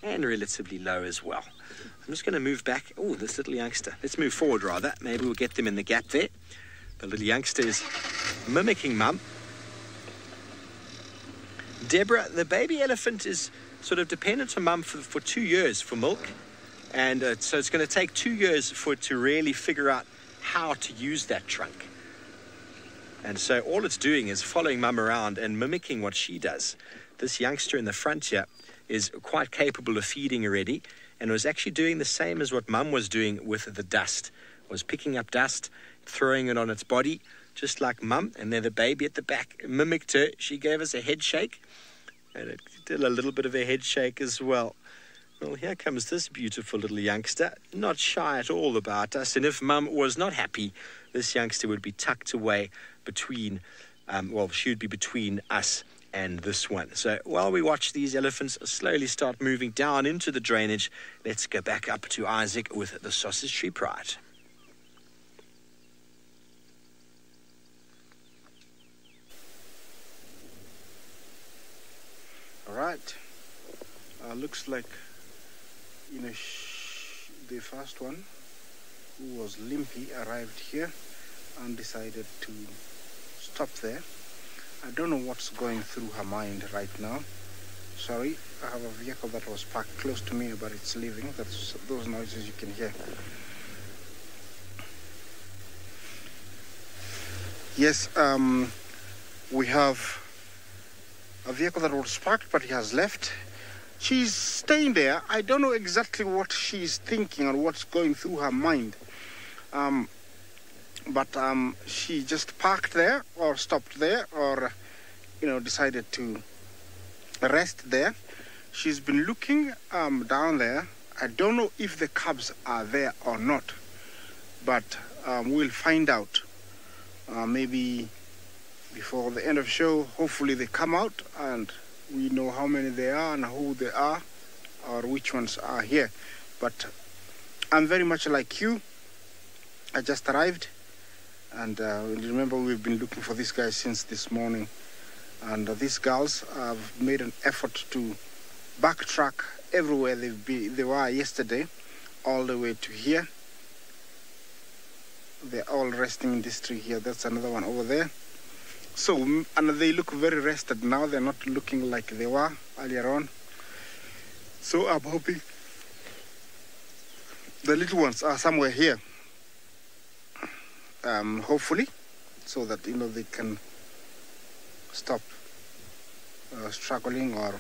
and relatively low as well. I'm just going to move back. Oh, this little youngster. Let's move forward rather. Maybe we'll get them in the gap there. The little youngster is mimicking mum. Deborah, the baby elephant is sort of dependent on mum for 2 years for milk. And so it's going to take 2 years for it to really figure out how to use that trunk. And so all it's doing is following mum around and mimicking what she does. This youngster in the front here is quite capable of feeding already, and was actually doing the same as what mum was doing with the dust. Was picking up dust, throwing it on its body, just like mum. And then the baby at the back mimicked her. She gave us a head shake, and it did a little bit of a head shake as well. Well, here comes this beautiful little youngster, not shy at all about us. And if mum was not happy, this youngster would be tucked away between, she would be between us and this one. So while we watch these elephants slowly start moving down into the drainage, let's go back up to Isaac with the Sausage Tree Pride. All right. Looks like, the first one, who was limpy, arrived here and decided to stop there. I don't know what's going through her mind right now. Sorry, I have a vehicle that was parked close to me, but it's leaving. That's those noises you can hear. Yes, we have a vehicle that was parked, but he has left. She's staying there. I don't know exactly what she's thinking or what's going through her mind. But she just parked there or stopped there or, decided to rest there. She's been looking down there. I don't know if the cubs are there or not, but we'll find out. Maybe before the end of the show, hopefully they come out and we know how many they are and who they are or which ones are here. But I'm very much like you. I just arrived, and remember we've been looking for these guys since this morning. And these girls have made an effort to backtrack everywhere they were yesterday, all the way to here. They're all resting in this tree here. That's another one over there. So, and they look very rested now. They're not looking like they were earlier on. So I'm hoping the little ones are somewhere here. Hopefully. so that they can stop struggling or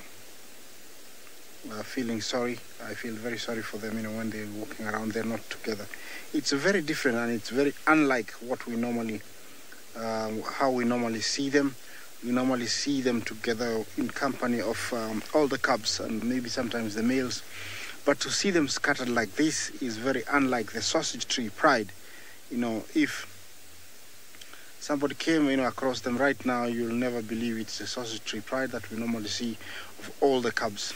feeling sorry. I feel very sorry for them, when they're walking around, they're not together. It's very different, and it's very unlike what we normally, how we normally see them. We normally see them together in company of all the cubs and maybe sometimes the males. But to see them scattered like this is very unlike the sausage tree pride. If somebody came across them right now, you'll never believe it's a sausage tree pride that we normally see of all the cubs.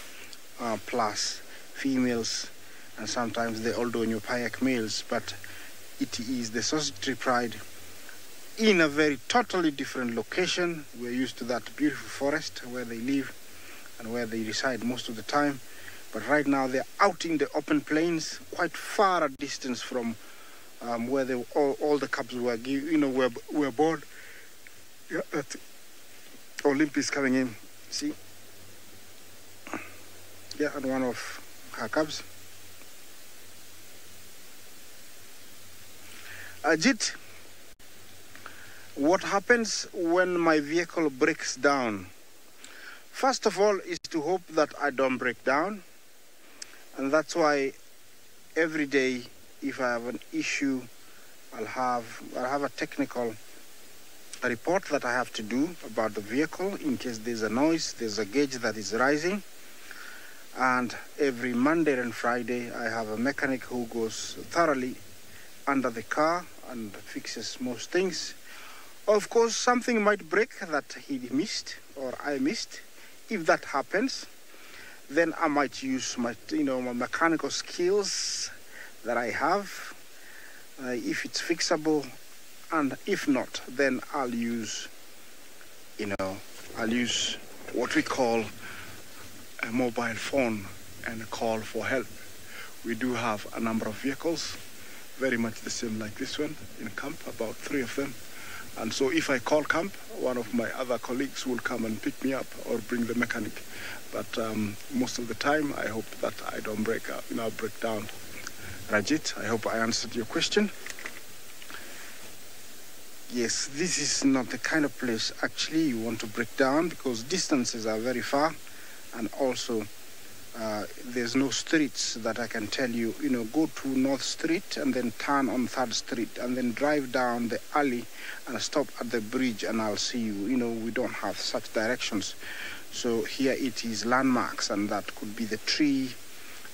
Plus females, and sometimes the Oldonyo-Payak males, but it is the sausage tree pride in a very totally different location. We're used to that beautiful forest where they live and where they reside most of the time, but right now they're out in the open plains, quite far a distance from where all the cubs were born. Yeah, that Olympus coming in, see. Yeah, and one of her cubs. Ajit, what happens when my vehicle breaks down? First of all is to hope that I don't break down. And that's why every day, if I have an issue, I'll have a technical report that I have to do about the vehicle in case there's a noise, there's a gauge that is rising. And every Monday and Friday, I have a mechanic who goes thoroughly under the car and fixes most things. Of course, something might break that he missed or I missed. If that happens, then I might use my mechanical skills that I have, if it's fixable, and if not, then I'll use what we call a mobile phone and a call for help. We do have a number of vehicles, very much the same like this one in camp, about 3 of them. And so if I call camp, one of my other colleagues will come and pick me up or bring the mechanic. But most of the time, I hope that I don't break down. Rajit, I hope I answered your question. Yes, this is not the kind of place actually you want to break down, because distances are very far, and also there's no streets that I can tell you, go to North Street and then turn on 3rd Street and then drive down the alley and stop at the bridge and I'll see you. We don't have such directions. So here it is landmarks, and that could be the tree,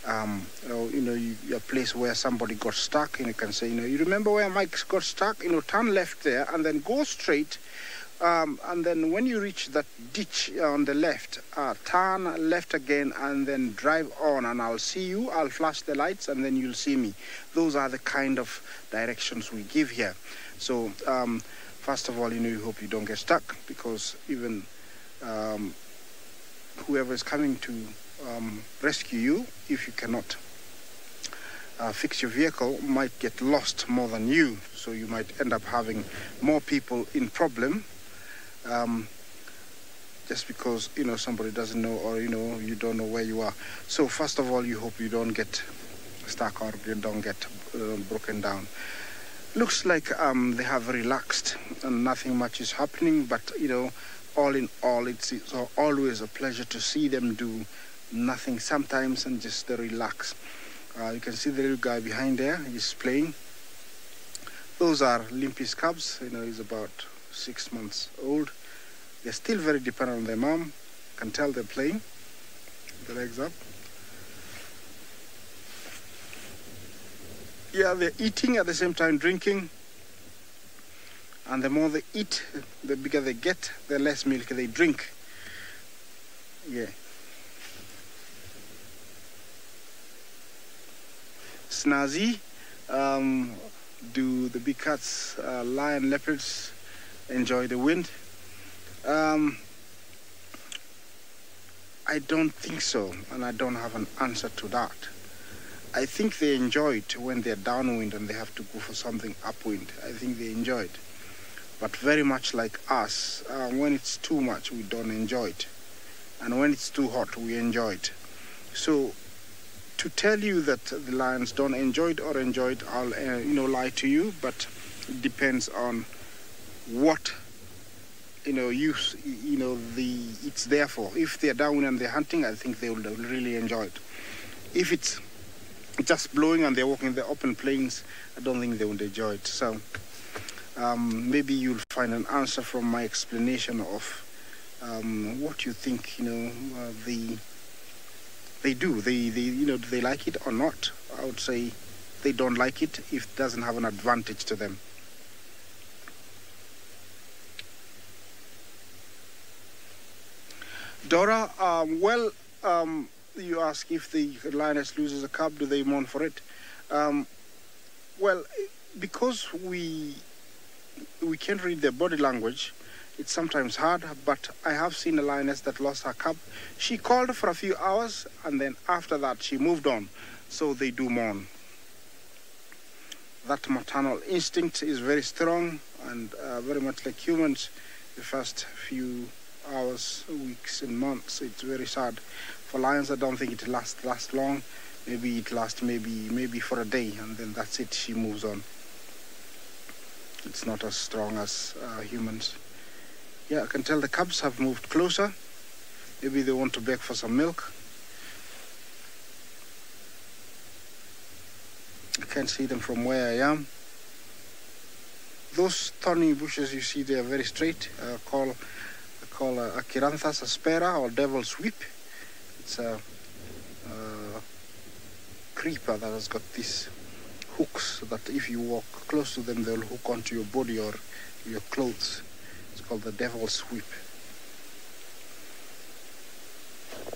a place where somebody got stuck. You can say, you remember where Mike got stuck? Turn left there and then go straight. And then when you reach that ditch on the left, turn left again and then drive on, and I'll see you. I'll flash the lights and then you'll see me. Those are the kind of directions we give here. So first of all, you hope you don't get stuck, because even whoever is coming to rescue you, if you cannot fix your vehicle, might get lost more than you. So you might end up having more people in problem, just because somebody doesn't know, or you don't know where you are. So first of all, you hope you don't get stuck or you don't get broken down. Looks like they have relaxed and nothing much is happening, but all in all, it's always a pleasure to see them do nothing sometimes and just relax. You can see the little guy behind there, he's playing. Those are Limpy's cubs. He's about 6 months old. They're still very dependent on their mom. You can tell they're playing. The legs up. Yeah, they're eating at the same time drinking. And the more they eat, the bigger they get, the less milk they drink. Yeah. Snazzy, do the big cats, lion, leopards enjoy the wind? I don't think so, and I don't have an answer to that. I think they enjoy it when they're downwind and they have to go for something upwind. I think they enjoy it. But very much like us, when it's too much, we don't enjoy it. And when it's too hot, we enjoy it. So to tell you that the lions don't enjoy it or enjoy it, I'll lie to you, but it depends on what it's there for. If they're down and they're hunting, I think they'll really enjoy it. If it's just blowing and they're walking in the open plains, I don't think they would enjoy it. So maybe you'll find an answer from my explanation of what you think they do. Do they like it or not? I would say they don't like it if it doesn't have an advantage to them. Dora, you ask if the lioness loses a cub, do they mourn for it? Well, because we can't read their body language, it's sometimes hard, but I have seen a lioness that lost her cub. She called for a few hours, and then after that, she moved on. So they do mourn. That maternal instinct is very strong, and very much like humans, the first few hours, weeks, and months, it's very sad. For lions, I don't think it lasts long. Maybe it lasts maybe for a day, and then that's it. She moves on. It's not as strong as humans. Yeah, I can tell the cubs have moved closer. Maybe they want to beg for some milk. I can't see them from where I am. Those thorny bushes you see, they are very straight. I call Achiranthus aspera, or devil's whip. It's a creeper that has got these hooks that if you walk close to them, they'll hook onto your body or your clothes. It's called the devil's whip.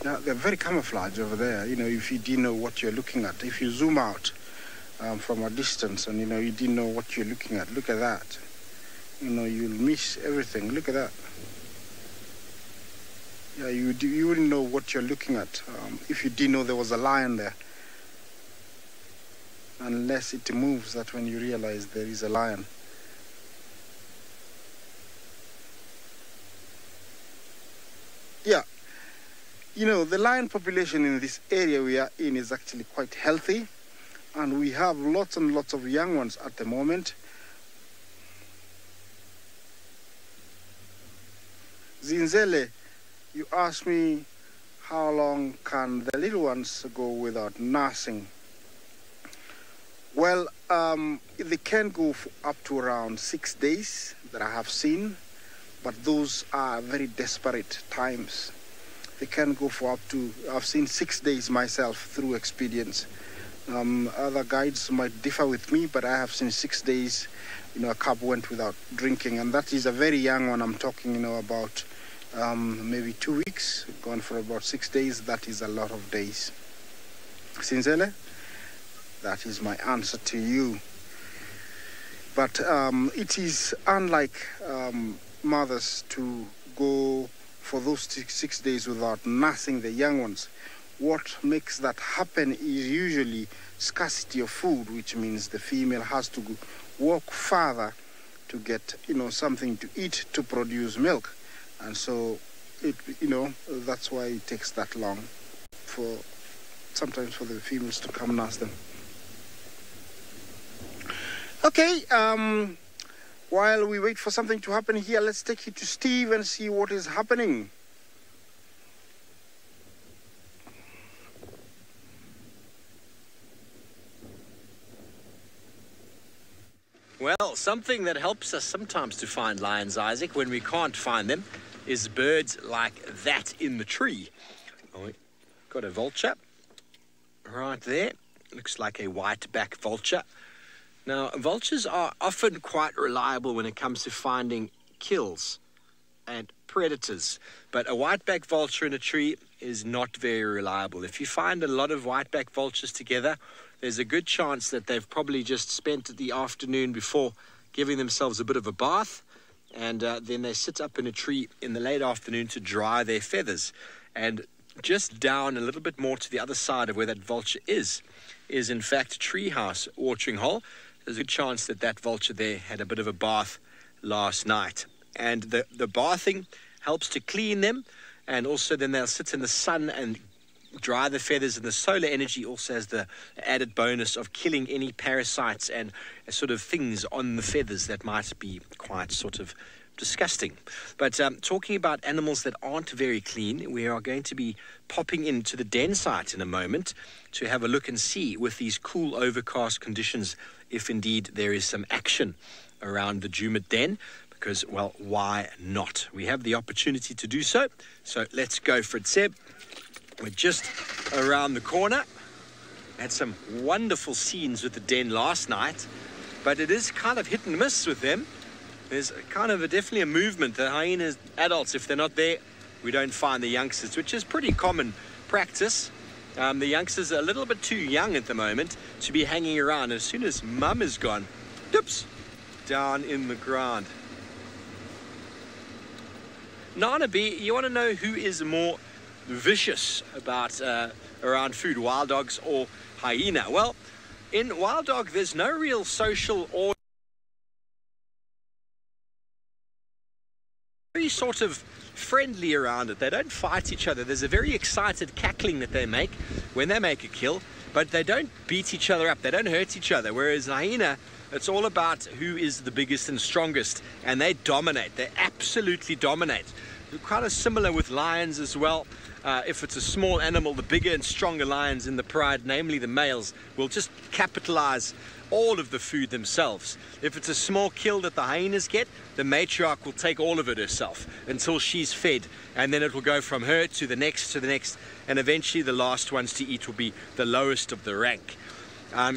Now, they're very camouflaged over there. If you didn't know what you're looking at, if you zoom out from a distance and, you didn't know what you're looking at, look at that. You'll miss everything. Look at that. Yeah, you wouldn't know what you're looking at if you didn't know there was a lion there. Unless it moves, that's when you realize there is a lion. Yeah, the lion population in this area we are in is actually quite healthy, and we have lots and lots of young ones at the moment. Zinzele, you asked me how long can the little ones go without nursing. Well, they can go up to around 6 days that I have seen, but those are very desperate times. They can go for up to, I've seen 6 days myself through experience. Other guides might differ with me, but I have seen 6 days, a cub went without drinking, and that is a very young one. I'm talking, about maybe 2 weeks, gone for about 6 days. That is a lot of days. Sinzele? That is my answer to you. But it is unlike mothers to go for those 6 days without nursing the young ones. What makes that happen is usually scarcity of food, which means the female has to walk farther to get, something to eat to produce milk. And so, that's why it takes that long sometimes for the females to come nurse them. Okay, while we wait for something to happen here, let's take you to Steve and see what is happening. Well, something that helps us sometimes to find lions, Isaac, when we can't find them, is birds like that in the tree. Oh, got a vulture right there. Looks like a white-back vulture. Now, vultures are often quite reliable when it comes to finding kills and predators, but a white-back vulture in a tree is not very reliable. If you find a lot of white-back vultures together, there's a good chance that they've probably just spent the afternoon before giving themselves a bit of a bath, and then they sit up in a tree in the late afternoon to dry their feathers. And just down a little bit more to the other side of where that vulture is in fact a treehouse watering hole. There's a good chance that that vulture there had a bit of a bath last night. And the bathing helps to clean them, and also then they'll sit in the sun and dry the feathers, and the solar energy also has the added bonus of killing any parasites and sort of things on the feathers that might be quite sort of disgusting. But talking about animals that aren't very clean, we are going to be popping into the den site in a moment to have a look and see, with these cool overcast conditions, if indeed there is some action around the Djuma den. Because, well, why not? We have the opportunity to do so. So let's go for it, Seb. We're just around the corner. Had some wonderful scenes with the den last night, but it is kind of hit and miss with them. There's kind of definitely a movement. The hyenas, adults, if they're not there, we don't find the youngsters, which is pretty common practice. The youngsters are a little bit too young at the moment to be hanging around. As soon as mum is gone, doops, down in the ground. Nana B, you want to know who is more vicious about around food, wild dogs or hyena? Well, in wild dog, there's no real social or very sort of friendly around it. They don't fight each other. There's a very excited cackling that they make when they make a kill, but they don't beat each other up. They don't hurt each other. Whereas hyena, it's all about who is the biggest and strongest, and they dominate. They absolutely dominate. They're kind of similar with lions as well. If it's a small animal, the bigger and stronger lions in the pride, namely the males, will just capitalize all of the food themselves. If it's a small kill that the hyenas get, the matriarch will take all of it herself until she's fed, and then it will go from her to the next, and eventually the last ones to eat will be the lowest of the rank.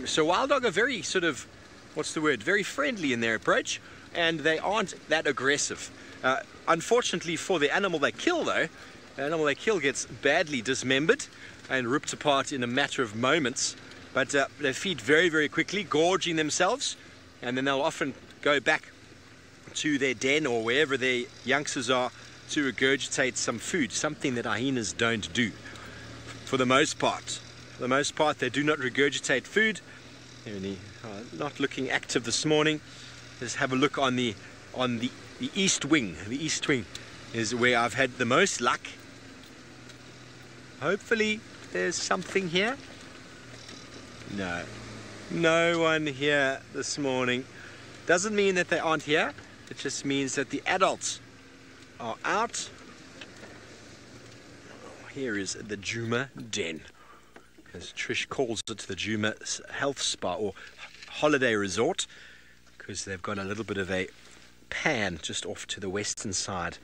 So wild dog are very sort of, what's the word, very friendly in their approach, and they aren't that aggressive. Unfortunately for the animal they kill, though, the animal they kill gets badly dismembered and ripped apart in a matter of moments. But they feed very, very quickly, gorging themselves, and then they'll often go back to their den or wherever their youngsters are to regurgitate some food, something that hyenas don't do for the most part. For the most part, they do not regurgitate food. They're not looking active this morning. Let's have a look on the east wing. The east wing is where I've had the most luck. Hopefully there's something here. No one here this morning. Doesn't mean that they aren't here. It just means that the adults are out. Here is the Djuma den, as Trish calls it, the Djuma Health Spa or Holiday Resort, because they've got a little bit of a pan just off to the western side.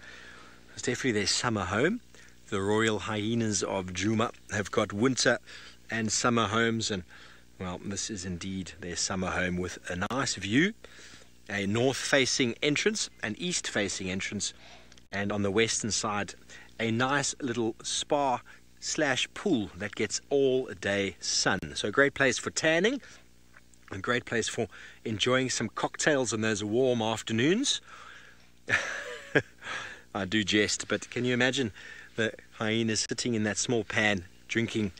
It's definitely their summer home. The royal hyenas of Djuma have got winter and summer homes, and well, this is indeed their summer home with a nice view, a north-facing entrance, an east-facing entrance, and on the western side, a nice little spa/pool that gets all-day sun. So a great place for tanning, a great place for enjoying some cocktails on those warm afternoons. I do jest, but can you imagine the hyenas sitting in that small pan drinking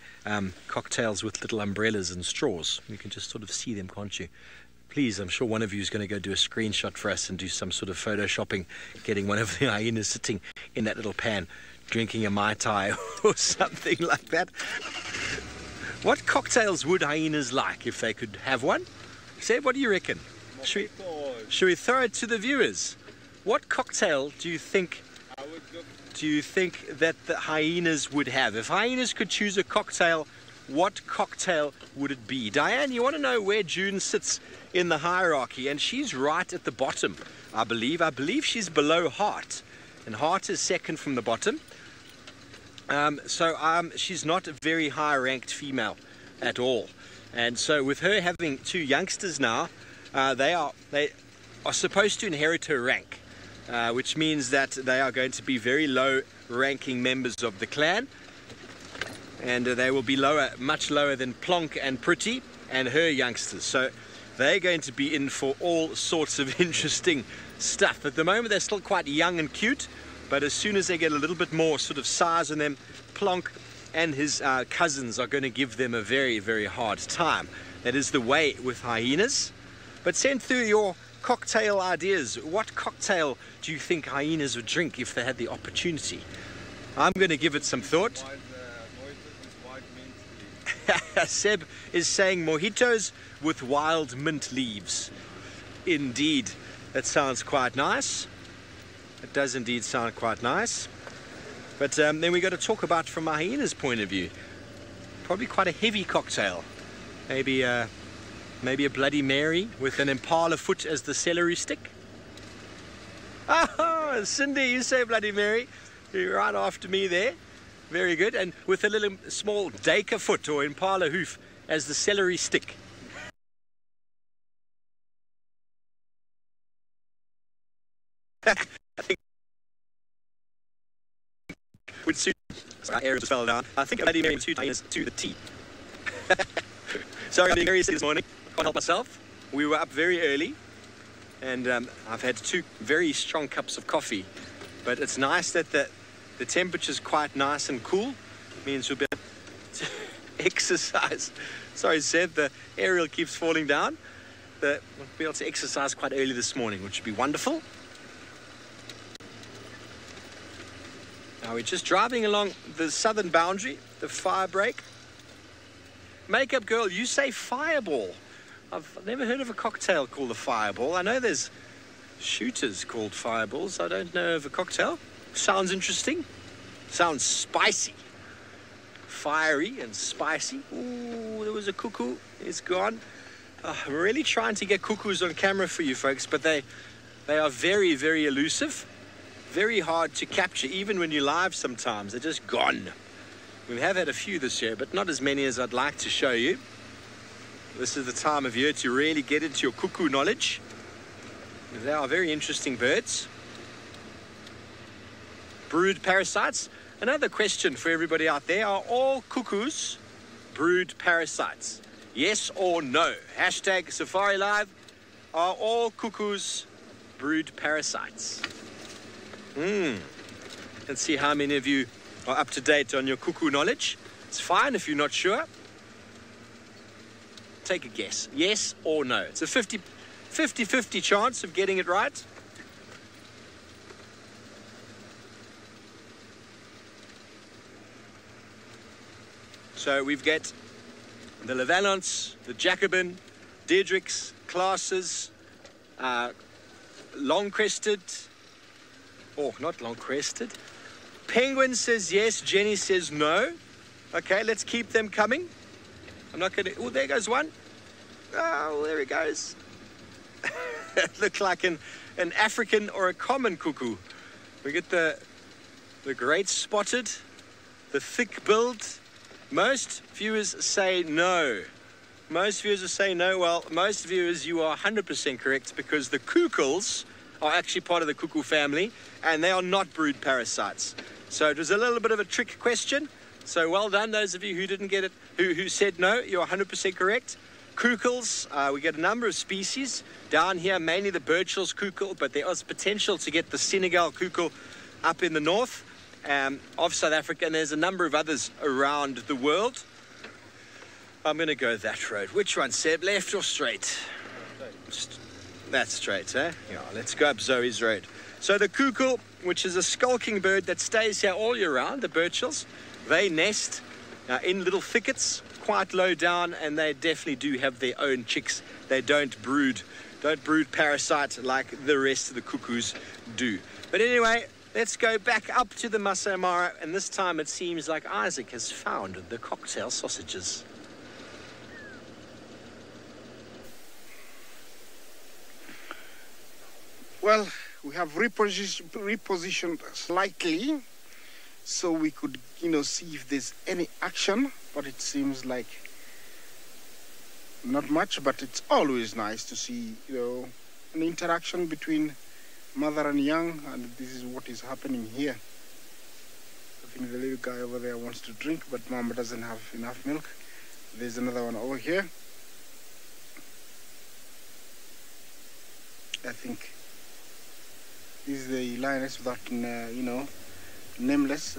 cocktails with little umbrellas and straws? You can just sort of see them, can't you? Please, I'm sure one of you is going to go do a screenshot for us and do some sort of photoshopping, getting one of the hyenas sitting in that little pan drinking a Mai Tai or something like that. What cocktails would hyenas like if they could have one? Seb, what do you reckon? Should we throw it to the viewers? What cocktail do you think that the hyenas would have? If hyenas could choose a cocktail, what cocktail would it be? Diane, you want to know where June sits in the hierarchy? And she's right at the bottom, I believe. I believe she's below Heart, and Heart is second from the bottom. She's not a very high-ranked female at all. And so with her having two youngsters now, they are supposed to inherit her rank, which means that they are going to be very low-ranking members of the clan, and they will be much lower than Plonk and Pretty and her youngsters. So they're going to be in for all sorts of interesting stuff. At the moment, they're still quite young and cute, but as soon as they get a little bit more sort of size on them, Plonk and his cousins are going to give them a very, very hard time. That is the way with hyenas. But send through your cocktail ideas. What cocktail do you think hyenas would drink if they had the opportunity? I'm going to give it some thought. Seb is saying mojitos with wild mint leaves. Indeed, that sounds quite nice. It does indeed sound quite nice. But then we got to talk about from a hyena's point of view. Probably quite a heavy cocktail. Maybe a Bloody Mary with an impala foot as the celery stick. Oh, Cindy, you say Bloody Mary. You're right after me there. Very good. And with a little small Dacre foot or impala hoof as the celery stick. I think would suit. Air just fell down. I think Bloody Mary was 2 hyenas to the T. Sorry, I'm being very sick this morning. Can't help myself. We were up very early, and I've had 2 very strong cups of coffee. But it's nice that the temperature's quite nice and cool. Means we'll be able to exercise. Sorry, Seb, the aerial keeps falling down. We'll be able to exercise quite early this morning, which would be wonderful. Now we're just driving along the southern boundary, the fire break. Makeup girl, you say fireball. I've never heard of a cocktail called a fireball. I know there's shooters called fireballs. I don't know of a cocktail. Sounds interesting. Sounds spicy. Fiery and spicy. Ooh, there was a cuckoo. It's gone. I'm really trying to get cuckoos on camera for you folks, but they are very, very elusive. Very hard to capture, even when you're live sometimes. They're just gone. We have had a few this year, but not as many as I'd like to show you. This is the time of year to really get into your cuckoo knowledge. They are very interesting birds. Brood parasites. Another question for everybody out there. Are all cuckoos brood parasites? Yes or no? Hashtag SafariLive. Are all cuckoos brood parasites? Let's see how many of you are up to date on your cuckoo knowledge. It's fine if you're not sure. Take a guess. Yes or no? It's a 50-50 chance of getting it right. So we've got the Levalance, the Jacobin, Diedrichs, classes, long-crested. Oh, not long-crested. Penguin says yes. Jenny says no. Okay, let's keep them coming. I'm not going to... Oh, there goes one. Oh, there he goes. Look like an African or a common cuckoo. We get the great spotted, the thick build. Most viewers say no. Most viewers say no. Well, most viewers, you are 100% correct, because the cuckoos are actually part of the cuckoo family, and they are not brood parasites. So it was a little bit of a trick question. So well done, those of you who didn't get it, who said no. You're 100% correct. Cuckoos, we get a number of species down here, mainly the Birchall's cuckoo, but there is potential to get the Senegal cuckoo up in the north of South Africa, and there's a number of others around the world. I'm going to go that road. Which one, Seb? Left or straight? That's straight, eh? Yeah, let's go up Zoe's road. So the cuckoo, which is a skulking bird that stays here all year round, the Birchalls, they nest in little thickets, quite low down, and they definitely do have their own chicks. They don't brood parasite like the rest of the cuckoos do. But anyway, let's go back up to the Masai Mara, and this time it seems like Isaac has found the cocktail sausages. Well, we have repositioned slightly so we could, see if there's any action, but it seems like not much. But it's always nice to see, an interaction between mother and young, and this is what is happening here. I think the little guy over there wants to drink, but mama doesn't have enough milk. There's another one over here. I think this is the lioness without, nameless,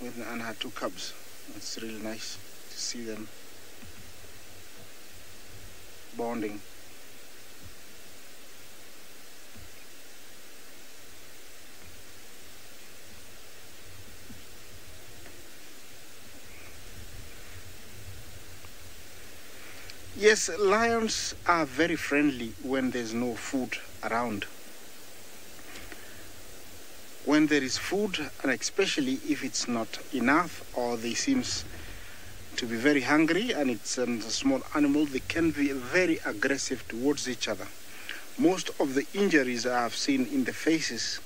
and her 2 cubs. It's really nice to see them bonding. Yes, lions are very friendly when there's no food around. When there is food, and especially if it's not enough or they seems to be very hungry and it's a small animal, they can be very aggressive towards each other. Most of the injuries I have seen in the faces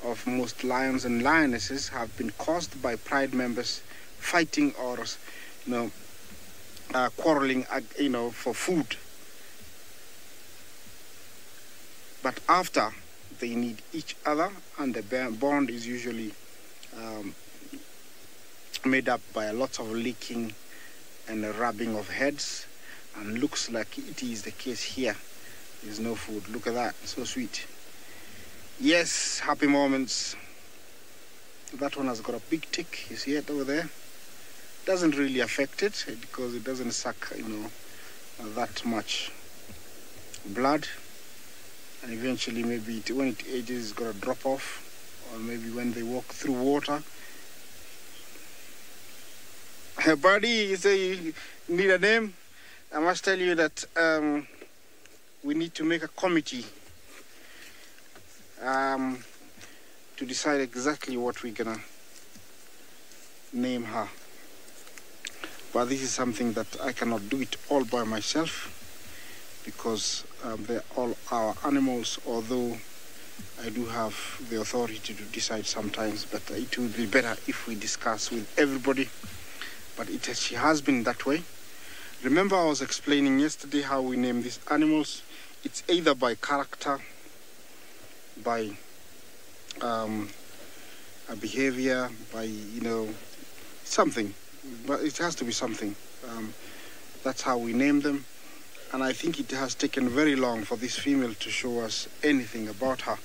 of most lions and lionesses have been caused by pride members fighting or, quarreling, for food. But after, they need each other, and the bond is usually made up by a lot of licking and a rubbing of heads, and looks like it is the case here. There's no food. Look at that, so sweet. Yes, happy moments. That one has got a big tick. You see it over there? Doesn't really affect it because it doesn't suck, that much blood. And eventually, maybe when it ages, it's going to drop off. Or maybe when they walk through water. Hey, buddy, you say you need a name? I must tell you that we need to make a committee to decide exactly what we're going to name her. But this is something that I cannot do it all by myself, because they're all our animals, although I do have the authority to decide sometimes, but it would be better if we discuss with everybody. But she has been that way. Remember, I was explaining yesterday how we name these animals. It's either by character, by a behavior, by, something. But it has to be something. That's how we name them. And I think it has taken very long for this female to show us anything about her.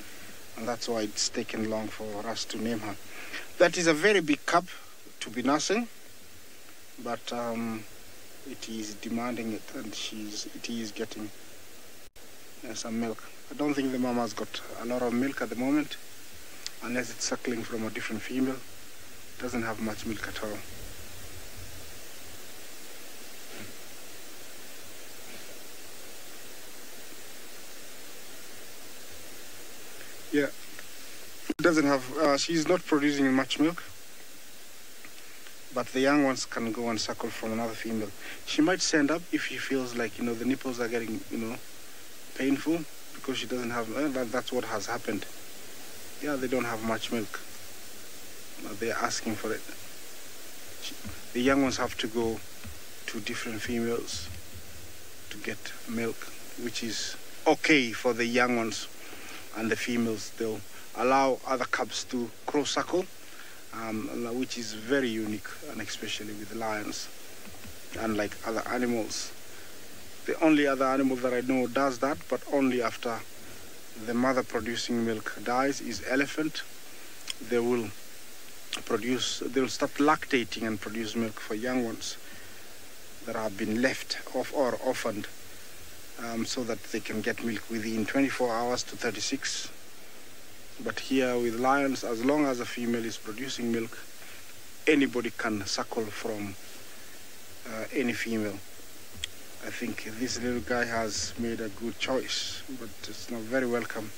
And that's why it's taken long for us to name her. That is a very big cub to be nursing. But it is demanding it, and it is getting some milk. I don't think the mama's got a lot of milk at the moment, unless it's suckling from a different female. It doesn't have much milk at all. Yeah, it doesn't have, she's not producing much milk, but the young ones can go and suckle from another female. She might stand up if she feels like, the nipples are getting, painful, because she doesn't have, that's what has happened. Yeah, they don't have much milk. They're asking for it. The young ones have to go to different females to get milk, which is okay for the young ones. And the females, they'll allow other cubs to cross-suckle, which is very unique, and especially with the lions, unlike other animals. The only other animal that I know does that, but only after the mother producing milk dies, is elephant. They will they'll start lactating and produce milk for young ones that have been left off or orphaned, so that they can get milk within 24 hours to 36. But here with lions, as long as a female is producing milk, anybody can suckle from any female. I think this little guy has made a good choice, but it's not very welcome.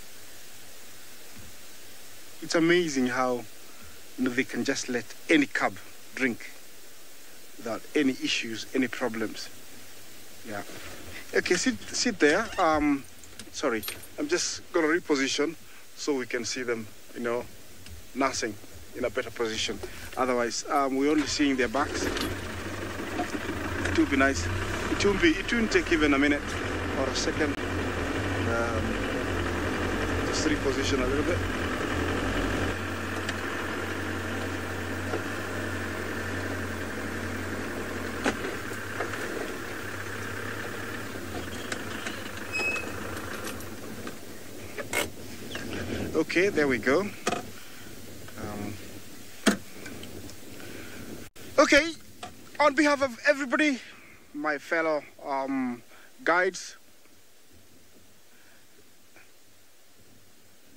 It's amazing how they can just let any cub drink without any issues, any problems. Yeah. Okay, sit there. Sorry, I'm just gonna reposition so we can see them, nursing in a better position. Otherwise, we're only seeing their backs. It would be nice. It wouldn't take even a minute or a second. Just reposition a little bit. Okay, there we go. Okay, on behalf of everybody, my fellow guides,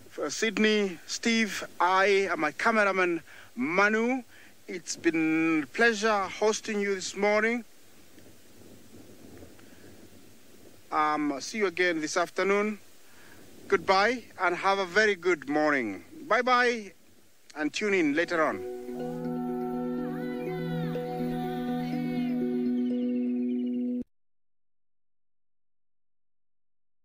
for Sydney, Steve, I, and my cameraman Manu, it's been a pleasure hosting you this morning. See you again this afternoon. Goodbye and have a very good morning. Bye-bye and tune in later on.